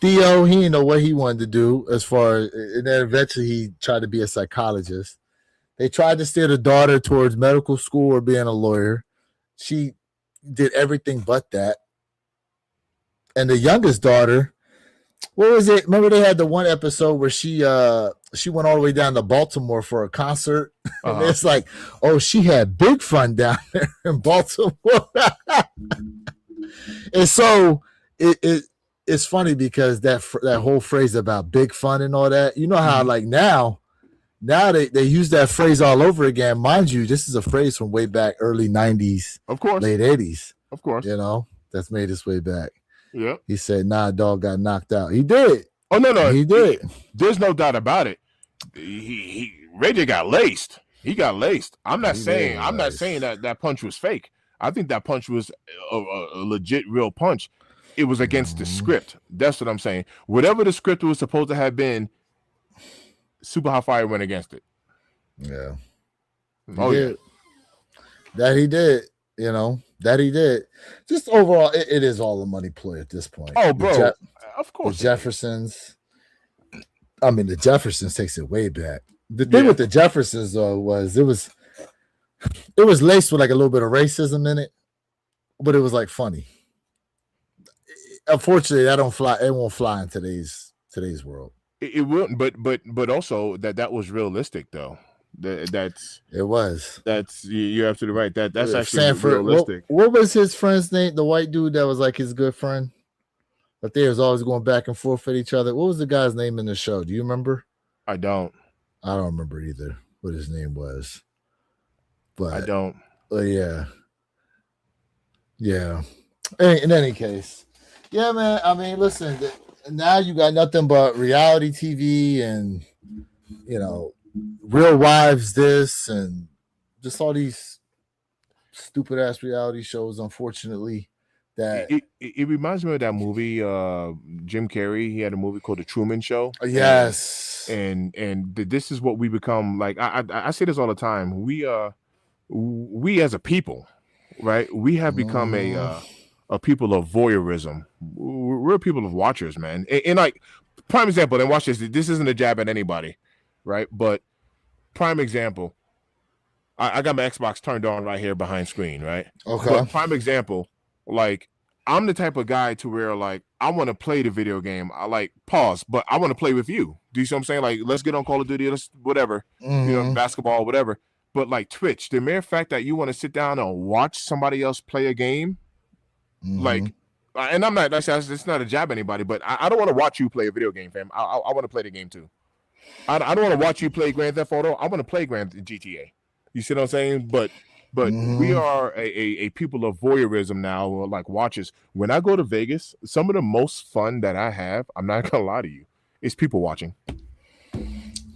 Theo, he didn't know what he wanted to do and then eventually he tried to be a psychologist. They tried to steer the daughter towards medical school or being a lawyer. She did everything but that. And the youngest daughter, what was it? Remember they had the one episode where she went all the way down to Baltimore for a concert. And it's like, oh, she had big fun down there in Baltimore. And so it's funny because that whole phrase about big fun and all that, how like now they use that phrase all over again. Mind you, this is a phrase from way back early 90s, of course, late 80s. Of course. That's made its way back. Yeah. He said, nah, dog got knocked out. He did. Oh, no. He did. There's no doubt about it. Ray J got laced. He got laced. I'm not saying that punch was fake. I think that punch was a legit real punch. It was against the script. That's what I'm saying. Whatever the script was supposed to have been, Super Hot Fire went against it. Yeah. Yeah. That he did. That he did. Just overall, it is all a money play at this point. Oh, bro. Of course. The Jeffersons. I mean, the Jeffersons takes it way back. The thing with the Jeffersons, though, was it was laced with like a little bit of racism in it, but it was like funny. Unfortunately, that don't fly. It won't fly in today's world. It wouldn't, but also that was realistic though. That's you're absolutely right. That's actually Sanford, realistic. What was his friend's name? The white dude that was like his good friend. But they was always going back and forth with each other. What was the guy's name in the show? Do you remember? I don't remember either what his name was. But I don't. Yeah. In any case, yeah, man. I mean, listen. Now you got nothing but reality TV and Real Wives, this and just all these stupid ass reality shows. Unfortunately. That it reminds me of that movie, Jim Carrey. He had a movie called The Truman Show. Yes, and this is what we become. Like I say this all the time. We as a people, right? We have become a people of voyeurism. We're people of watchers, man. And like prime example. And watch this. This isn't a jab at anybody, right? But prime example. I got my Xbox turned on right here behind screen, right? Okay. But prime example. Like I'm the type of guy to where like I want to play the video game. I like pause, but I want to play with you. Do you see what I'm saying? Like let's get on Call of Duty, let's whatever, basketball, whatever. But like Twitch, the mere fact that you want to sit down and watch somebody else play a game, like, and I'm not. It's not a jab at anybody, but I don't want to watch you play a video game, fam. I want to play the game too. I don't want to watch you play Grand Theft Auto. I want to play GTA. You see what I'm saying? But we are a people of voyeurism now, like watchers. When I go to Vegas, some of the most fun that I have, I'm not gonna lie to you, is people watching.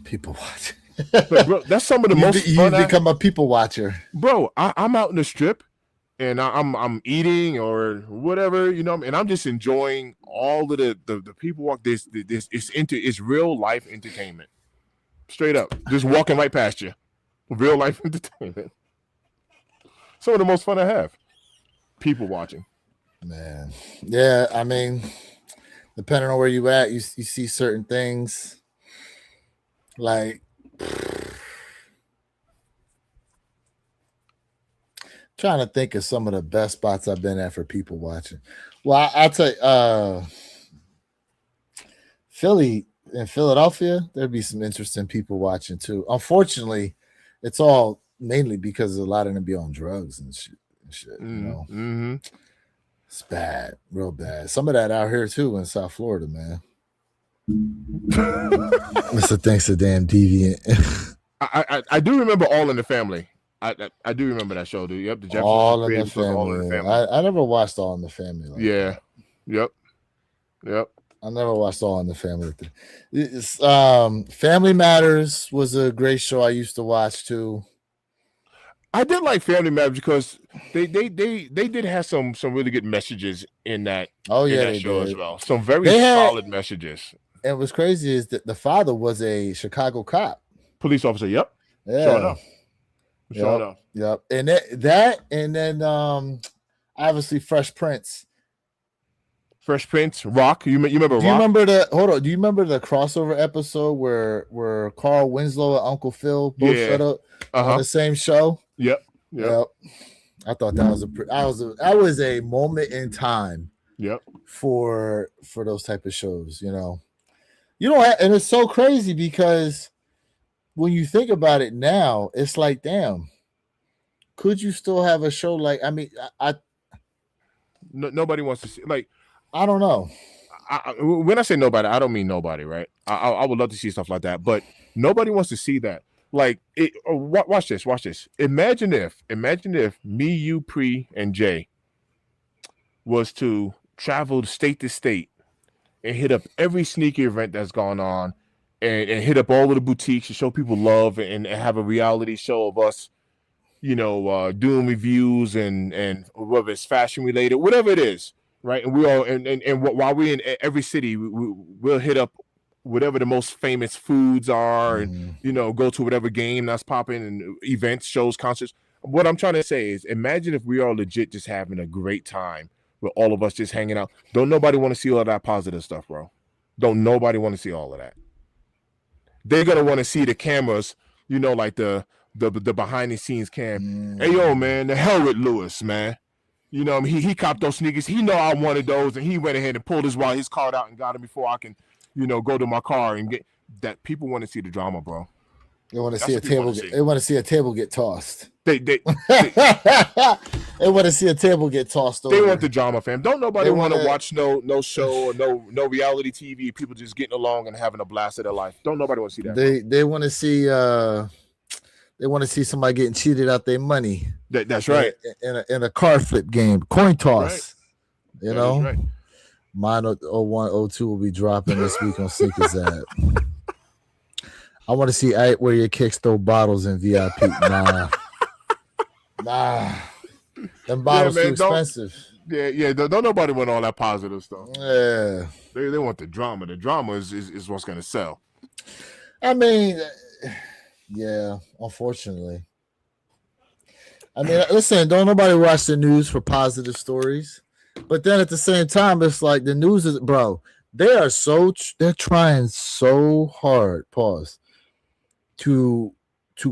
People watching. But bro, that's some of the most fun. You become a people watcher. Bro, I'm out in the strip and I'm eating or whatever, and I'm just enjoying all of the people walk. This it's real life entertainment. Straight up. Just walking right past you. Real life entertainment. Some of the most fun I have. People watching. Man. Yeah, I mean, depending on where you at, you see certain things. Like trying to think of some of the best spots I've been at for people watching. Well, I'll tell you, Philly and Philadelphia, there'd be some interesting people watching too. Unfortunately, it's all mainly because a lot of them be on drugs and shit. It's bad, real bad. Some of that out here too in South Florida, man. It's the thing's a damn deviant. I do remember All in the Family. I do remember that show, dude. Yep, the Jeffersons All in the created All in the Family. Family. I never watched All in the Family. Like Yeah. that. Yep. I never watched All in the Family. Family Matters was a great show I used to watch too. I did like Family Matters because they did have some really good messages in that. Oh yeah, in that they show did. as well. Some very solid messages. And what's crazy is that the father was a Chicago cop, police officer. Yep. Yeah. Sure enough. Sure enough. Yep. And that and then obviously Fresh Prince. Fresh Prince, Rock. You remember Rock? Do you remember do you remember the crossover episode where Carl Winslow and Uncle Phil both showed up on the same show? Yep. I thought that was a moment in time. Yep. For those type of shows, you know. And it's so crazy because when you think about it now, it's like, damn, could you still have a show like? I mean, nobody wants to see. Like, I don't know. When I say nobody, I don't mean nobody, right? I would love to see stuff like that, but nobody wants to see that. Like, watch this. Imagine if me, you, Pre, and Jay was to travel state to state and hit up every sneaker event that's gone on, and hit up all of the boutiques to show people love, and have a reality show of us, doing reviews and whether it's fashion related, whatever it is, right? And we all and while we're in every city, we'll hit up whatever the most famous foods are, and go to whatever game that's popping, and events, shows, concerts. What I'm trying to say is, imagine if we are legit just having a great time with all of us just hanging out. Don't nobody want to see all that positive stuff, bro. Don't nobody want to see all of that. They're gonna want to see the cameras, like the behind the scenes cam. Hey, yo, man, the hell with Lewis, man. He copped those sneakers. He know I wanted those, and he went ahead and pulled his card out and got them before I can, go to my car and get that. People want to see the drama, bro. They want to see a table. They want to see a table get tossed. They They want to see a table get tossed over. They want the drama, fam. Don't nobody want to watch no show or no reality TV. People just getting along and having a blast of their life. Don't nobody want to see that. They want to see somebody getting cheated out their money. That's right. In a card flip game, coin toss. Right. Right. Mine 0102 will be dropping this week on Sneakers app. I want to see where your kicks throw bottles in VIP. Nah. Them bottles too expensive. Yeah. Don't nobody want all that positive stuff. Yeah. They want the drama. The drama is what's gonna sell. I mean, yeah, unfortunately. I mean, listen, don't nobody watch the news for positive stories. But then at the same time, it's like the news is, bro, they're trying so hard, to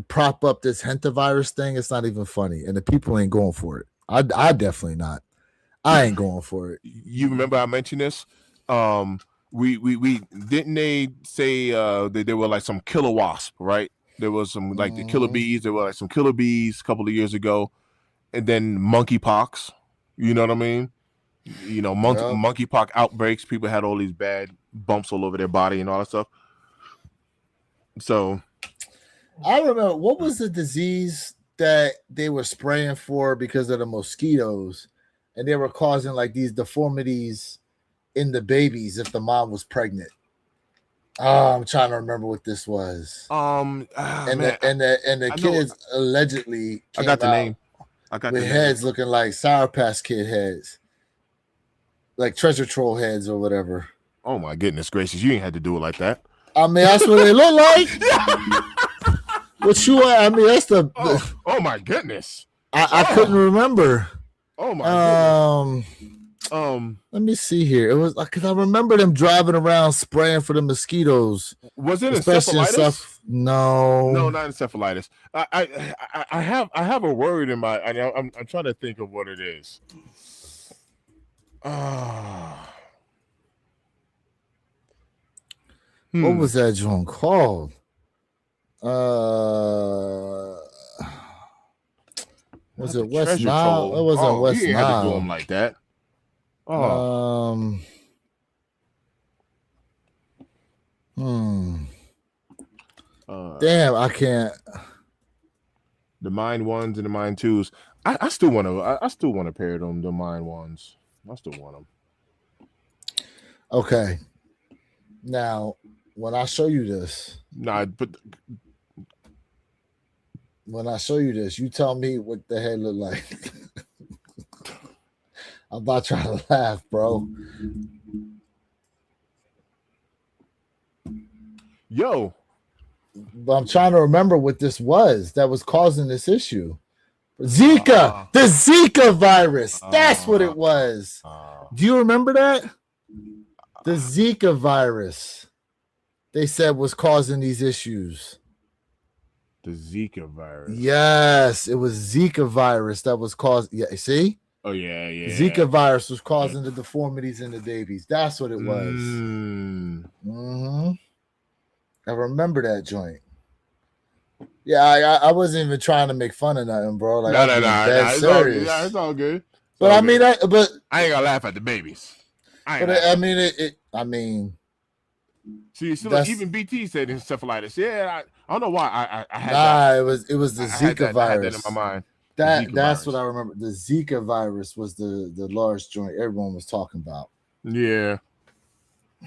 prop up this hantavirus thing. It's not even funny. And the people ain't going for it. I definitely not. I ain't going for it. You remember I mentioned this? We didn't they say that there were like some killer wasp, right? There was some like the killer bees. There were like some killer bees a couple of years ago, and then monkeypox. You know what I mean? Monkeypox outbreaks. People had all these bad bumps all over their body and all that stuff. So, I remember, what was the disease that they were spraying for because of the mosquitoes, and they were causing like these deformities in the babies if the mom was pregnant. I'm trying to remember what this was. The kids allegedly I got the name. With heads looking like Sour Patch Kid heads, like Treasure Troll heads or whatever. Oh my goodness gracious! You ain't had to do it like that. I mean, that's what they look like. That's the. Oh my goodness! I couldn't remember. Oh my goodness. Let me see here. It was because I remember them driving around spraying for the mosquitoes. Was it encephalitis? No, not encephalitis. I have a word in my. I'm trying to think of what it is. What was that joint called? Was it West Nile? It wasn't West Nile. Had to do them like that. Oh, Hmm. uh, Damn, I can't. the mine ones and the mine twos. I still want to. I still want to pair them. The mine ones. I still want them. Okay. Now, when I show you this, Nah, but you tell me what the head look like. I'm not trying to laugh, bro. yo, But I'm trying to remember what this was that was causing this issue. Zika, the Zika virus. That's what it was. Do you remember that? The Zika virus, they said, was causing these issues. the Zika virus. Yes, it was Zika virus that was causing. Yeah, see? Oh yeah, yeah. Zika virus was causing the deformities in the babies. That's what it was. I remember that joint. Yeah, I wasn't even trying to make fun of nothing, bro. Like, No, I'm no, being no, dead no. It's all good. serious. Yeah, it's all good. But I mean, but I ain't gonna laugh at the babies. I mean, see, look, even BT said encephalitis. Yeah, I don't know why I had that. Nah, it was the I had Zika that, virus. I had that in my mind. That's virus. what I remember. The Zika virus was the large joint everyone was talking about. Yeah.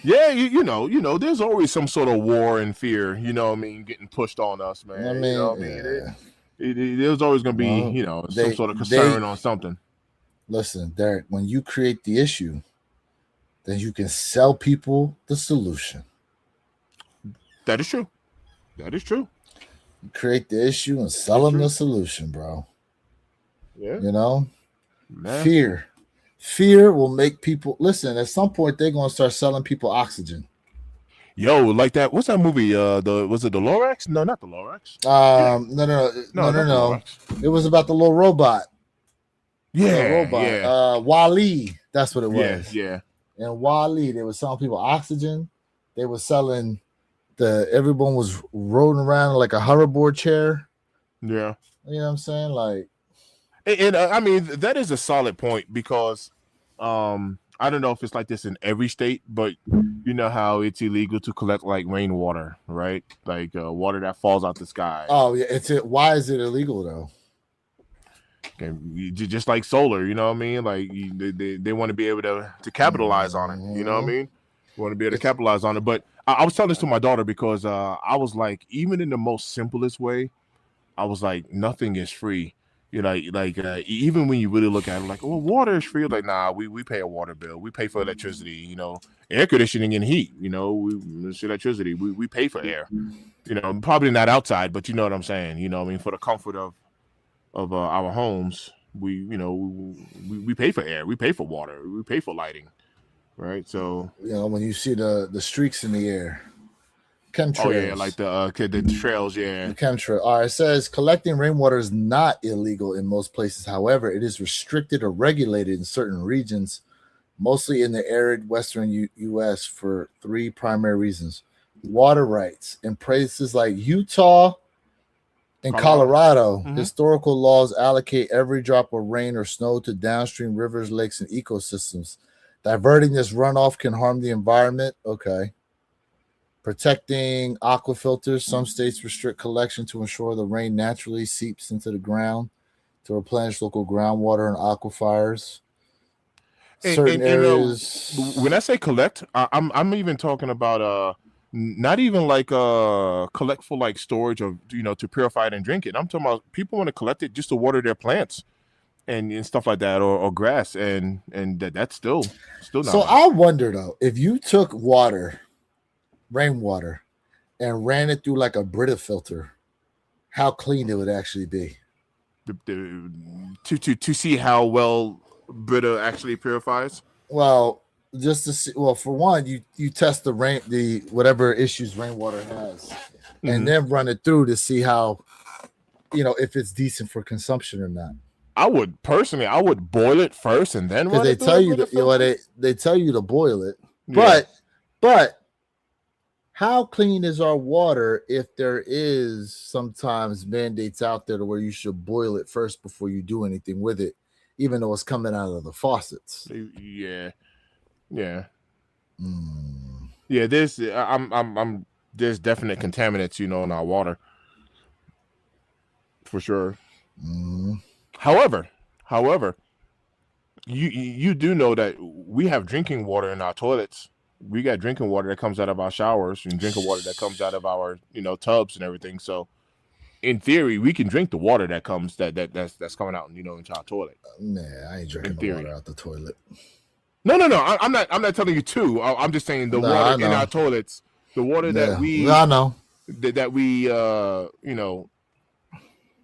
Yeah, you know, there's always some sort of war and fear, you know what I mean, getting pushed on us, man. I mean, you know what I mean? There's always going to be, some sort of concern on something. Listen, Derek, when you create the issue, then you can sell people the solution. That is true. That is true. You create the issue and sell them the solution, bro. Yeah. You know? Man. Fear will make people listen. At some point, they're gonna start selling people oxygen. Yo, like that. What's that movie? Was it the Lorax? No, not the Lorax. No. It was about the little robot. Yeah, yeah. Wall-E. That's what it was. Yeah. And Wall-E, they were selling people oxygen. They were selling everyone was rolling around like a hoverboard chair. Yeah. You know what I'm saying? Like, and I mean, that is a solid point because I don't know if it's like this in every state, but you know how it's illegal to collect like rainwater, right? Like water that falls out the sky. Oh yeah, why is it illegal though? Okay, just like solar, you know what I mean? Like they want to be able to capitalize on it, you know what I mean? Want to be able to capitalize on it. But I was telling this to my daughter because I was like, even in the most simplest way, I was like, nothing is free. You know, even when you really look at it, like, well, water is free. Like, nah, we pay a water bill. We pay for electricity. You know, air conditioning and heat. You know, it's electricity. We pay for air. You know, probably not outside, but you know what I'm saying. You know, I mean, for the comfort of our homes, we pay for air. We pay for water. We pay for lighting. Right. So when you see the streaks in the air. Chemtrails. Oh yeah, like the trails, yeah. The chemtrail. All right, it says collecting rainwater is not illegal in most places. However, it is restricted or regulated in certain regions, mostly in the arid western U.S. for three primary reasons: water rights. In places like Utah and Colorado, historical laws allocate every drop of rain or snow to downstream rivers, lakes, and ecosystems. Diverting this runoff can harm the environment. Okay. Protecting aquifilters. Some states restrict collection to ensure the rain naturally seeps into the ground to replenish local groundwater and aquifers. Certain areas. When I say collect, I'm even talking about not even like collect for like storage of to purify it and drink it. I'm talking about people want to collect it just to water their plants and stuff like that or grass and that's still not. So I wonder though, if you took rainwater and ran it through like a Brita filter, how clean it would actually be. To see how well Brita actually purifies. Well, just to see. Well, for one, you test the whatever issues rainwater has, and then run it through to see how, if it's decent for consumption or not. I would boil it first and then run it through. They tell you to boil it, but how clean is our water if there is sometimes mandates out there to where you should boil it first before you do anything with it? even though it's coming out of the faucets. Yeah, yeah, Mm. yeah. There's definite contaminants, in our water, for sure. Mm. However, you do know that we have drinking water in our toilets. We got drinking water that comes out of our showers and drinking water that comes out of our tubs and everything. So in theory, we can drink the water that comes that's coming out into our toilet. Man, I ain't drinking the water out the toilet. No. I'm not telling you to. I'm just saying the water in our toilets, the water that we I know that we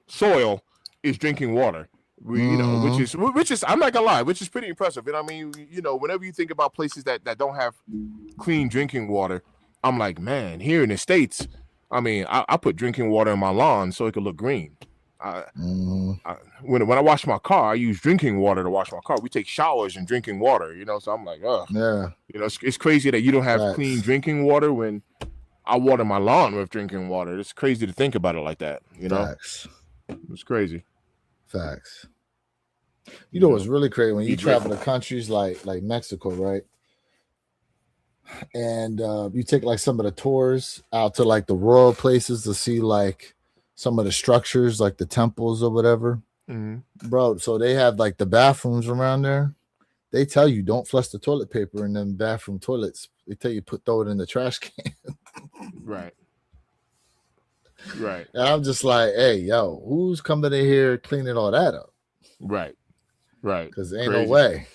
soil is drinking water. Which is I'm not gonna lie, which is pretty impressive. And I mean, whenever you think about places that don't have clean drinking water, I'm like, man, here in the States, I mean, I put drinking water in my lawn so it could look green. When I wash my car, I use drinking water to wash my car. We take showers in drinking water, so I'm like, yeah, it's crazy that you don't have clean drinking water when I water my lawn with drinking water. It's crazy to think about it like that, Facts. It's crazy. Facts. You know what's really crazy when you travel to countries like Mexico, right? And you take like some of the tours out to like the rural places to see like some of the structures, like the temples or whatever, bro. So they have like the bathrooms around there. They tell you don't flush the toilet paper in them bathroom toilets. They tell you throw it in the trash can. Right. And I'm just like, hey, yo, who's coming in here cleaning all that up? Right. Because ain't no way.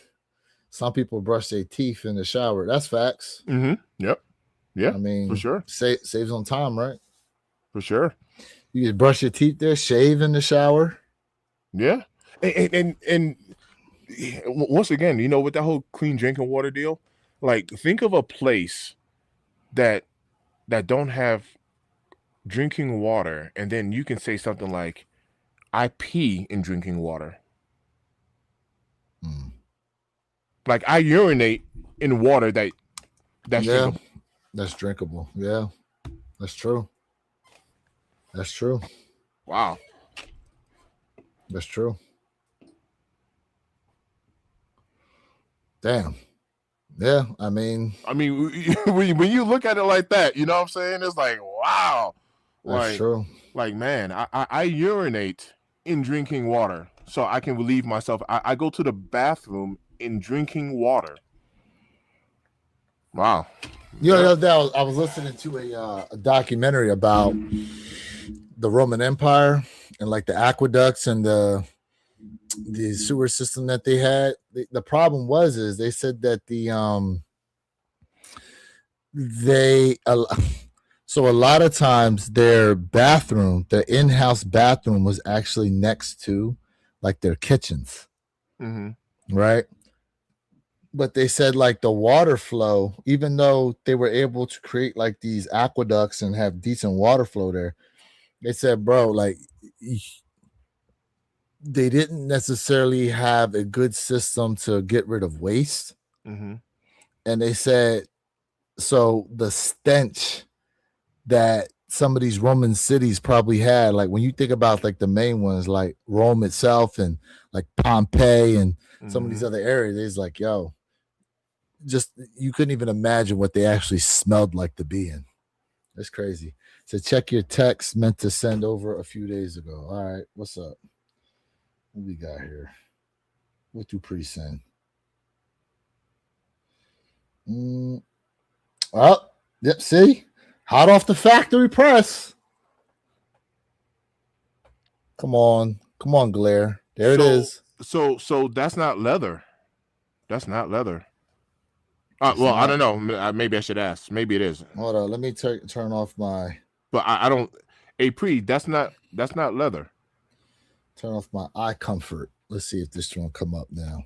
Some people brush their teeth in the shower. That's facts. Yep. Yeah. I mean, for sure. Saves on time, right? For sure. You just brush your teeth there, shave in the shower. Yeah. And once again, with that whole clean drinking water deal, like think of a place that don't have drinking water, and then you can say something like, I pee in drinking water. Like I urinate in water that's drinkable. That's drinkable. Yeah, that's true. Wow, that's true. Damn. Yeah, I mean, when you look at it like that, you know what I'm saying? It's like, wow, that's true. Like, man, I urinate in drinking water so I can relieve myself. I go to the bathroom in drinking water. Wow. The other day I was listening to a documentary about the Roman Empire and like the aqueducts and the sewer system that they had. The problem is they said that so a lot of times their bathroom, the in-house bathroom, was actually next to like their kitchens, right? But they said like the water flow, even though they were able to create like these aqueducts and have decent water flow there, they said, bro, like they didn't necessarily have a good system to get rid of waste. And they said, so the stench that some of these Roman cities probably had, like when you think about like the main ones, like Rome itself and like Pompeii and some of these other areas, it's like, yo, just you couldn't even imagine what they actually smelled like to be in. That's crazy. So check your text meant to send over a few days ago. All right, what's up? What we got here? What do pre-send? Oh, yep, see? Hot off the factory press. Come on, Glare. There it is. So that's not leather. That's not leather. Well, I don't know. Maybe I should ask. Maybe it is. Hold on. Let me turn off my. But I don't. That's not leather. Turn off my eye comfort. Let's see if this one come up now.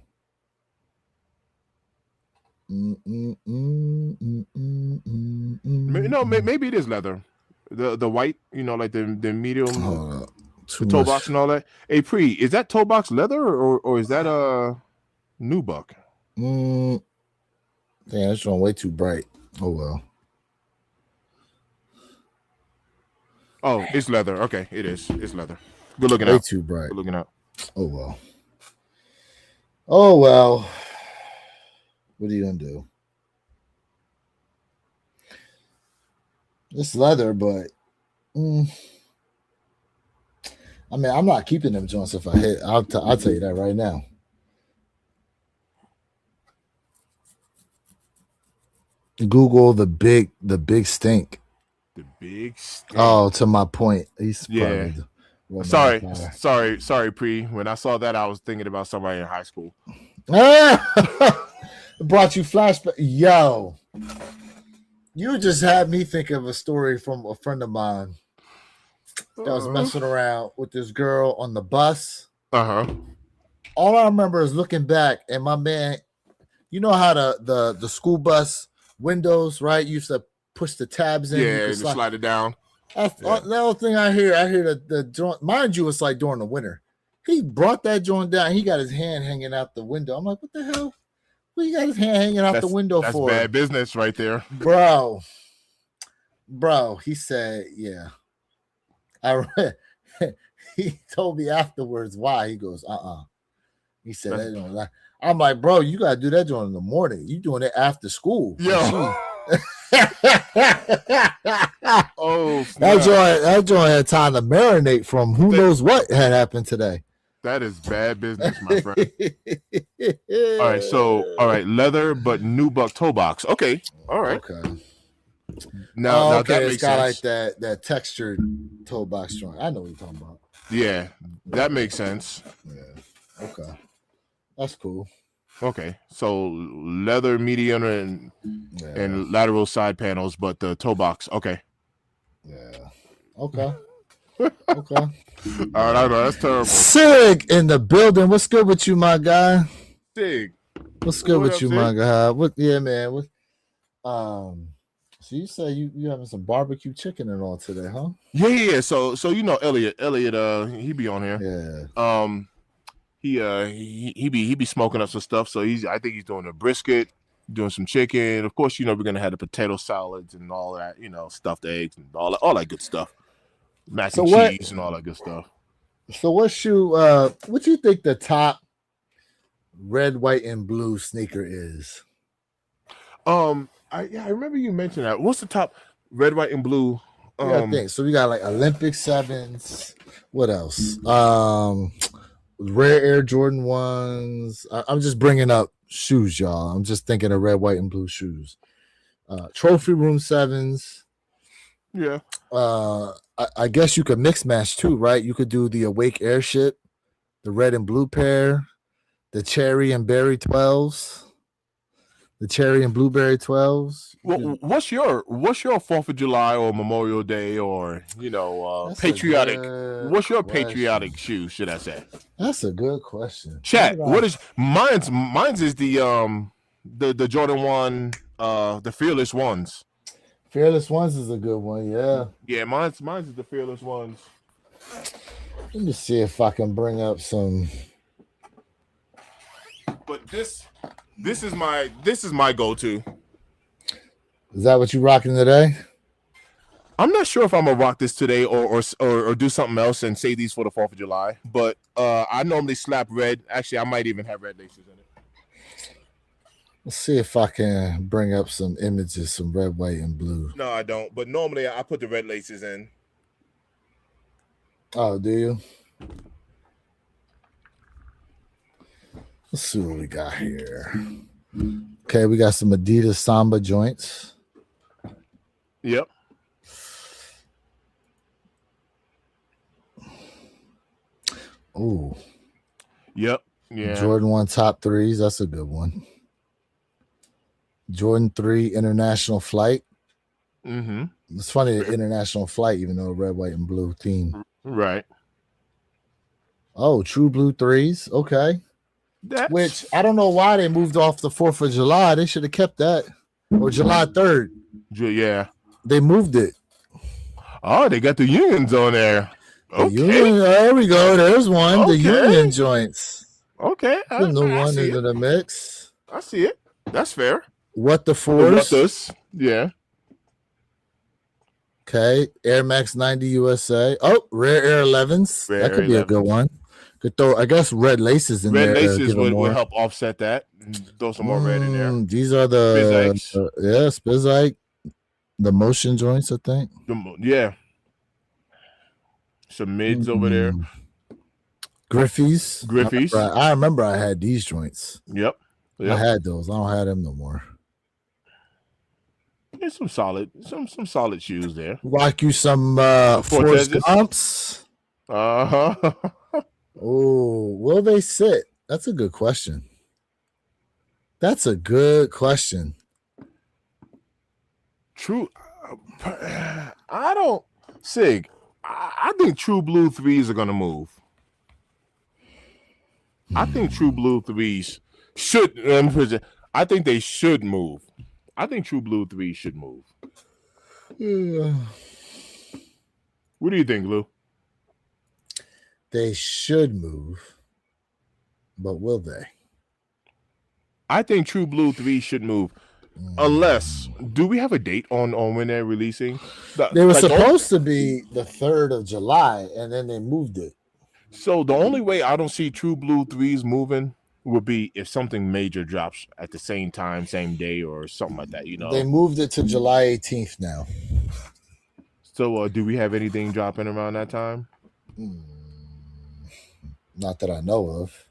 Maybe it is leather. The white, like the medium, the toe box and all that. Hey, is that toe box leather or is that a nubuck? Damn, this one way too bright. Oh well. Oh, it's leather. Okay, it is. It's leather. Good looking way out. Too bright. Good looking out. Oh well. Oh well. What are you gonna do? It's leather, but I mean, I'm not keeping them joints if I hit. I'll tell you that right now. Google the big stink. The big stink. Oh, to my point. He's Yeah. Sorry, Pre. When I saw that, I was thinking about somebody in high school. Brought you flashback. Yo, you just had me think of a story from a friend of mine that was messing around with this girl on the bus. All I remember is looking back, and my man, you know how the school bus windows, right? You used to push the tabs in. Yeah, and slide it down. That's the other thing I hear. I hear the joint. Mind you, it's like during the winter. He brought that joint down. He got his hand hanging out the window. I'm like, what the hell? What you got his hand hanging out the window for? That's bad business right there. Bro. He said, yeah. He told me afterwards why. He goes, He said, I'm like, bro, you got to do that joint in the morning. You doing it after school. Yo. Oh, that joint had time to marinate from who knows what had happened today. That is bad business, my friend. All right, leather but nubuck toe box. Okay, all right. Okay. Now okay, that it's makes got sense. like that textured toe box joint. I know what you're talking about. Yeah, that makes sense. Yeah. Okay, that's cool. Okay, so leather median and lateral side panels, but the toe box. Okay. Yeah. Okay. Okay. All right, that's terrible. Sig in the building. What's good with you, my guy? Sig. What's good with you, my guy? What? Yeah, man. What? So you say you having some barbecue chicken and all today, huh? Yeah. So you know Elliot, he be on here. Yeah. He be smoking up some stuff. So I think he's doing a brisket, doing some chicken. Of course, we're gonna have the potato salads and all that, stuffed eggs and all that good stuff, mac and cheese and all that good stuff. So what you think the top red, white, and blue sneaker is? I remember you mentioned that. What's the top red, white, and blue? I think so. We got like Olympic 7s. What else? Rare Air Jordan 1s. I'm just bringing up shoes, y'all. I'm just thinking of red, white, and blue shoes. Trophy Room 7s. Yeah. I guess you could mix match too, right? You could do the Awake Airship, the red and blue pair, the cherry and berry 12s. The cherry and blueberry 12s. What's your 4th of July or Memorial Day or patriotic? What's your patriotic shoe? Should I say? That's a good question. Chat. What is mine's? Mine's is the Jordan 1, the Fearless Ones. Fearless Ones is a good one. Yeah. Yeah. Mine's is the Fearless Ones. Let me see if I can bring up some. But this is my go-to. Is that what you rocking today? I'm not sure if I'm gonna rock this today or do something else and save these for the 4th of July. But I normally slap red. Actually, I might even have red laces in it. Let's see if I can bring up some images, some red, white, and blue. No, I don't. But normally I put the red laces in. Oh, do you? Let's see what we got here. Okay, we got some Adidas Samba joints. Yep. Ooh. Yep. Yeah. Jordan 1 top 3s. That's a good one. Jordan 3 International Flight. Mm-hmm. It's funny, the International Flight, even though red, white, and blue theme. Right. Oh, True Blue 3s. Okay. Which I don't know why they moved off the 4th of July. They should have kept that. Or July 3rd. Yeah. They moved it. Oh, they got the unions on there. Okay. There we go. There's one. Okay. The union joints. Okay. The new one into the mix. I see it. That's fair. What the Force? Yeah. Okay. Air Max 90 USA. Oh, Rare Air 11s. That could be a good one. Could throw, I guess, red laces in Red there to laces give them would more. help offset that. Throw some more red in there. These are the Spizikes. Spizike, the motion joints, I think. Yeah. Some mids over there. Griffies. I remember I had these joints. Yep. I had those. I don't have them no more. There's some solid shoes there. Rock you some Forrest Gumps. Uh-huh. Oh, will they sit? That's a good question. True. I don't. Sig, I think True Blue 3s are going to move. I think True Blue 3s should. I think they should move. I think True Blue 3 should move. What do you think, Lou? They should move, but will they? I think True Blue 3 should move. Unless, do we have a date on when they're releasing? They were supposed to be the 3rd of July, and then they moved it. So the only way I don't see True Blue 3s moving would be if something major drops at the same time, same day, or something like that. You know, they moved it to July 18th now. So do we have anything dropping around that time? Not that I know of.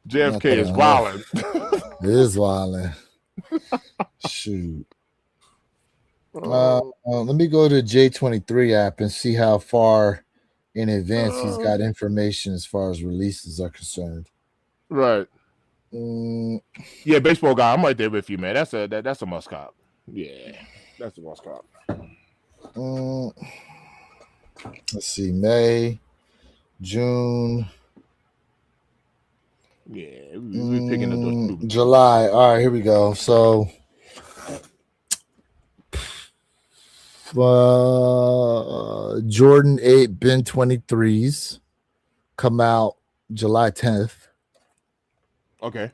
JFK is wilding. It is wilding. Shoot. Let me go to J23 app and see how far in advance he's got information as far as releases are concerned. Right. Yeah, baseball guy, I'm right there with you, man. That's a must cop. Yeah, that's a must cop. Let's see, May, June. Yeah, we're picking up those. July. All right, here we go. So, Jordan 8 Ben 23s come out July 10th. Okay.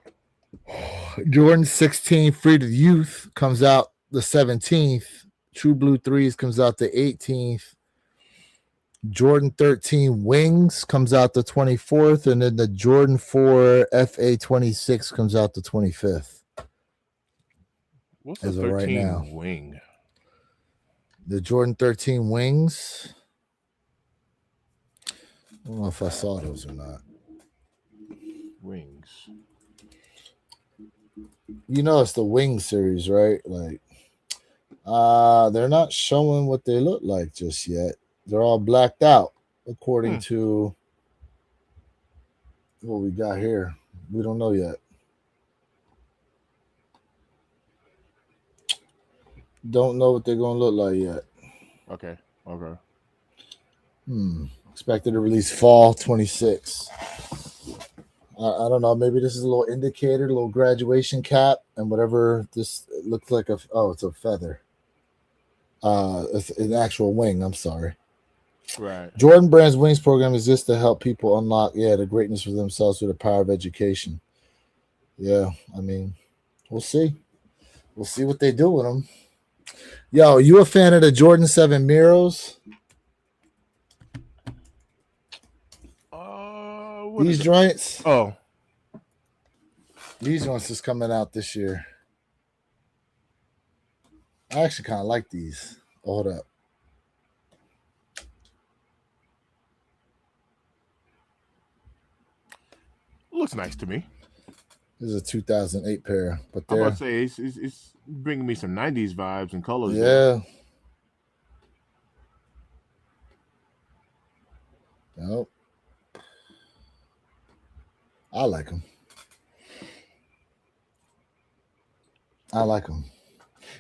Jordan 16 Free to Youth comes out the 17th. True Blue 3s comes out the 18th. Jordan 13 Wings comes out the 24th, and then the Jordan 4 FA 26 comes out the 25th. What's the 13 right now? Wing? The Jordan 13 Wings. I don't know if I saw those or not. Wings. You know it's the Wing series, right? Like, they're not showing what they look like just yet. They're all blacked out, according to what we got here. We don't know yet. Don't know what they're going to look like yet. Okay. Expected to release fall 26. I don't know. Maybe this is a little indicator, a little graduation cap, and whatever this looks like. It's a feather. It's an actual wing. I'm sorry. Right. Jordan Brand's Wings program exists to help people unlock, the greatness for themselves through the power of education. Yeah, I mean, we'll see. We'll see what they do with them. Yo, you a fan of the Jordan 7 Miros? These joints? Oh. These ones is coming out this year. I actually kind of like these. Hold up. Looks nice to me. This is a 2008 pair, but I'm about to say it's bringing me some 90s vibes and colors. Yeah. Nope. I like them.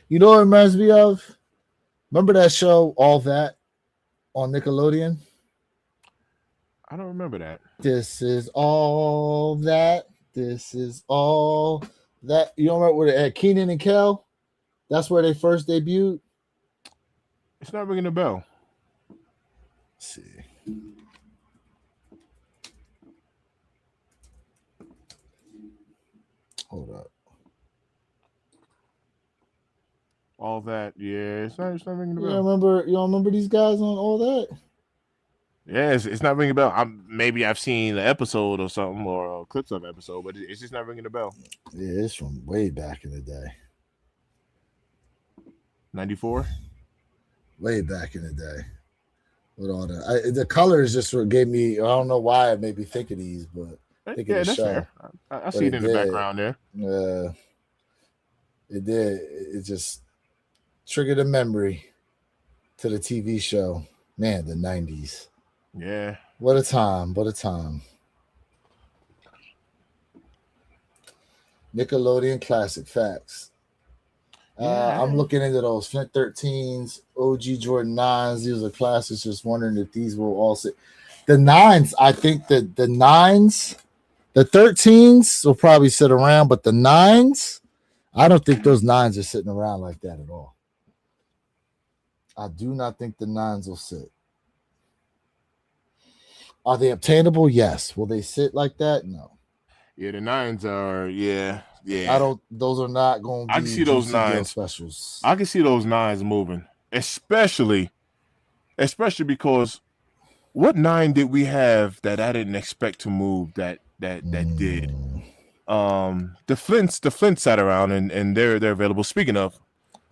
You know what it reminds me of? Remember that show, All That, on Nickelodeon? I don't remember that. This is all that. This is all that. You don't remember where they had Keenan and Kel? That's where they first debuted? It's not ringing a bell. Let's see. Hold up. All That, yeah, it's not ringing a bell. You don't remember these guys on All That? Yeah, it's not ringing a bell. Maybe I've seen an episode or something or clips of an episode, but it's just not ringing a bell. Yeah, it's from way back in the day. 94. Way back in the day. With all the colors just gave me. I don't know why it made me think of these, but think of Yeah, the that's show. fair. I But see it in the background there. It did. It just triggered a memory to the TV show. Man, the 90s. Yeah. What a time. What a time. Nickelodeon classic facts. Yeah. I'm looking into those Flint 13s, OG Jordan 9s. These are classics. Just wondering if these will all sit. The 9s, I think that the 9s, the 13s will probably sit around, but the 9s, I don't think those 9s are sitting around like that at all. I do not think the 9s will sit. Are they obtainable? Yes. Will they sit like that? No. Yeah, the 9s are, yeah. I don't. Those are not going to be. I can see those Juicy Girl 9s. specials. I can see those 9s moving, especially because what 9 did we have that I didn't expect to move that did? The Flints sat around and they're available. Speaking of,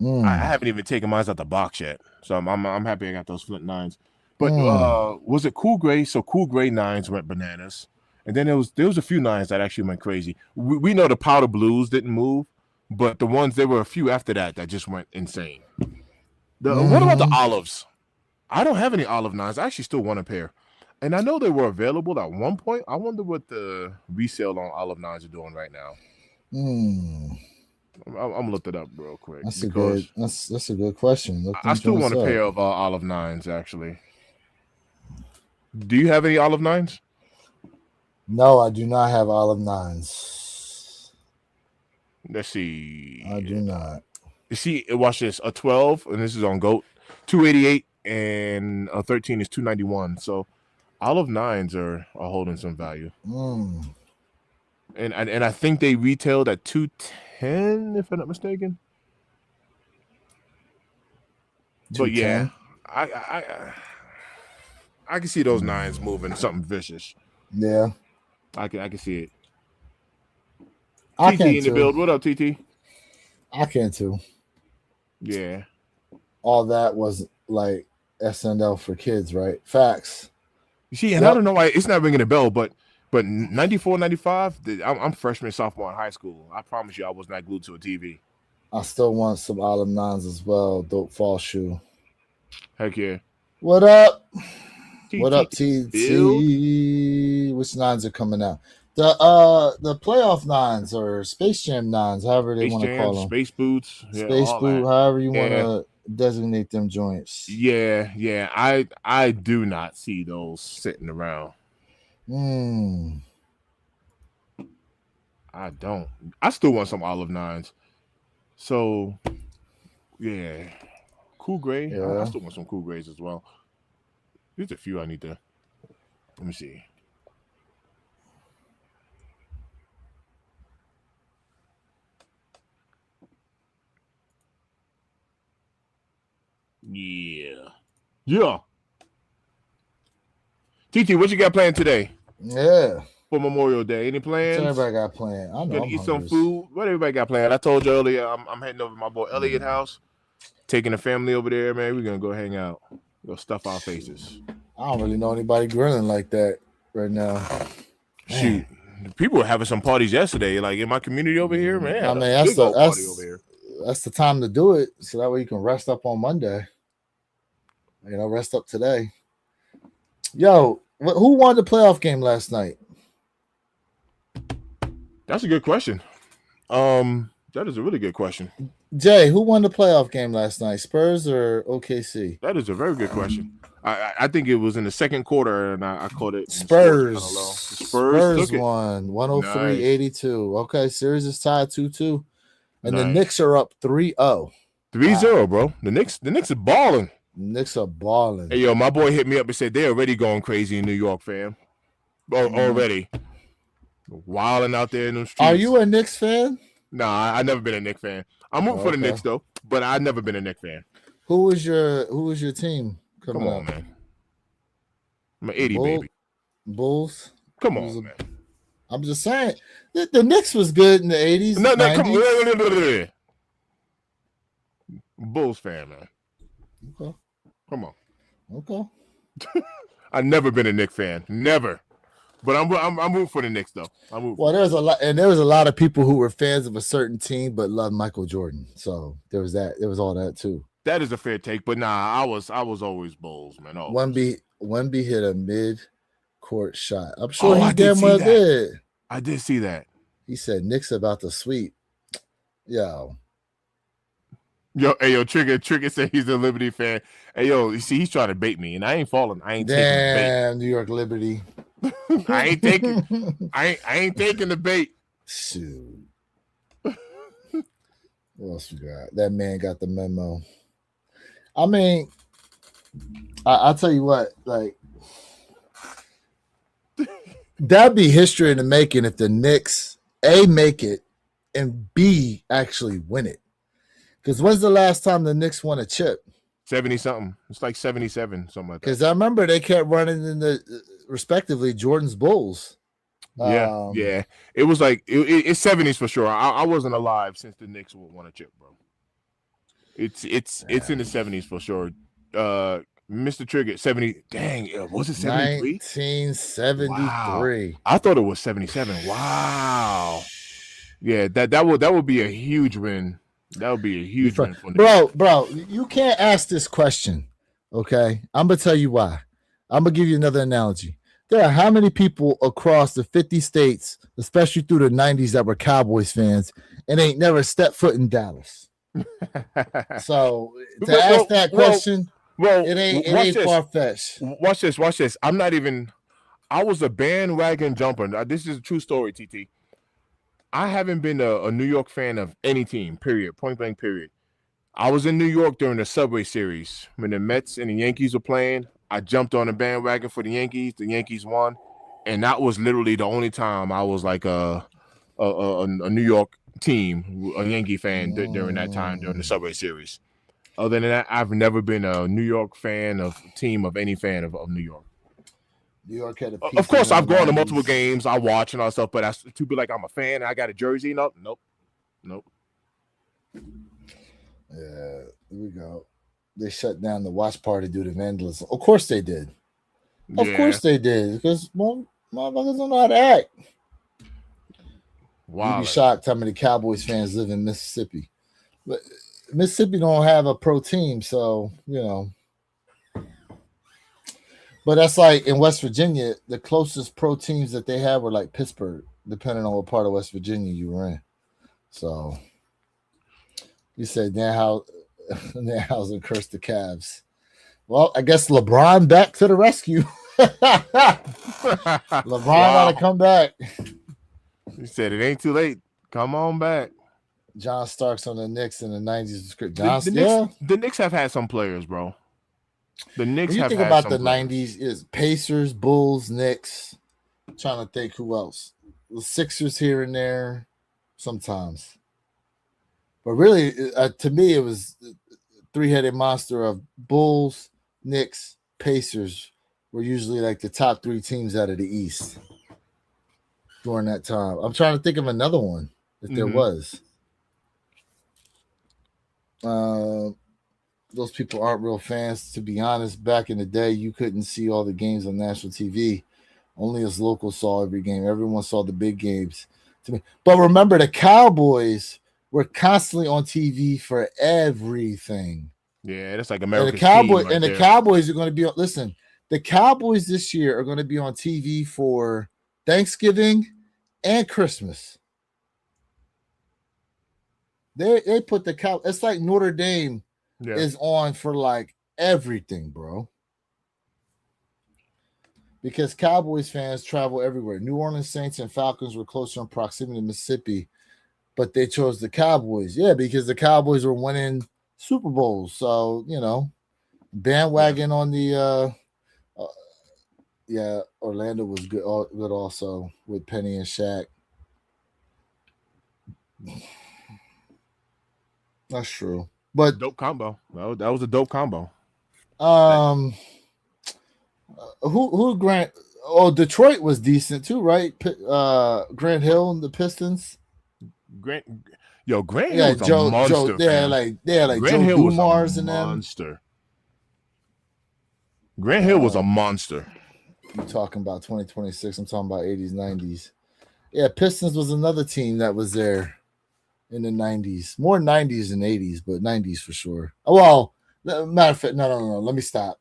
I haven't even taken mine out the box yet, so I'm happy I got those Flint 9s. But was it Cool Gray? So Cool Gray 9s went bananas. And then there was a few 9s that actually went crazy. We know the powder blues didn't move, but the ones there were a few after that just went insane. What about the olives? I don't have any olive 9s. I actually still want a pair, and I know they were available at one point. I wonder what the resale on olive 9s are doing right now. I'm gonna look it up real quick. That's a good question. I still want a pair of olive 9s actually. Do you have any olive 9s? No, I do not have olive 9s. Let's see. I do not. You see, watch this. A 12, and this is on GOAT, 288, and a 13 is 291. So olive 9s are holding some value. And I think they retailed at 210, if I'm not mistaken. But yeah, I can see those 9s moving something vicious. Yeah, I can see it. I TT can in the too. build. What up, TT? I can too. Yeah. All that was like SNL for kids, right? Facts. You see, and I don't know why it's not ringing a bell, but 94, 95, I'm freshman, sophomore in high school. I promise you I was not glued to a TV. I still want some olive 9s as well. Dope fall shoe. Heck yeah. What up? TT What up, TT? Which 9s are coming out? The playoff 9s or Space Jam 9s, however they want to call them. Space boots. Yeah, Space boot, that. however you want to designate them joints. Yeah. I do not see those sitting around. I don't. I still want some olive 9s. So, yeah. Cool Gray. Yeah. I still want some Cool Grays as well. There's a few I need to. Let me see. Yeah. TT, what you got planned today? Yeah. For Memorial Day, any plans? What's everybody got planned? I know. Gonna eat some food. What everybody got planned? I told you earlier, I'm heading over to my boy Elliot's house, taking the family over there. Man, we're gonna go hang out, go stuff our faces. I don't really know anybody grilling like that right now. Shoot, people were having some parties yesterday, like in my community over here. Man, I mean, that's the time to do it, so that way you can rest up on Monday. You know, rest up today. Yo, who won the playoff game last night? That's a good question. That is a really good question. Jay, who won the playoff game last night? Spurs or OKC? That is a very good question. I think it was in the second quarter, and I caught it. Spurs Spurs won 103-82. Okay, series is tied 2-2. And the Knicks are up 3-0. 3-0, bro. The Knicks are balling. Knicks are balling. Hey, yo, my boy hit me up and said they're already going crazy in New York, fam. Already. Wilding out there in the streets. Are you a Knicks fan? Nah, I've never been a Knicks fan. I'm rooting for the Knicks, though, but I've never been a Knicks fan. Who was your team? Come on, man. I'm an 80 baby. Bulls. Come on, man. I'm just saying the Knicks was good in the 80s. No, 90s. come on. Bulls fan, man. Okay. Come on. Okay. I've never been a Knicks fan. Never. But I'm rooting for the Knicks though. Well, there was a lot of people who were fans of a certain team but loved Michael Jordan. So there was that. There was all that too. That is a fair take, but nah, I was always Bulls, man. Always. Wemby hit a mid-court shot. I'm sure he damn well did. I did see that. He said Knicks about to sweep. Hey, yo, Trigger said he's a Liberty fan. Hey, yo, you see, he's trying to bait me, and I ain't falling. I ain't taking the bait. Damn, New York Liberty. I ain't taking the bait. Shoot. What else we got? That man got the memo. I mean, I'll tell you what, like, that'd be history in the making if the Knicks A, make it, and B, actually win it. Because when's the last time the Knicks won a chip? 70-something. It's like 77, something like that. Because I remember they kept running in the, respectively, Jordan's Bulls. Yeah. It was like, it's 70s for sure. I wasn't alive since the Knicks won a chip, bro. It's in the 70s for sure. Mr. Trigger, 70. Dang, was it 73? 1973. Wow. I thought it was 77. Wow. Yeah, that would be a huge win. That would be a huge win for me. Bro, you can't ask this question. Okay, I'm gonna tell you why. I'm gonna give you another analogy. There are how many people across the 50 states, especially through the 90s, that were Cowboys fans and ain't never stepped foot in Dallas? So to ask that question, it ain't far-fetched. Watch this. I was a bandwagon jumper. This is a true story, TT. I haven't been a New York fan of any team, period, point blank, period. I was in New York during the Subway Series when the Mets and the Yankees were playing. I jumped on the bandwagon for the Yankees. The Yankees won, and that was literally the only time I was like a New York team, a Yankee fan during that time during the Subway Series. Other than that, I've never been a New York fan of team of any fan of New York. New York had a of course, I've gone to multiple games. I watch and all that stuff, but to be like I'm a fan, I got a jersey. Nope. Yeah, here we go. They shut down the watch party due to vandalism. Of course they did. Of course they did, because motherfuckers don't know how to act. Wow. You'd be shocked how many Cowboys fans live in Mississippi. But Mississippi don't have a pro team, so, you know. But that's like in West Virginia, the closest pro teams that they have were like Pittsburgh, depending on what part of West Virginia you were in. So you said Danhausen cursed the Cavs. Well, I guess LeBron back to the rescue. LeBron gotta come back. He said it ain't too late. Come on back. John Starks on the Knicks in the 90s. The Knicks have had some players, bro. The Knicks when you have think had about some the players. 90s is Pacers, Bulls, Knicks. I'm trying to think who else. The Sixers here and there sometimes. But really, to me, it was a three-headed monster of Bulls, Knicks, Pacers were usually like the top three teams out of the East during that time. I'm trying to think of another one if there was. Those people aren't real fans. To be honest, back in the day, you couldn't see all the games on national TV. Only us locals saw every game. Everyone saw the big games. To me, but remember, the Cowboys were constantly on TV for everything. Yeah, that's like America's and the Cowboys are going to be. Listen, the Cowboys this year are going to be on TV for Thanksgiving and Christmas. They put the cow. It's like Notre Dame is on for like everything, bro. Because Cowboys fans travel everywhere. New Orleans Saints and Falcons were closer in proximity to Mississippi, but they chose the Cowboys. Yeah, because the Cowboys were winning Super Bowls. So, you know, bandwagon on the Orlando was good also with Penny and Shaq. That's true. But dope combo. That was a dope combo. who Grant? Oh, Detroit was decent too, right? Grant Hill and the Pistons. Grant Hill Yeah, was a Joe. monster, Yeah, fam. like Grant Joe Hill was a Dumars and them. monster. Grant Hill was a monster. You talking about 2026? I'm talking about 80s, 90s. Yeah, Pistons was another team that was there in the 90s. More 90s than 80s, but 90s for sure. Well, matter of fact, no. Let me stop.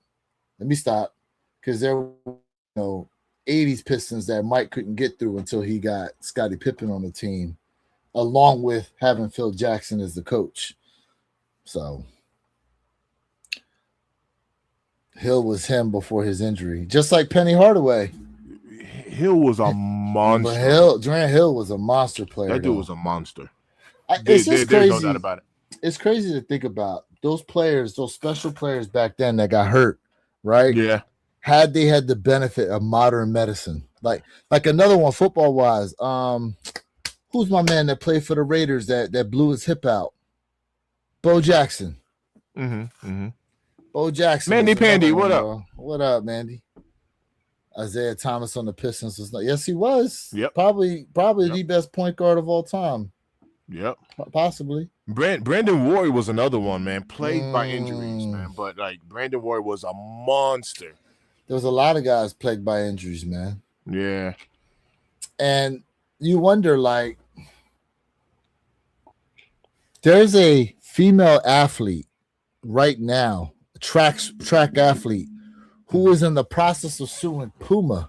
Because there were 80s Pistons that Mike couldn't get through until he got Scottie Pippen on the team, along with having Phil Jackson as the coach. So Hill was him before his injury, just like Penny Hardaway. Hill was a monster. But Durant Hill was a monster player. That dude was a monster. It's just crazy. There's no doubt about it. It's crazy to think about those players, those special players back then that got hurt, right? Yeah. Had they had the benefit of modern medicine, like another one, football wise. Who's my man that played for the Raiders that blew his hip out? Bo Jackson. Bo Jackson. Mandy Pandy, what up? Bro. What up, Mandy? Isaiah Thomas on the Pistons was not. Yes, he was. Yep. Probably the best point guard of all time. Yep. Possibly. Brandon Roy was another one, man. Plagued by injuries, man. But like Brandon Roy was a monster. There was a lot of guys plagued by injuries, man. Yeah. And you wonder, like, there's a female athlete right now, track athlete, who is in the process of suing Puma.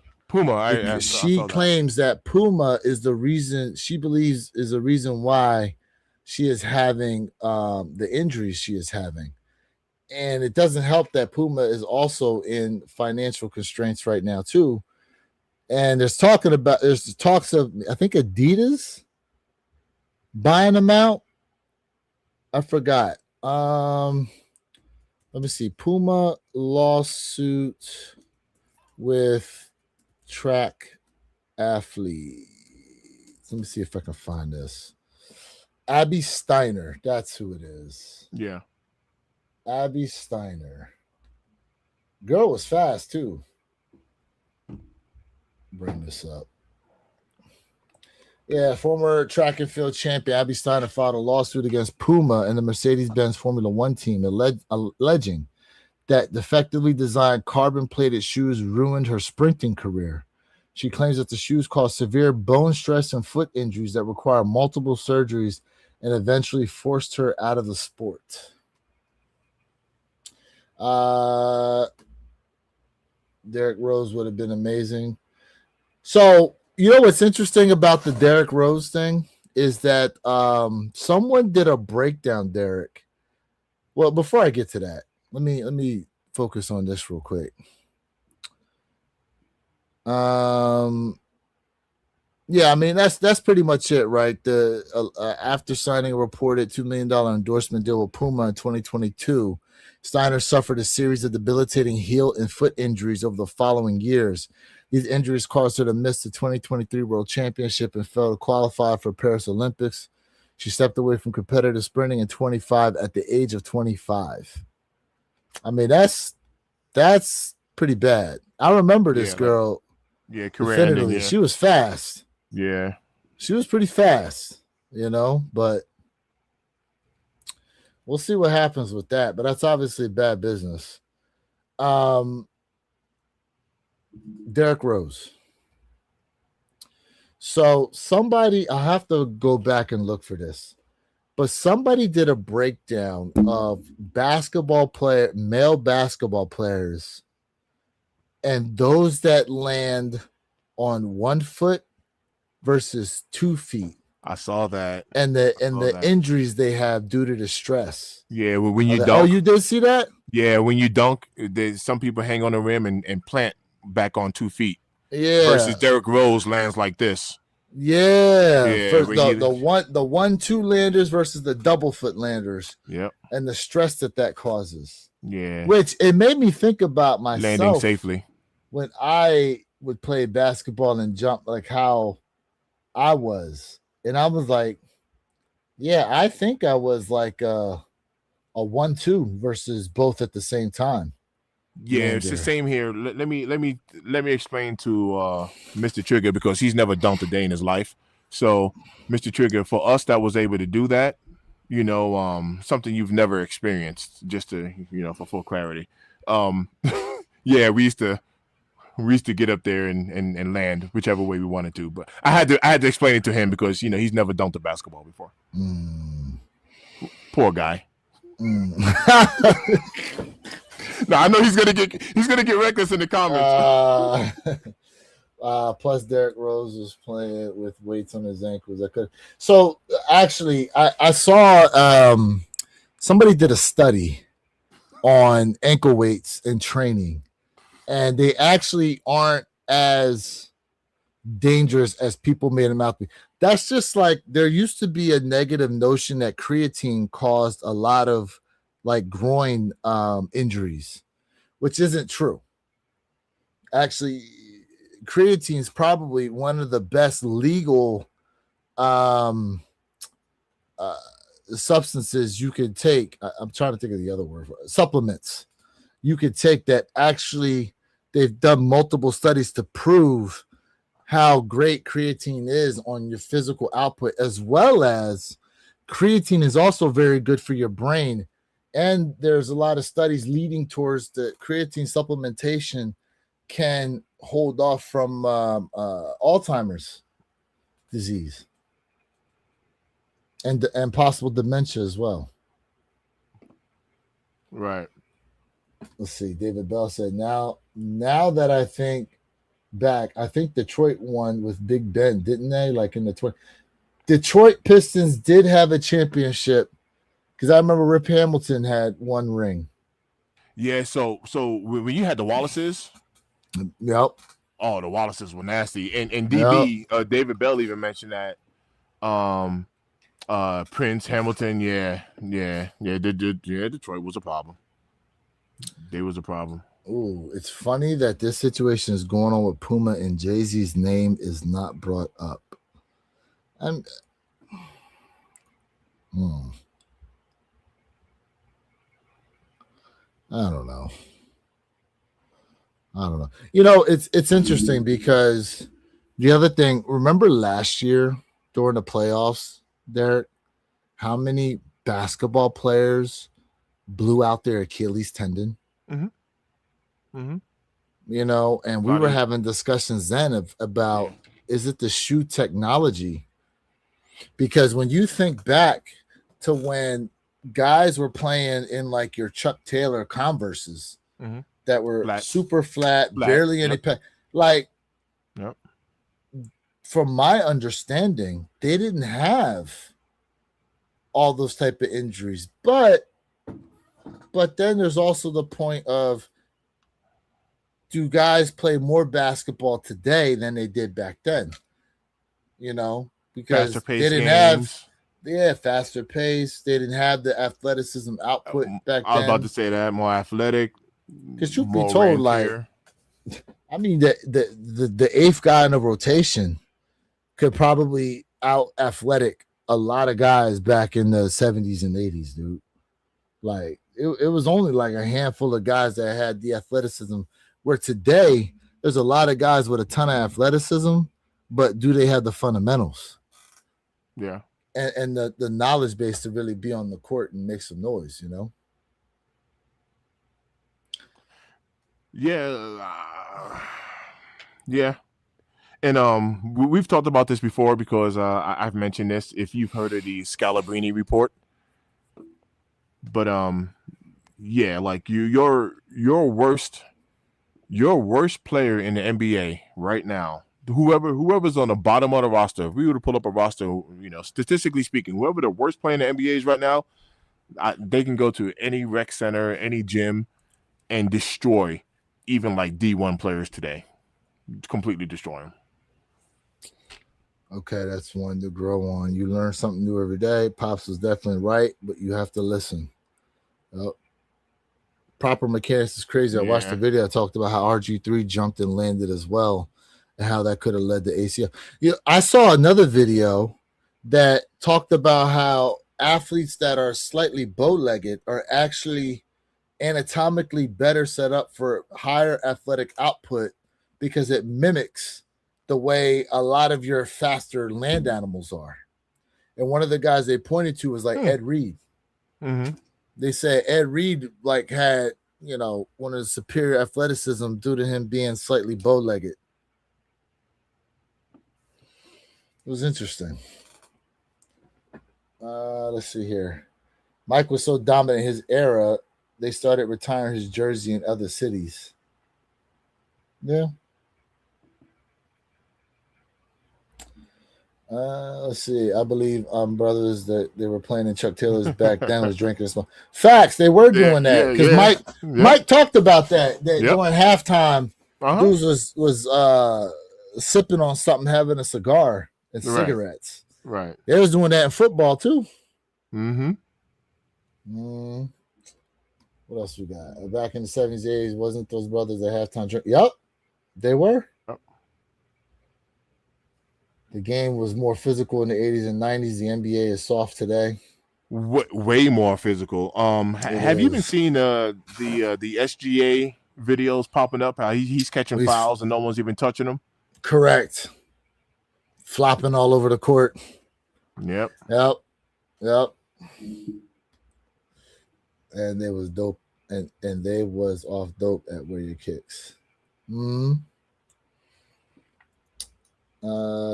She claims that Puma is the reason, she believes is the reason why she is having the injuries she is having. And it doesn't help that Puma is also in financial constraints right now too. And there's talks of, I think, Adidas buying them out. I forgot. Let me see. Puma lawsuit with track athletes. Let me see if I can find this. Abby Steiner. That's who it is. Yeah. Abby Steiner. Girl was fast too. Bring this up. Yeah, former track and field champion Abby Steiner filed a lawsuit against Puma and the Mercedes-Benz Formula One team, alleging that defectively designed carbon-plated shoes ruined her sprinting career. She claims that the shoes caused severe bone stress and foot injuries that require multiple surgeries and eventually forced her out of the sport. Derrick Rose would have been amazing. So, you know what's interesting about the Derrick Rose thing is that someone did a breakdown, Derrick. Well, before I get to that, let me focus on this real quick. Yeah, I mean that's pretty much it, right? The after signing a reported $2 million endorsement deal with Puma in 2022, Steiner suffered a series of debilitating heel and foot injuries over the following years. These injuries caused her to miss the 2023 World Championship and failed to qualify for Paris Olympics. She stepped away from competitive sprinting at 25 at the age of 25. I mean, that's pretty bad. I remember this girl. Yeah, career definitively. ending, yeah. She was fast. Yeah. She was pretty fast, but we'll see what happens with that. But that's obviously bad business. Derrick Rose. So I have to go back and look for this, but somebody did a breakdown of male basketball players, and those that land on 1 foot versus 2 feet. I saw that. And the injuries they have due to the stress. Yeah, well, when you dunk. Oh, you did see that? Yeah, when you dunk, some people hang on the rim and plant back on 2 feet. Yeah. Versus Derrick Rose lands like this. Yeah. First, the 1-2 landers versus the double foot landers. Yep. And the stress that causes. Yeah. Which it made me think about myself. Landing safely. When I would play basketball and jump, like how I was. And I was like, yeah, I think I was like a 1-2 versus both at the same time. Yeah, it's the same here. Let me explain to Mr. Trigger, because he's never dunked a day in his life. So, Mr. Trigger, for us that was able to do that, something you've never experienced, just to, for full clarity. Yeah, we used to get up there and land whichever way we wanted to. But I had to explain it to him because he's never dunked a basketball before. Poor guy. No, I know he's gonna get reckless in the comments. Plus, Derrick Rose was playing with weights on his ankles. So actually, I saw somebody did a study on ankle weights in training, and they actually aren't as dangerous as people made them out to be. That's just like there used to be a negative notion that creatine caused a lot of like groin injuries, which isn't true. Actually, creatine is probably one of the best legal substances you could take. I'm trying to think of the other word for it. Supplements you could take that actually they've done multiple studies to prove how great creatine is on your physical output, as well as creatine is also very good for your brain. And there's a lot of studies leading towards the creatine supplementation can hold off from Alzheimer's disease and possible dementia as well. Right. Let's see. David Bell said, now that I think back, I think Detroit won with Big Ben, didn't they? Like in the 20. Detroit Pistons did have a championship because I remember Rip Hamilton had one ring. Yeah. So when you had the Wallaces. Yep. Oh, the Wallaces were nasty. And DB, yep. David Bell even mentioned that. Prince, Hamilton, Detroit was a problem. They was a problem. Ooh, it's funny that this situation is going on with Puma and Jay-Z's name is not brought up. I don't know. It's interesting because the other thing, remember last year during the playoffs, Derek, how many basketball players blew out their Achilles tendon? Mm-hmm. Mm-hmm. And we were having discussions then about is it the shoe technology? Because when you think back to when guys were playing in like your Chuck Taylor Converses that were super flat, barely any like, from my understanding, they didn't have all those type of injuries. But then there's also the point of, do guys play more basketball today than they did back then? Because they didn't have faster pace. They didn't have the athleticism output back then. I was about to say that, more athletic. Because truth be told, like, I mean, the eighth guy in the rotation could probably out athletic a lot of guys back in the 70s and 80s, dude. Like, it was only like a handful of guys that had the athleticism, where today there's a lot of guys with a ton of athleticism, but do they have the fundamentals? Yeah. And the knowledge base to really be on the court and make some noise, Yeah. And we've talked about this before because I've mentioned this. If you've heard of the Scalabrini report, but like your worst player in the NBA right now, whoever's on the bottom of the roster, if we were to pull up a roster, statistically speaking, whoever the worst player in the NBA is right now, they can go to any rec center, any gym, and destroy even like D1 players today. Completely destroy them. Okay, that's one to grow on. You learn something new every day. Pops was definitely right, but you have to listen. Proper mechanics is crazy. I watched the video. I talked about how RG3 jumped and landed as well, and how that could have led to ACL. I saw another video that talked about how athletes that are slightly bow-legged are actually anatomically better set up for higher athletic output because it mimics the way a lot of your faster land animals are. And one of the guys they pointed to was like Ed Reed. Mm-hmm. They said Ed Reed like had, one of the superior athleticism due to him being slightly bow-legged. It was interesting. Let's see here. Mike was so dominant in his era, they started retiring his jersey in other cities. Yeah. Let's see. I believe brothers that they were playing in Chuck Taylor's back then was drinking this. Facts. They were doing that because Mike talked about that during halftime. Dudes was sipping on something, having a cigar and cigarettes. Right. They was doing that in football too. Mm-hmm. What else we got? Back in the 70s, 80s, wasn't those brothers at halftime drink? Yep, they were. Yep. The game was more physical in the 80s and 90s. The NBA is soft today. Way more physical. Have you been seeing the SGA videos popping up? How he's catching fouls and no one's even touching him? Correct. Flopping all over the court. Yep. And they was dope, and they was off dope at where your kicks.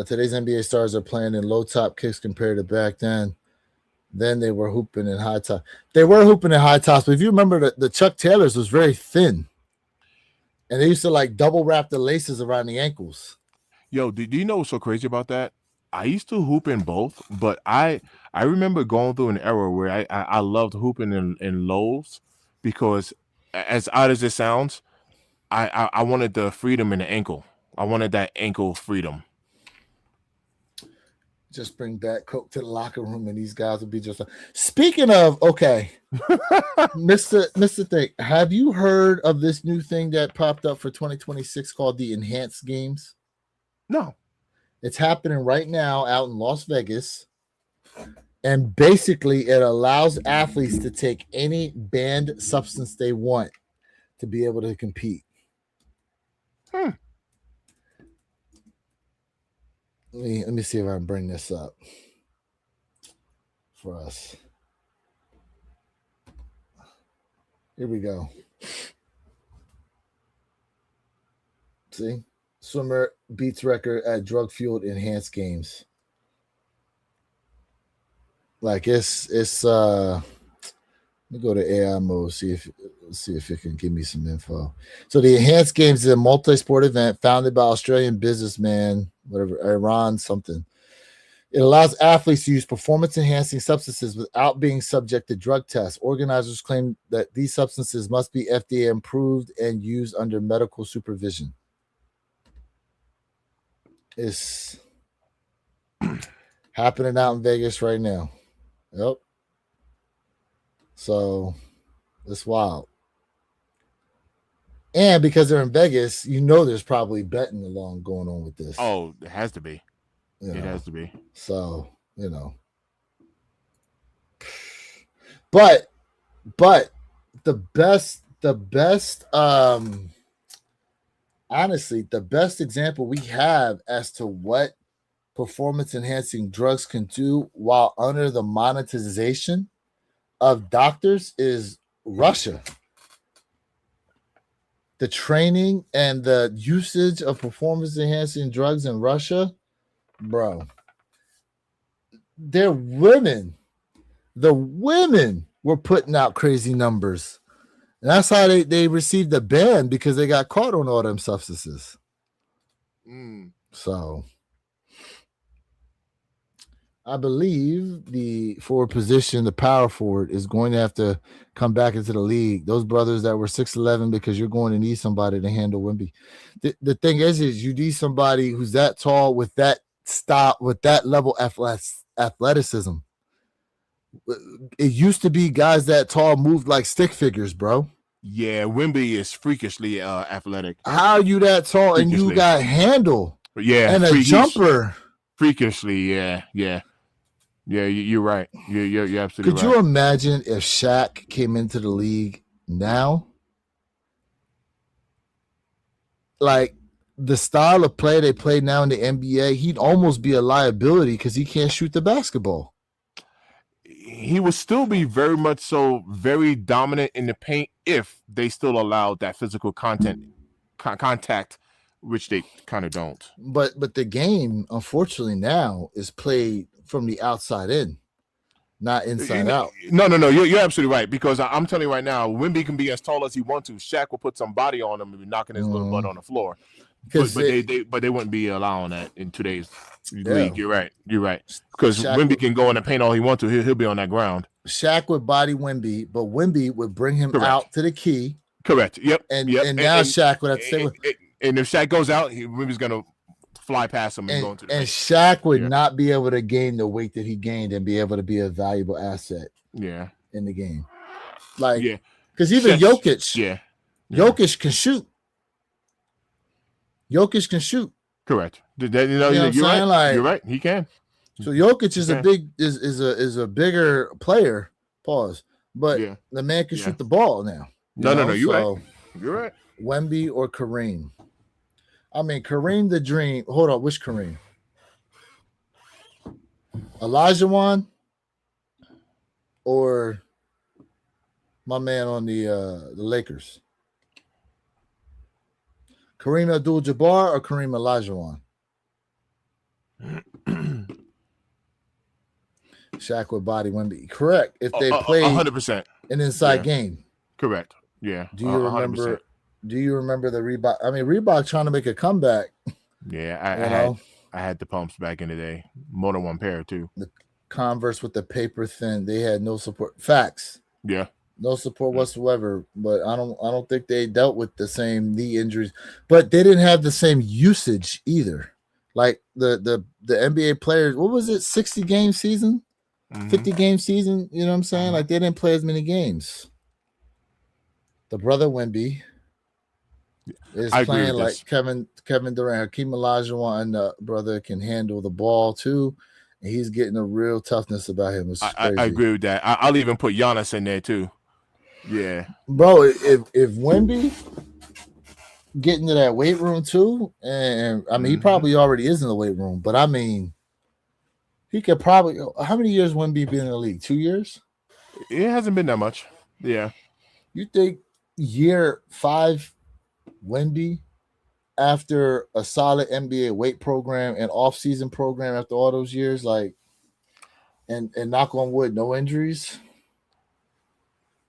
Today's NBA stars are playing in low top kicks compared to back then. Then they were hooping in high top. They were hooping in high tops, but if you remember, the Chuck Taylors was very thin, and they used to like double wrap the laces around the ankles. Yo, do you know what's so crazy about that? I used to hoop in both, but I remember going through an era where I loved hooping in lows because, as odd as it sounds, I wanted the freedom in the ankle. I wanted that ankle freedom. Just bring back Coke to the locker room, and these guys will be just like. Speaking of, okay, Mr. Thick, have you heard of this new thing that popped up for 2026 called the Enhanced Games? No. It's happening right now out in Las Vegas. And basically, it allows athletes to take any banned substance they want to be able to compete. Let me see if I can bring this up for us. Here we go. See? Swimmer beats record at drug-fueled enhanced games. Like it's let me go to AI mode, see if it can give me some info. So the Enhanced Games is a multi-sport event founded by Australian businessman, whatever, Iran something. It allows athletes to use performance-enhancing substances without being subject to drug tests. Organizers claim that these substances must be FDA approved and used under medical supervision. It's happening out in Vegas right now. Yep. So it's wild. And because they're in Vegas, there's probably betting along going on with this. Oh, it has to be. Has to be. So, But the best honestly, the best example we have as to what performance enhancing drugs can do while under the monetization of doctors is Russia. The training and the usage of performance enhancing drugs in Russia, bro. The women were putting out crazy numbers. And that's how they received a ban, because they got caught on all them substances. So I believe the forward position, the power forward, is going to have to come back into the league. Those brothers that were 6'11", because you're going to need somebody to handle Wemby. The thing is you need somebody who's that tall with that stop, with that level of athleticism. It used to be guys that tall moved like stick figures, bro. Yeah, Wemby is freakishly athletic. How are you that tall and you got handle? Yeah, and a jumper. Freakishly, yeah. You're right. You're absolutely right. Could you imagine if Shaq came into the league now, like the style of play they play now in the NBA, he'd almost be a liability because he can't shoot the basketball. He would still be very much so very dominant in the paint if they still allowed that physical contact, which they kind of don't. But the game, unfortunately, now is played from the outside in, not inside out. No. You're absolutely right, because I'm telling you right now, Wemby can be as tall as he wants to. Shaq will put some body on him and be knocking his little butt on the floor. But they wouldn't be allowing that in today's league. You're right. Because Wemby can go in the paint all he wants to. He'll be on that ground. Shaq would body Wemby, but Wemby would bring him out to the key. Correct. Yep. And now Shaq would have to say. And if Shaq goes out, Wemby's gonna fly past him and go into the paint. Shaq would not be able to gain the weight that he gained and be able to be a valuable asset. In the game, because even Jokic, Jokic can shoot. Jokic can shoot. Correct. You're right. Like, you're right. He can. So Jokic is a bigger player. Pause. But the man can shoot the ball now. No. You're right. You're right. Wemby or Kareem. I mean, Kareem the Dream. Hold on, which Kareem? Olajuwon or my man on the Lakers? Kareem Abdul-Jabbar or Kareem Olajuwon? Shaq would body Wemby. Correct. If they played 100% an inside game. Correct. Yeah. Do you remember? 100%. Do you remember the Reebok? I mean, Reebok trying to make a comeback. Yeah, I had the pumps back in the day. More than one pair too. The Converse with the paper thin. They had no support. Facts. Yeah. No support whatsoever. But I don't think they dealt with the same knee injuries. But they didn't have the same usage either. Like the NBA players, what was it? 60 game season? 50 game season? You know what I'm saying? Like they didn't play as many games. The brother Wemby is playing like Kevin Durant. Hakeem Olajuwon, the brother, can handle the ball too. And he's getting a real toughness about him. I agree with that. I'll even put Giannis in there too. Yeah. Bro, if Wemby get into that weight room too, and I mean he probably already is in the weight room, but I mean he could probably. How many years Wemby been in the league? 2 years? It hasn't been that much. Yeah. You think year 5 Wemby, after a solid NBA weight program and off-season program after all those years, like, and knock on wood, no injuries?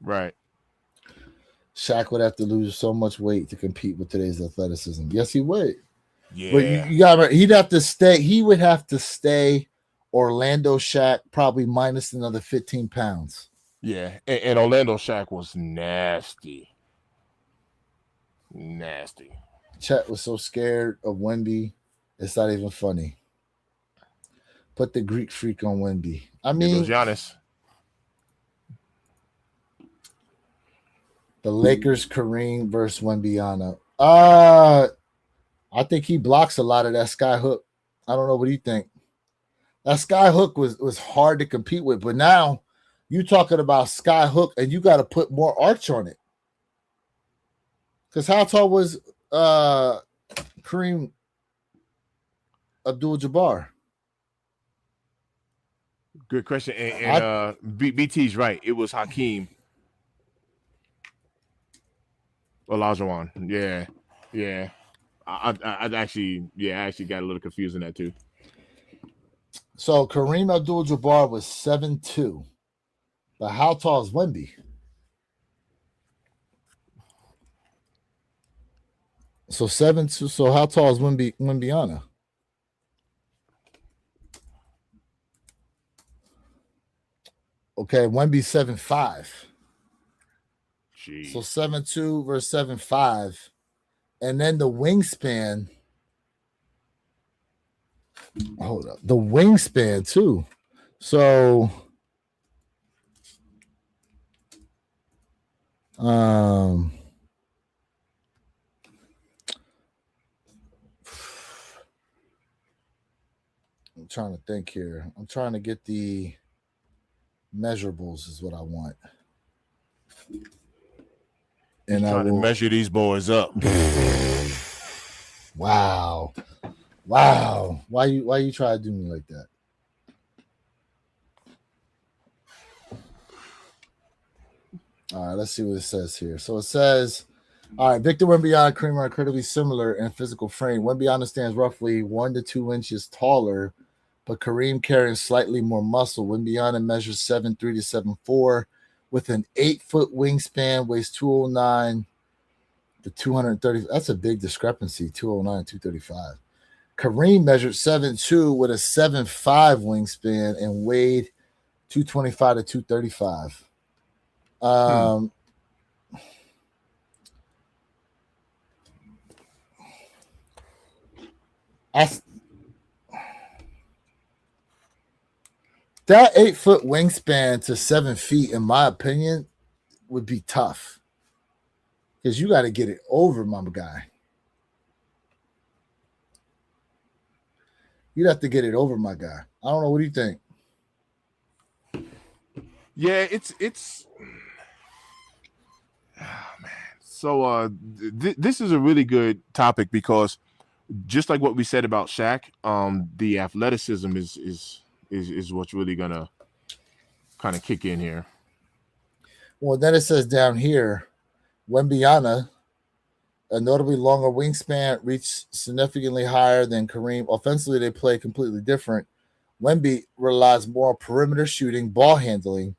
Right. Shaq would have to lose so much weight to compete with today's athleticism. Yes, he would. Yeah. But you got he'd have to stay. He would have to stay Orlando Shaq, probably minus another 15 pounds. Yeah. And Orlando Shaq was nasty. Nasty. Chet was so scared of Wemby, it's not even funny. Put the Greek freak on Wemby. I mean, Giannis. The Lakers, Kareem versus Wembyana. I think he blocks a lot of that sky hook. I don't know. What do you think? That sky hook was hard to compete with, but now you're talking about sky hook, and you got to put more arch on it. Because how tall was Kareem Abdul-Jabbar? Good question. And BT's right. It was Hakeem Olajuwon. Yeah. I actually got a little confused in that too. So Kareem Abdul-Jabbar was 7'2", but how tall is Wemby? So 7'2". So how tall is Wembyana? Okay, Wemby's 7'5". Jeez. So 7'2" versus 7'5", and then the wingspan. Hold up, the wingspan too. So, I'm trying to think here. I'm trying to get the measurables is what I want. and I trying to will measure these boys up. Wow. Why you try to do me like that? All right, let's see what it says here. So it says, all right, Victor Wembanyama and Kareem are incredibly similar in physical frame. Wembanyama stands roughly 1 to 2 inches taller, but Kareem carries slightly more muscle. Wembanyama measures 7'3" to 7'4", with an 8-foot wingspan, weighs 209 to 230. That's a big discrepancy, 209 235. Kareem measured 7'2" with a 7'5" wingspan and weighed 225 to 235. That 8-foot wingspan to 7 feet, in my opinion, would be tough because you got to get it over, my guy. You'd have to get it over, my guy. I don't know. What do you think? Yeah, it's man. So this is a really good topic because just like what we said about Shaq, the athleticism is what's really gonna kind of kick in here. Well, then it says down here, Wembanyama, a notably longer wingspan, reached significantly higher than Kareem. Offensively, they play completely different. Wemby relies more on perimeter shooting, ball handling,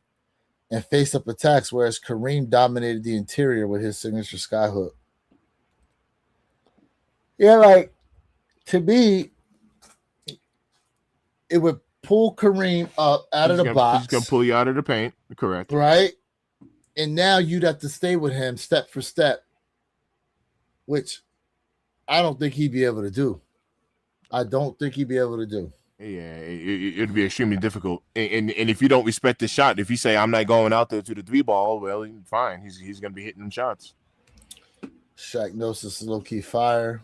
and face-up attacks, whereas Kareem dominated the interior with his signature skyhook. Yeah, like, to me, it would pull Kareem up out of the box. He's going to pull you out of the paint. Correct. Right? And now you'd have to stay with him step for step, which I don't think he'd be able to do. Yeah, it'd be extremely difficult. And if you don't respect the shot, if you say, I'm not going out there to the 3-ball, well, fine. He's going to be hitting them shots. Shaq Gnosis is low-key fire.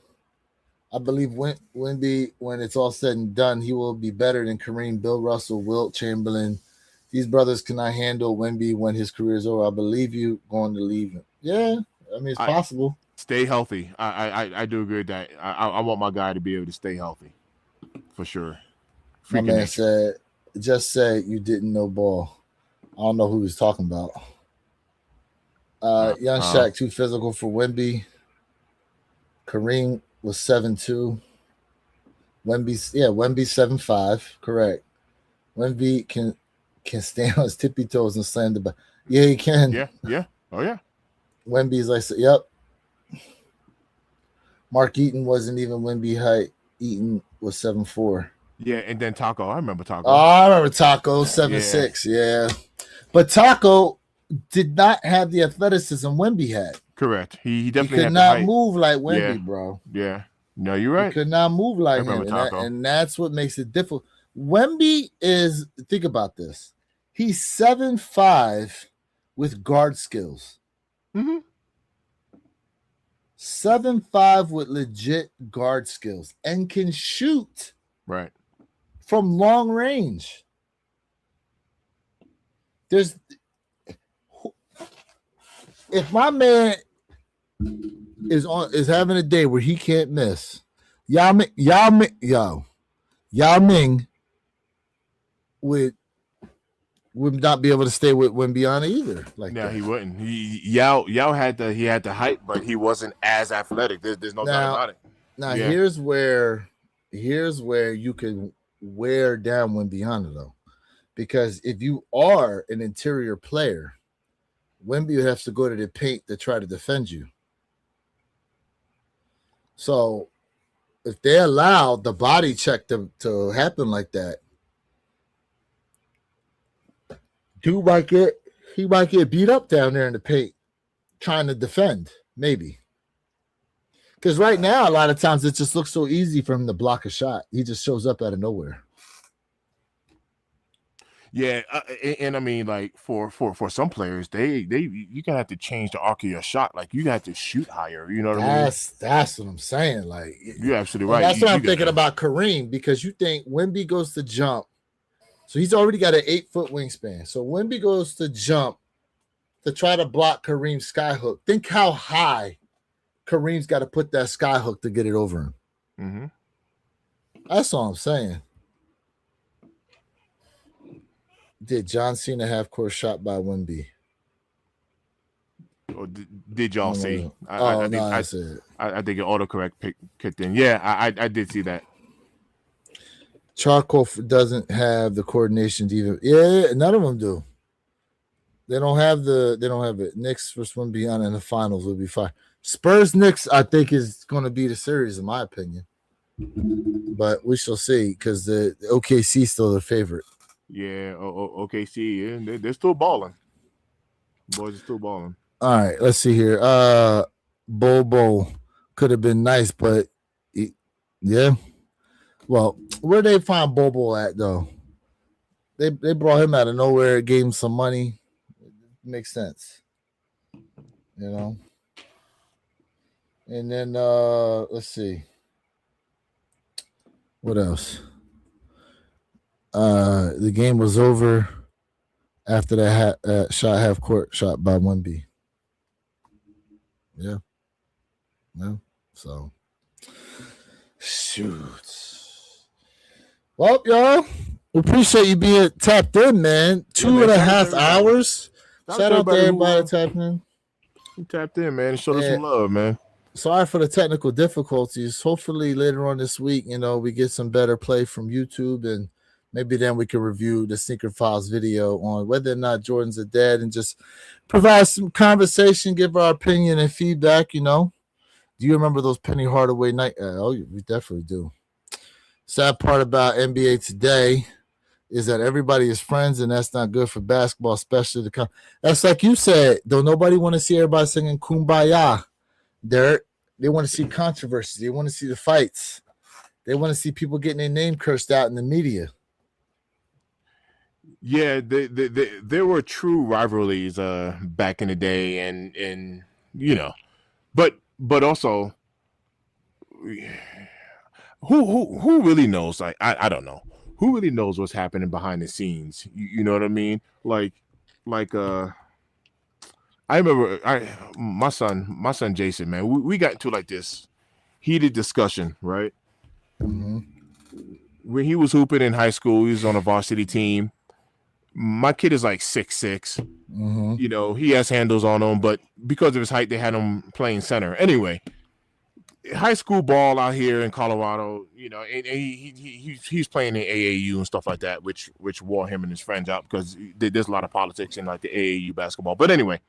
I believe Wemby, when it's all said and done, he will be better than Kareem, Bill Russell, Wilt Chamberlain. These brothers cannot handle Wemby when his career is over. I believe you going to leave him. Yeah, I mean, it's possible. Stay healthy. I do agree with that. I want my guy to be able to stay healthy, for sure. My man said, just say you didn't know ball. I don't know who he's talking about. Young Shaq, too physical for Wemby. Kareem was 7'2". Wemby's 7'5". Correct. Wemby can stand on his tippy toes and slam the back. Yeah, he can. Yeah. Oh, yeah. Wemby's like, yep. Mark Eaton wasn't even Wemby height. Eaton was 7'4". Yeah, and then Taco. I remember Taco. Oh, I remember Taco, 7'6". Yeah. But Taco did not have the athleticism Wemby had. Correct. He definitely could not move like Wemby, bro. Yeah. No, you're right. He could not move like him. And that's what makes it difficult. Wemby is, think about this. He's 7'5" with guard skills. Mm-hmm. 7'5" with legit guard skills and can shoot. Right. From long range. If my man is having a day where he can't miss, Yao Ming would not be able to stay with Wembanyama either. He wouldn't. Yao had the height, but he wasn't as athletic. There's no doubt about it. Now here's where you can wear down Wembanyama though, because if you are an interior player, Wemby would have to go to the paint to try to defend you. So if they allow the body check to happen like that, he might get beat up down there in the paint trying to defend, maybe. Because right now, a lot of times it just looks so easy for him to block a shot. He just shows up out of nowhere. Yeah, and I mean, like for some players, you're gonna have to change the arc of your shot. Like you have to shoot higher. You know what I mean? That's what I'm saying. Like you're absolutely right. That's what I'm thinking about Kareem, because you think Wemby goes to jump, so he's already got an 8-foot wingspan. So Wemby goes to jump to try to block Kareem's skyhook. Think how high Kareem's got to put that skyhook to get it over him. Mm-hmm. That's all I'm saying. Did John Cena half court shot by Wemby? Or did y'all see? I said I think your autocorrect kicked in. Yeah, I did see that. Charcoal doesn't have the coordination to even. Yeah, none of them do. They don't have it. Knicks versus Wemby in the finals will be fine. Spurs Knicks, I think, is going to be the series, in my opinion. But we shall see because the OKC is still the favorite. Yeah, OKC, yeah, they're still balling. Boys are still balling. All right, let's see here. Bobo could have been nice, but yeah. Well, where they find Bobo at though? They brought him out of nowhere, gave him some money. Makes sense, you know. And then let's see. What else? The game was over after that shot half court shot by Wemby. Yeah. No. So shoot. Well, y'all, we appreciate you being tapped in, man. 2.5 hours. Shout out to everybody tapping in. Who tapped in, man. Show us some love, man. Sorry for the technical difficulties. Hopefully later on this week, we get some better play from YouTube, and maybe then we can review the Sneaker Files video on whether or not Jordans are dead and just provide some conversation, give our opinion and feedback, Do you remember those Penny Hardaway night? Oh, we definitely do. Sad part about NBA today is that everybody is friends, and that's not good for basketball, especially that's like you said, don't nobody want to see everybody singing Kumbaya. Derek, they want to see controversy. They want to see the fights. They want to see people getting their name cursed out in the media. Yeah, there were true rivalries back in the day, and but also who really knows? Like I don't know. Who really knows what's happening behind the scenes? You know what I mean? Like I remember my son Jason, man, we got into like this heated discussion, right? Mm-hmm. When he was hooping in high school, he was on a varsity team. My kid is like 6'6". Mm-hmm. He has handles on him, but because of his height, they had him playing center. Anyway, high school ball out here in Colorado, and he's playing in AAU and stuff like that, which wore him and his friends out because there's a lot of politics in like the AAU basketball. But anyway,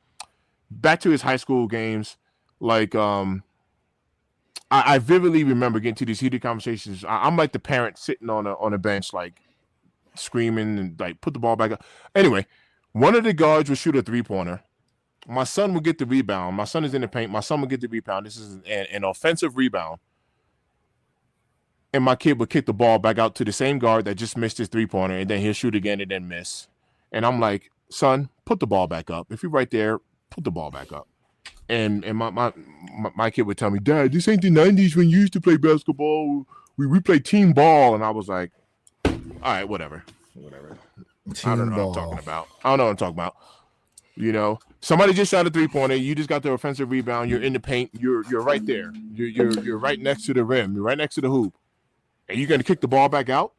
back to his high school games, like I vividly remember getting to these heated conversations. I'm like the parent sitting on a bench, like screaming and like put the ball back up. Anyway, one of the guards would shoot a 3-pointer. My son would get the rebound. My son is in the paint. My son would get the rebound. This is an offensive rebound. And my kid would kick the ball back out to the same guard that just missed his 3-pointer, and then he'll shoot again and then miss. And I'm like, son, put the ball back up. If you're right there, put the ball back up. And my kid would tell me, Dad, this ain't the 90s when you used to play basketball. We play team ball. And I was like, all right, whatever. I don't know what I'm talking about. Somebody just shot a 3-pointer. You just got the offensive rebound. You're in the paint. You're right there. You're right next to the rim. You're right next to the hoop. And you're gonna kick the ball back out?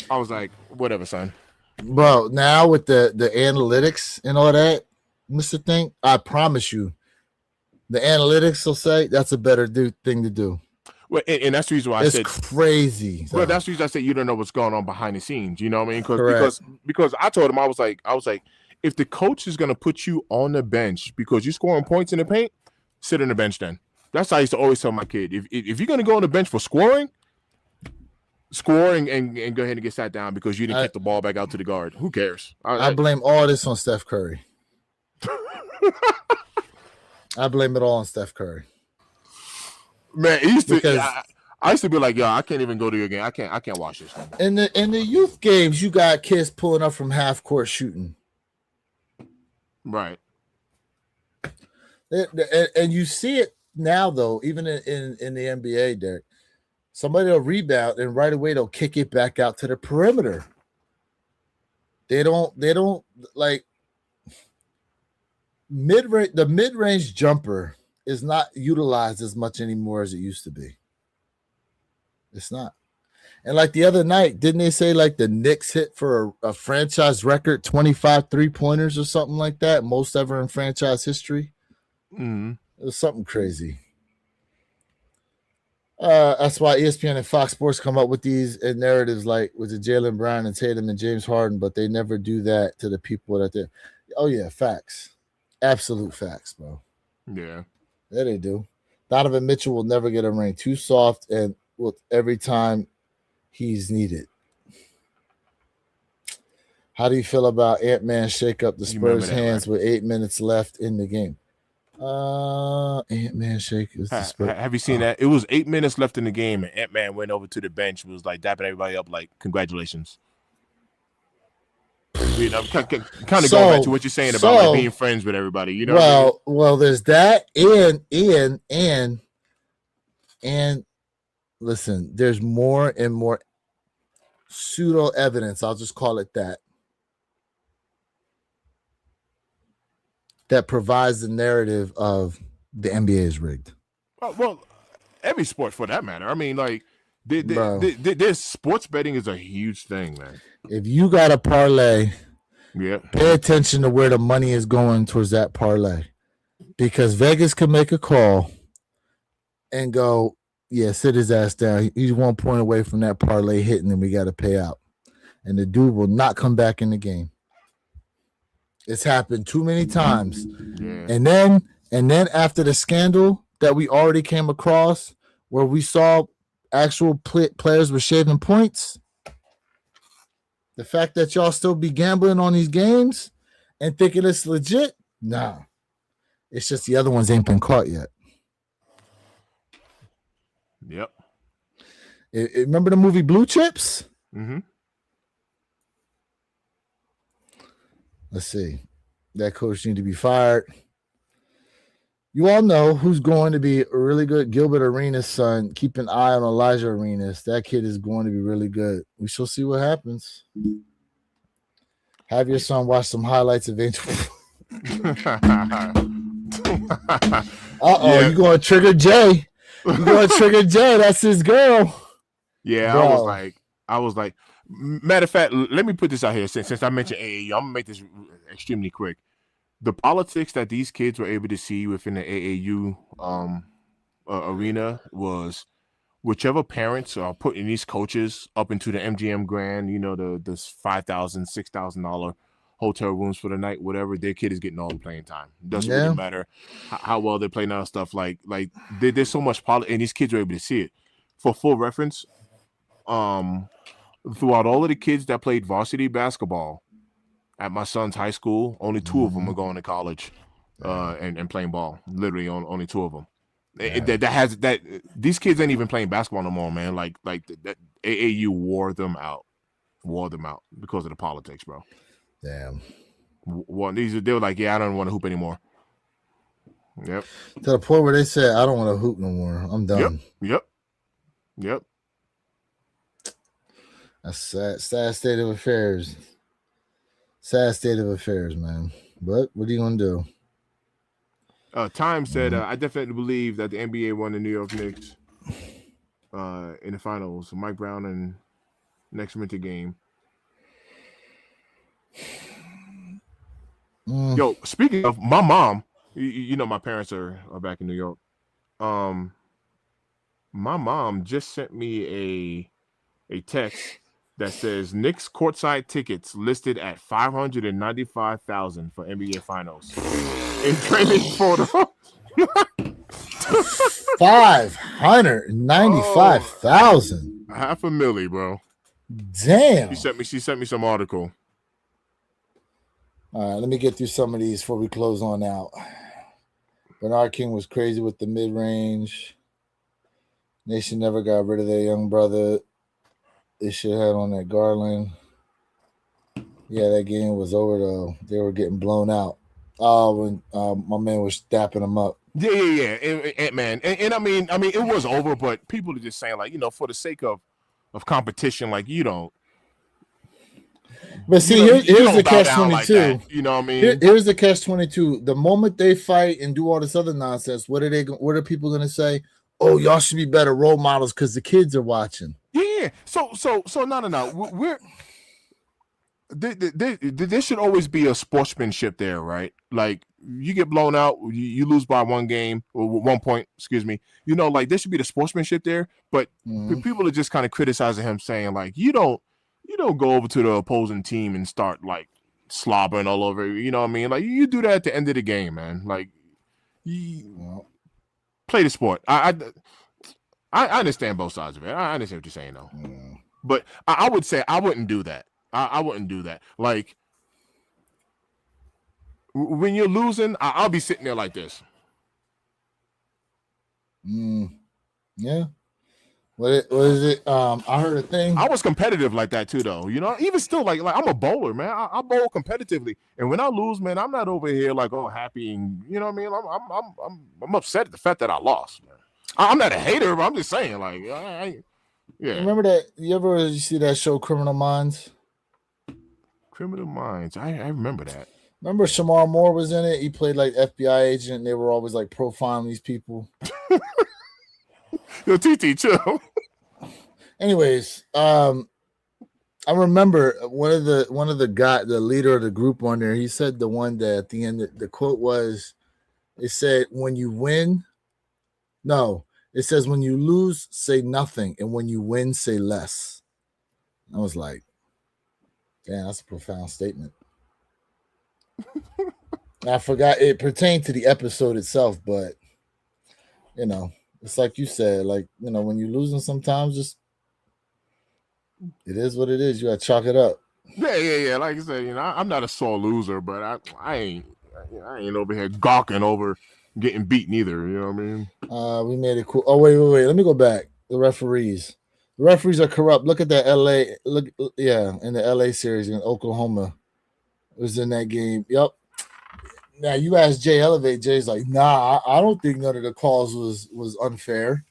I was like, whatever, son. Bro, now with the analytics and all that, Mr. Think, I promise you, the analytics will say that's a better thing to do. Well, and that's the reason why I said it's crazy. Well, that's the reason I said you don't know what's going on behind the scenes. You know what I mean? Because I told him I was like, if the coach is gonna put you on the bench because you're scoring points in the paint, sit on the bench then. That's how I used to always tell my kid. If you're gonna go on the bench for scoring and go ahead and get sat down because you didn't kick the ball back out to the guard. Who cares? I blame all this on Steph Curry. I blame it all on Steph Curry. Man, I used to be like, yo, I can't even go to your game. I can't watch this. In the youth games, you got kids pulling up from half court shooting. Right. And you see it now though, even in the NBA, Derek. Somebody will rebound and right away they'll kick it back out to the perimeter. They don't like the mid-range jumper is not utilized as much anymore as it used to be. It's not. And like the other night, didn't they say like the Knicks hit for a franchise record 25 3-pointers or something like that, most ever in franchise history? Mm-hmm. It was something crazy. That's why ESPN and Fox Sports come up with these narratives like with the Jaylen Brown and Tatum and James Harden, but they never do that to the people that they. Oh yeah, facts, absolute facts, bro. Yeah, they do. Donovan Mitchell will never get a ring. Too soft, and every time he's needed. How do you feel about Ant-Man shake up the Spurs' hands with 8 minutes left in the game? Ant-Man shake is the Spurs. Have you seen that? It was 8 minutes left in the game, and Ant-Man went over to the bench, was like dapping everybody up, like congratulations. You know, kind of going back to what you're saying about like being friends with everybody. You know. Well, there's that, and listen, there's more and more pseudo evidence. I'll just call it that. That provides the narrative of the NBA is rigged. Well, every sport for that matter. I mean, like, this sports betting is a huge thing, man. If you got a parlay, pay attention to where the money is going towards that parlay, because Vegas could make a call and go, yeah, sit his ass down. He's 1 point away from that parlay hitting, and we got to pay out. And the dude will not come back in the game. It's happened too many times. Yeah. And then after the scandal that we already came across, where we saw actual players were shaving points, the fact that y'all still be gambling on these games and thinking it's legit, nah. It's just the other ones ain't been caught yet. Yep. Remember the movie Blue Chips? Mm-hmm. Let's see. That coach need to be fired. You all know who's going to be really good. Gilbert Arenas' son. Keep an eye on Elijah Arenas. That kid is going to be really good. We shall see what happens. Have your son watch some highlights of Angel. Yeah. You going to trigger Jay. You going to trigger Jay. That's his girl. Yeah, bro. I was like, matter of fact, let me put this out here. Since I mentioned AAU, I'm going to make this extremely quick. The politics that these kids were able to see within the AAU arena was whichever parents are putting these coaches up into the MGM Grand, you know, the $5,000, $6,000 hotel rooms for the night, whatever, their kid is getting all the playing time. Doesn't really matter how well they play now, stuff like there's so much politics, and these kids are able to see it. For full reference, throughout all of the kids that played varsity basketball at my son's high school, only 2 of them are going to college and playing ball. Literally, only 2 of them. These kids ain't even playing basketball no more, man. Like that AAU wore them out because of the politics, bro. Damn. They were like, yeah, I don't want to hoop anymore. Yep. To the point where they said, I don't want to hoop no more. I'm done. Yep. That's sad state of affairs. Sad state of affairs, man. But what are you gonna do? Time said, I definitely believe that the NBA won the New York Knicks in the finals. Mike Brown and next winter game. Yo, speaking of my mom, you know my parents are back in New York. My mom just sent me a text that says Knicks courtside tickets listed at $595,000 for NBA Finals. In training photo. $595,000. $500,000, bro. Damn. She sent me some article. All right, let me get through some of these before we close on out. Bernard King was crazy with the mid-range. Nation never got rid of their young brother. They should have on that Garland. Yeah, that game was over though. They were getting blown out. When my man was dapping them up. Yeah. Ant-Man. And I mean, it was over, but people are just saying, like, you know, for the sake of competition, like, you don't. But see, you here's the don't bow catch down like 22. that. You know what I mean? Here's the catch 22. The moment they fight and do all this other nonsense, what are people gonna say? Oh, y'all should be better role models because the kids are watching. Yeah. So no. We're there should always be a sportsmanship there, right? Like you get blown out, you lose by 1 point, excuse me. Like there should be the sportsmanship there, but people are just kind of criticizing him, saying like you don't go over to the opposing team and start like slobbering all over. You know what I mean? Like you do that at the end of the game, man. Like you play the sport. I understand both sides of it. I understand what you're saying though, but I would say I wouldn't do that. I wouldn't do that. Like when you're losing, I'll be sitting there like this. Yeah. What is it? I heard a thing. I was competitive like that too, though. Even still, like I'm a bowler, man. I bowl competitively, and when I lose, man, I'm not over here like happy, and you know what I mean. I'm upset at the fact that I lost. Man. I'm not a hater, but I'm just saying, like, yeah. Remember that? You see that show, Criminal Minds? Criminal Minds. I remember that. Remember Shamar Moore was in it? He played like FBI agent, and they were always like profiling these people. Yo, TT, chill. Anyways, I remember one of the leader of the group on there. He said the one that at the end, the quote was, it said, "When you win, no, it says when you lose, say nothing, and when you win, say less." I was like, damn, that's a profound statement. I forgot it pertained to the episode itself, but it's like you said, like, when you're losing sometimes, just it is what it is. You gotta chalk it up. Yeah. Like I said, I'm not a sore loser, but I ain't over here gawking over getting beaten either. You know what I mean? We made it cool. Oh, wait. Let me go back. The referees are corrupt. Look at that LA. In the LA series in Oklahoma. It was in that game. Yep. Now you ask Jay Elevate. Jay's like, nah, I don't think none of the calls was unfair.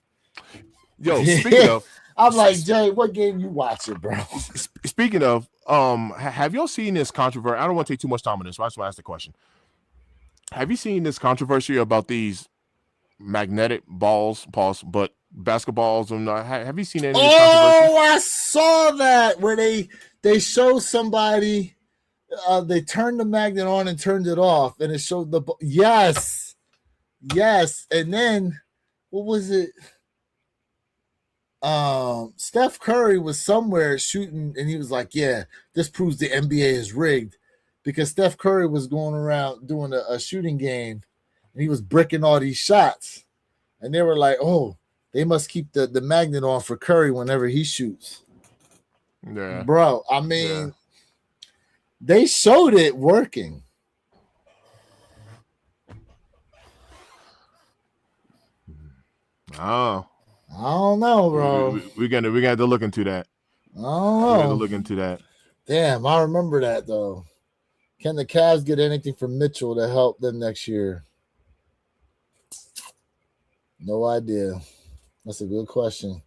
Yo, speaking of, I'm like, Jay, what game you watching, bro? Speaking of, have y'all seen this controversy? I don't want to take too much time on this, so I just want to ask the question. Have you seen this controversy about these magnetic balls, but basketballs? And have you seen any of this controversy? Oh, I saw that where they show somebody. They turned the magnet on and turned it off, and it showed the yes, and then what was it? Steph Curry was somewhere shooting, and he was like, "Yeah, this proves the NBA is rigged," because Steph Curry was going around doing a shooting game, and he was bricking all these shots, and they were like, "Oh, they must keep the magnet on for Curry whenever he shoots." Yeah, bro. I mean, they showed it working. Oh. I don't know, bro. We got to look into that. I don't know. We got to look into that. Damn, I remember that though. Can the Cavs get anything from Mitchell to help them next year? No idea. That's a good question.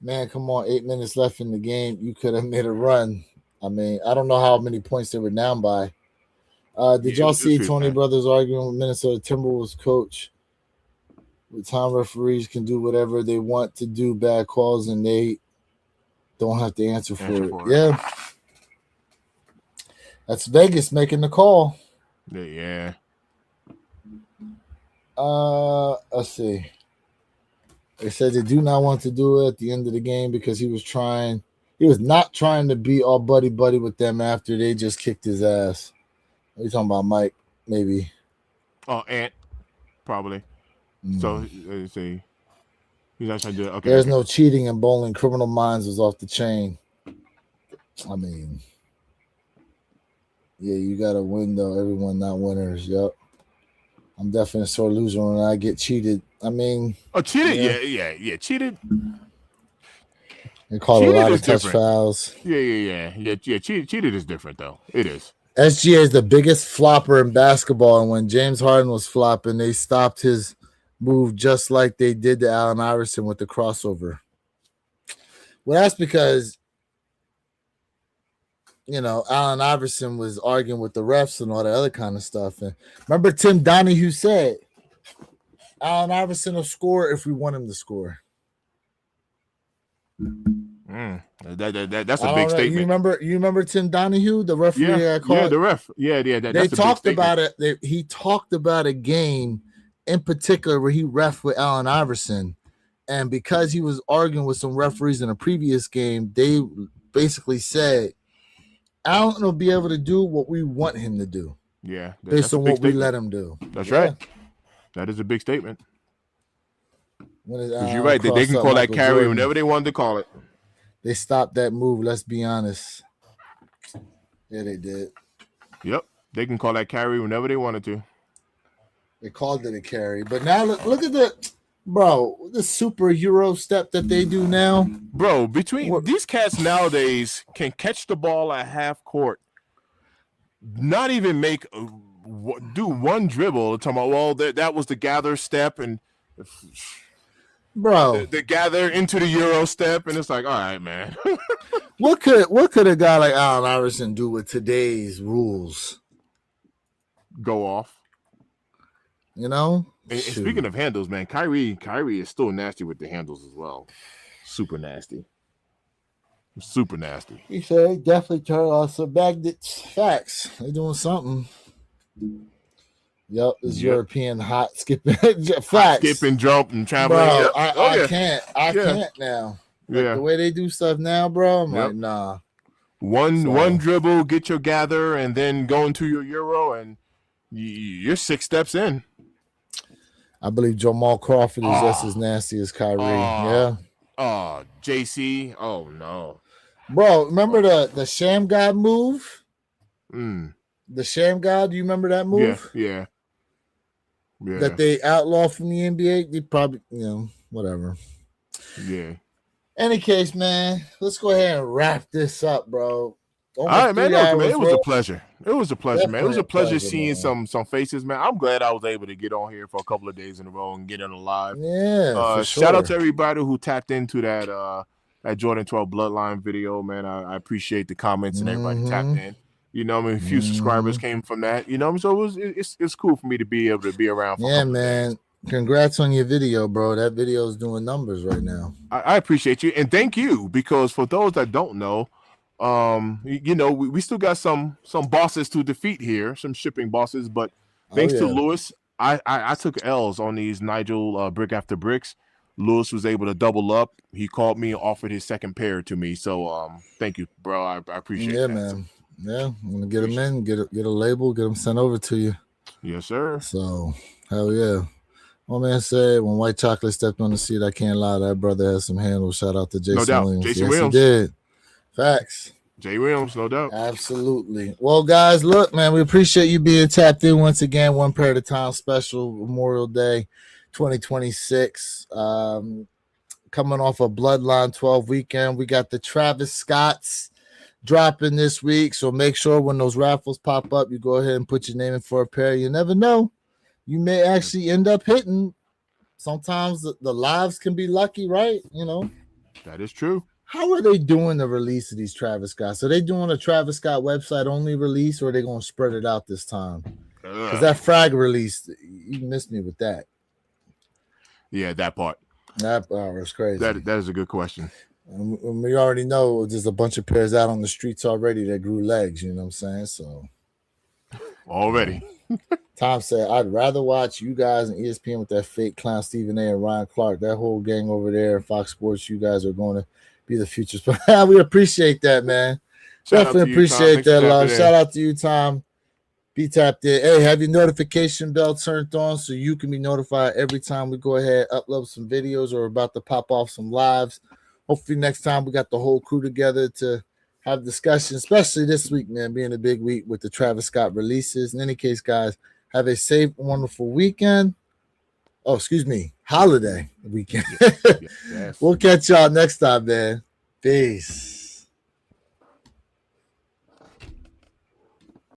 Man, come on. 8 minutes left in the game. You could have made a run. I mean, I don't know how many points they were down by. Did y'all see Tony Brothers arguing with Minnesota Timberwolves coach? The time referees can do whatever they want to do, bad calls, and they don't have to answer for it. Yeah. That's Vegas making the call. Yeah. Let's see. They said they do not want to do it at the end of the game because he was not trying to be all buddy with them after they just kicked his ass. Are you talking about Mike? Maybe. Oh, Ant, probably. So let's see. He's not trying to do it. Okay. There's no cheating in bowling. Criminal Minds was off the chain. I mean, yeah, you gotta win though. Everyone not winners. Yep. I'm definitely a sore loser when I get cheated. I mean, cheated? Yeah. Cheated. They call a lot of touch fouls. Yeah. Cheated is different though. It is. SGA is the biggest flopper in basketball, and when James Harden was flopping, they stopped his move just like they did to Allen Iverson with the crossover. Well, that's because Allen Iverson was arguing with the refs and all that other kind of stuff. And remember Tim Donahue said, Allen Iverson will score if we want him to score. That's a big statement. You remember Tim Donahue, the referee? Yeah, the ref. Yeah. They talked about it. He talked about a game in particular where he ref with Allen Iverson, and because he was arguing with some referees in a previous game, they basically said Allen will be able to do what we want him to do. Yeah, based on what we let him do. That's right. That is a big statement. You're right. They can call that carry whenever they wanted to call it. They stopped that move. Let's be honest. Yeah, they did. Yep, they can call that carry whenever they wanted to. They called it a carry, but now look at the superhero step that they do now. Bro, these cats nowadays can catch the ball at half court, not even do one dribble. Talking about that was the gather step and. Bro, the gather into the Euro step, and it's like, all right, man. What could a guy like Allen Iverson do with today's rules? Go off. And speaking of handles, man, Kyrie is still nasty with the handles as well. Super nasty. Super nasty. He said he definitely turned on some magnets. Facts. They doing something. Yep, it's European hot skipping. Facts. Skipping, jump, and traveling. Bro, I can't now. The way they do stuff now, bro, I'm like, nah. One dribble, get your gather, and then go into your Euro, and you're 6 steps in. I believe Jamal Crawford is just as nasty as Kyrie. JC. Oh, no. Bro, remember the Sham God move? The Sham God, do you remember that move? Yeah. That they outlawed from the NBA. They probably, whatever. Yeah. Any case, man, let's go ahead and wrap this up, bro. All right, man. It was a pleasure. It was a pleasure, man. It was a pleasure seeing some faces, man. I'm glad I was able to get on here for a couple of days in a row and get in live. Yeah. Shout out to everybody who tapped into that Jordan 12 Bloodline video, man. I appreciate the comments and everybody tapped in. A few subscribers came from that. So it's cool for me to be able to be around. For man. Congrats on your video, bro. That video is doing numbers right now. I appreciate you, and thank you, because for those that don't know, we still got some bosses to defeat here, some shipping bosses. But thanks to Lewis, I took L's on these Nigel brick after bricks. Lewis was able to double up. He called me and offered his second pair to me. So thank you, bro. I appreciate that. Yeah, man. Yeah, I'm gonna get them in, get a label, get them sent over to you. Yes, sir. So hell yeah. My man said when White Chocolate stepped on the seat, I can't lie, that brother has some handles. Shout out to Jason Williams. Jason Williams. He did. Facts. Jay Williams, no doubt. Absolutely. Well, guys, look, man, we appreciate you being tapped in once again. One pair at a time special, Memorial Day 2026. Coming off a Bloodline 12 weekend. We got the Travis Scotts dropping this week. So make sure when those raffles pop up, you go ahead and put your name in for a pair. You never know. You may actually end up hitting. Sometimes the lives can be lucky, right? That is true. How are they doing the release of these Travis Scotts? Are they doing a Travis Scott website only release, or are they going to spread it out this time? Because that frag release, you missed me with that. Yeah, that part. That was crazy. That is a good question. We already know there's a bunch of pairs out on the streets already that grew legs. You know what I'm saying? So already. Tom said, I'd rather watch you guys and ESPN with that fake clown Stephen A. and Ryan Clark. That whole gang over there, Fox Sports, you guys are going to be the future. We appreciate that, man. Definitely appreciate that, love. Shout out to you, Tom. Be tapped in. Hey, have your notification bell turned on so you can be notified every time we go ahead, upload some videos or about to pop off some lives. Hopefully next time we got the whole crew together to have discussion, especially this week, man, being a big week with the Travis Scott releases. In any case, guys, have a safe, wonderful weekend. Oh, excuse me, holiday weekend. Yes. We'll catch y'all next time, man. Peace.